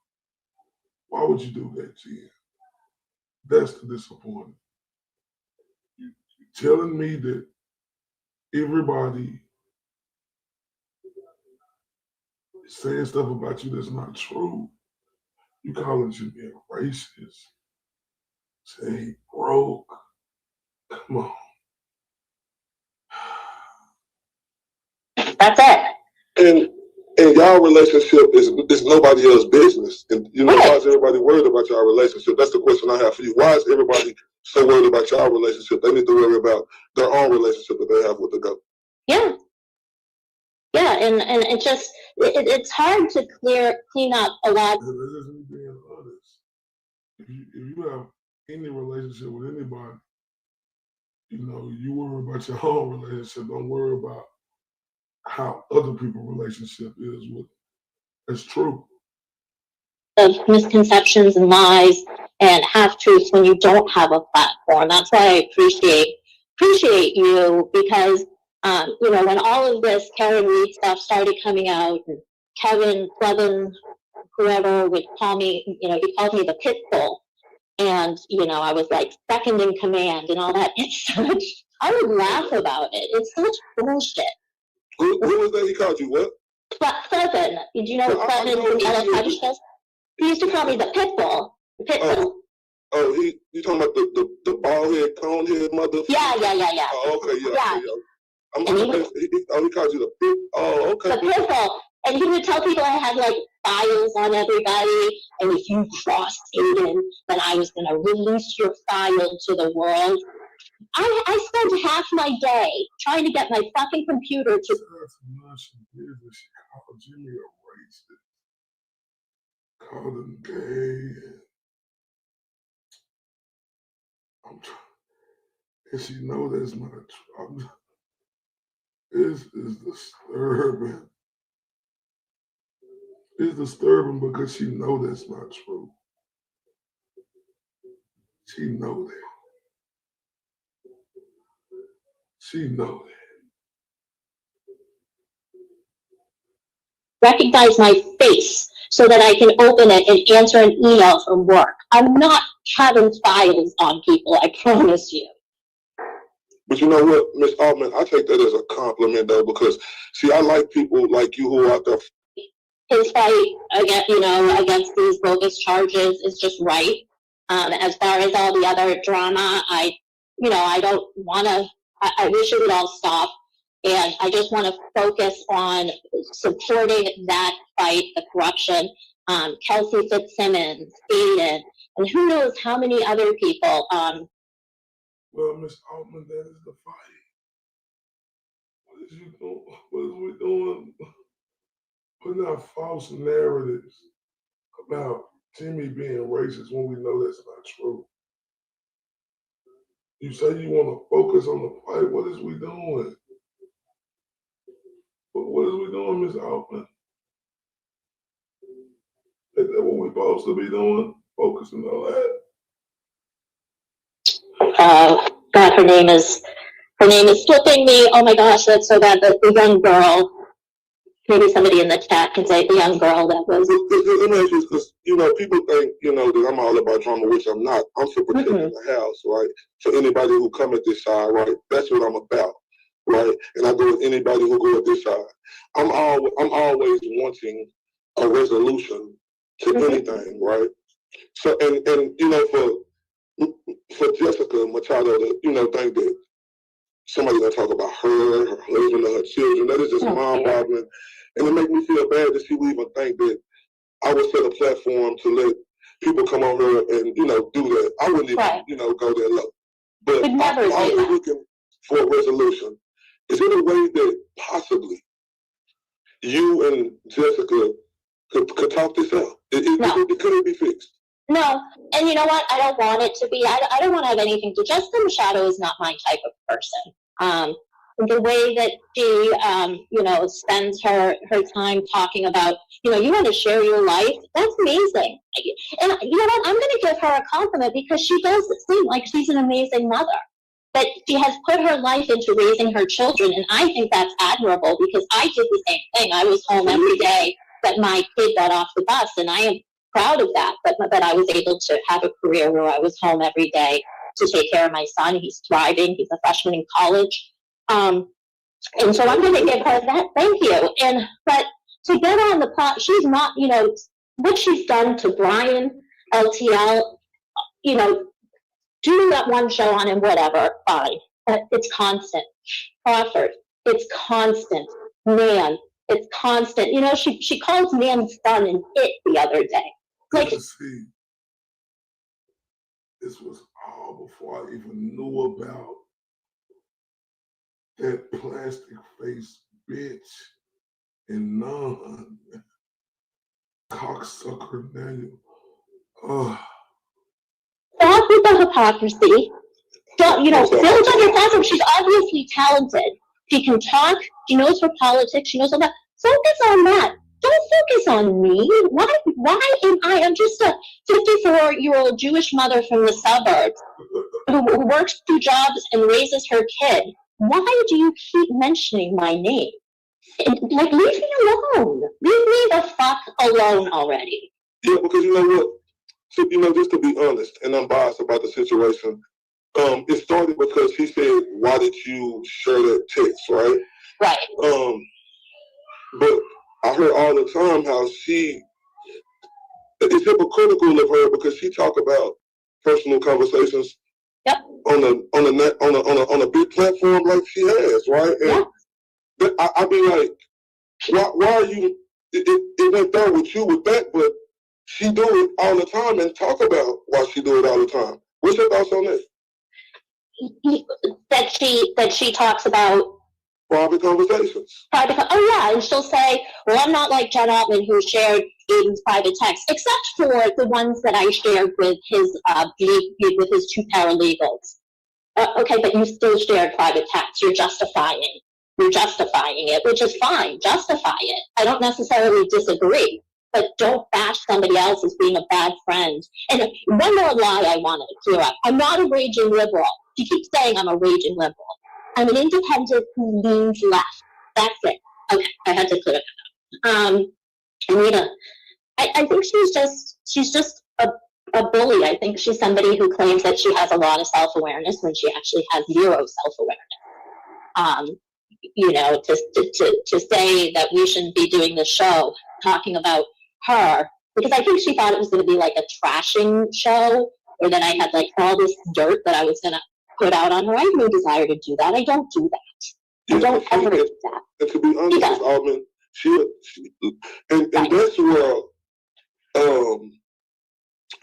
Why would you do that, Jen? That's the disappointment. You're telling me that everybody is saying stuff about you that's not true. You calling Jimmy a racist. Say he broke. Come on. That's it. And y'all relationship is nobody else's business. And you know, why is everybody worried about y'all relationship? That's the question I have for you. Why is everybody so worried about y'all relationship? They need to worry about their own relationship that they have with the goat. Yeah. Yeah, and it just it's hard to clean up a lot. That's just me being honest. If you have any relationship with anybody, you know, you worry about your own relationship. Don't worry about how other people's relationship is with. It's true. Of misconceptions and lies and half truths when you don't have a platform. That's why I appreciate you, because you know, when all of this Karen Reed stuff started coming out, and Kevin Clevin, whoever would call me, you know, he called me the pit bull, and you know, I was like second in command and all that. It's such, I would laugh about it. It's such bullshit. Who was that? He called you what? Clevin. Did you know Clevin from the LA Tiger shows? He used to call me the pit bull. The pit bull. Oh, you talking about the bald head, cone head mother? Yeah. Oh, okay, yeah. He called you the pit. Oh, okay. The pit bull. And he would tell people I had like files on everybody, and if you crossed Aiden, then I was going to release your file to the world. I spent half my day trying to get my fucking computer to. She called Jimmy a racist. Called him gay. And she know that's not true. This is disturbing. It's disturbing because she know that's not true. She know that. She know that. Recognize my face so that I can open it and answer an email from work. I'm not having files on people, I promise you. But you know what, Miss Altman, I take that as a compliment though, because see, I like people like you who are out there. His fight against these bogus charges is just right. As far as all the other drama, I don't want to. I wish it would all stop, and I just want to focus on supporting that fight, the corruption. Kelsey Fitzsimmons, Aiden, and who knows how many other people. Well, Miss Altman, that is the fight. What is you doing? What is we doing? Putting out false narratives about Jimmy being racist when we know that's not true. You say you want to focus on the fight. What is we doing? What is we doing, Miss Altman? Is that what we're supposed to be doing? Focusing on that? God, her name is slipping me. Oh my gosh, that's so bad. The young girl. Maybe somebody in the chat can say the young girl that was. Let me ask you, because people think that I'm all about drama, which I'm not. I'm for protecting the house, right? For anybody who come at this side, right? That's what I'm about, right? And I go with anybody who go at this side. I'm always wanting a resolution to anything, right? So and for Jessica Machado to think that somebody's gonna talk about her husband, or her children, that is just mind-boggling. And it makes me feel bad that she would even think that I would set a platform to let people come on here and, do that. I wouldn't even, go that low. But I'm always looking for a resolution. Is there a way that possibly you and Jessica could talk this out? It couldn't be fixed. No, and you know what? I don't want it to be. I don't want to have anything to. Jessica Machado is not my type of person. The way that she, spends her time talking about, you want to share your life. That's amazing. And you know what? I'm going to give her a compliment because she does seem like she's an amazing mother. but she has put her life into raising her children, and I think that's admirable because I did the same thing. I was home every day that my kid got off the bus, and I am proud of that. But I was able to have a career where I was home every day to take care of my son. He's thriving. He's a freshman in college. And so I'm going to give her that. Thank you. But to get on the plot, she's not, what she's done to Brian, LTL, doing that one show on him, whatever, fine. But it's constant. Crawford, it's constant. Nan, it's constant. She calls Nan's son an it the other day. Like, see, this was all before I even knew about that plastic face bitch and non cocksucker Daniel. Stop with the hypocrisy. Build on your platform. She's obviously talented. She can talk. She knows her politics. She knows all that. Focus on that. Don't focus on me. Why am I? I'm just a 54-year-old Jewish mother from the suburbs who works 2 jobs and raises her kid. Why do you keep mentioning my name? Like, leave me alone. Leave me the fuck alone already. Yeah, because you know what? So, just to be honest and unbiased about the situation, it started because he said, "Why did you share that text?" Right? Right. But I heard all the time how it's hypocritical of her because she talk about personal conversations. Yep. On a big platform like she has, right? And yeah. I be like, why are you? It went down with you with that, but she do it all the time and talk about why she do it all the time. What's your thoughts on that? That she talks about private conversations. Oh yeah, and she'll say, "Well, I'm not like Jen Altman who shared Aiden's private texts, except for the ones that I shared with his 2 paralegals." Okay, but you still shared private texts. You're justifying it, which is fine. Justify it. I don't necessarily disagree, but don't bash somebody else as being a bad friend. And one more lie I want to clear up. I'm not a raging liberal. You keep saying I'm a raging liberal. I'm an independent who leans left. That's it. Okay, I had to clear that up. Anita, I think she's just a bully. I think she's somebody who claims that she has a lot of self-awareness when she actually has 0 self-awareness. To say that we shouldn't be doing the show talking about her, because I think she thought it was going to be like a trashing show, or that I had like all this dirt that I was going to put out on her. I have no desire to do that. I don't do that. I don't ever do that. And to be honest, Ms. Altman, and that's where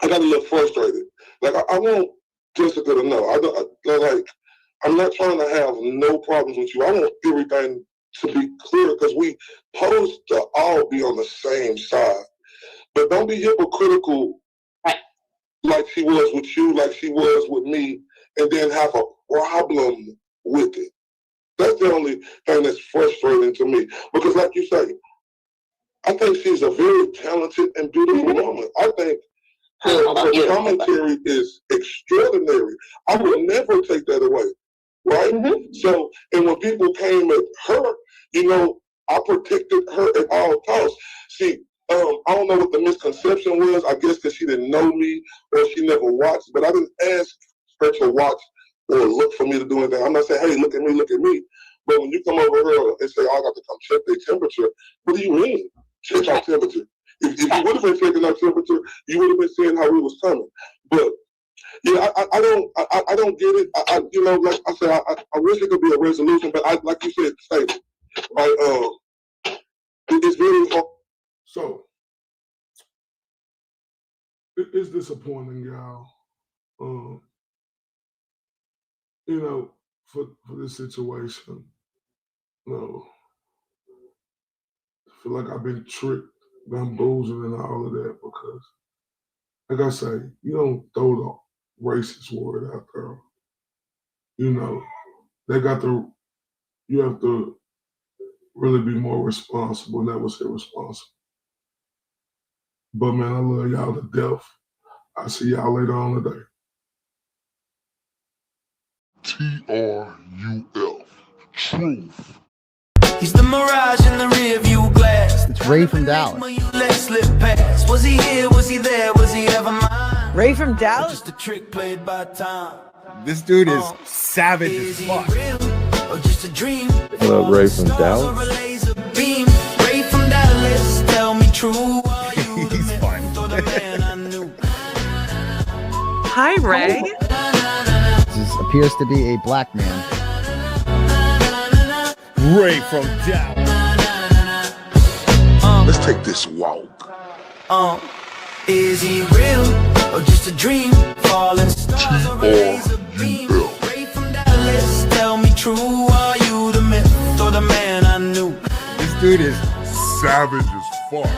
I got a little frustrated. Like I want Jessica to know. I'm not trying to have no problems with you. I want everything to be clear because we supposed to all be on the same side. But don't be hypocritical like she was with you, like she was with me, and then have a problem with it. That's the only thing that's frustrating to me. Because like you say, I think she's a very talented and beautiful woman. I think her commentary is extraordinary. I would never take that away. Right? So, and when people came at her, I protected her at all costs. See, I don't know what the misconception was. I guess because she didn't know me or she never watched, but I didn't ask her to watch or look for me to do anything. I'm not saying, hey, look at me. But when you come over here and say, I got to come check their temperature, what do you mean, check our temperature? If you would have been checking our temperature, you would have been seeing how we was coming. But yeah, I don't get it. Like I said, I wish it could be a resolution, but like you said, stable. Right? It's very hard. So it's disappointing, y'all. For this situation, I feel like I've been tricked, bamboozled, and all of that because, like I say, you don't throw the racist word out there. You have to really be more responsible, and that was irresponsible. But man, I love y'all to death. I'll see y'all later on today. TRUF. Truth. He's the mirage in the rear view glass. It's Ray from Dallas. Let slip past. Was he here? Was he there? Was he ever mine? Ray from Dallas? Just a trick played by time. This dude is savage as fuck. Or just a dream? What up, Ray from Dallas? Beam. Ray from Dallas. Tell me true. He's fun. Hi, Ray. This appears to be a black man. Ray from Dallas. Let's take this walk. Is he real or just a dream? Falling stars or a laser beam? Ray from Dallas, tell me true. Are you the myth or the man I knew? This dude is savage as fuck.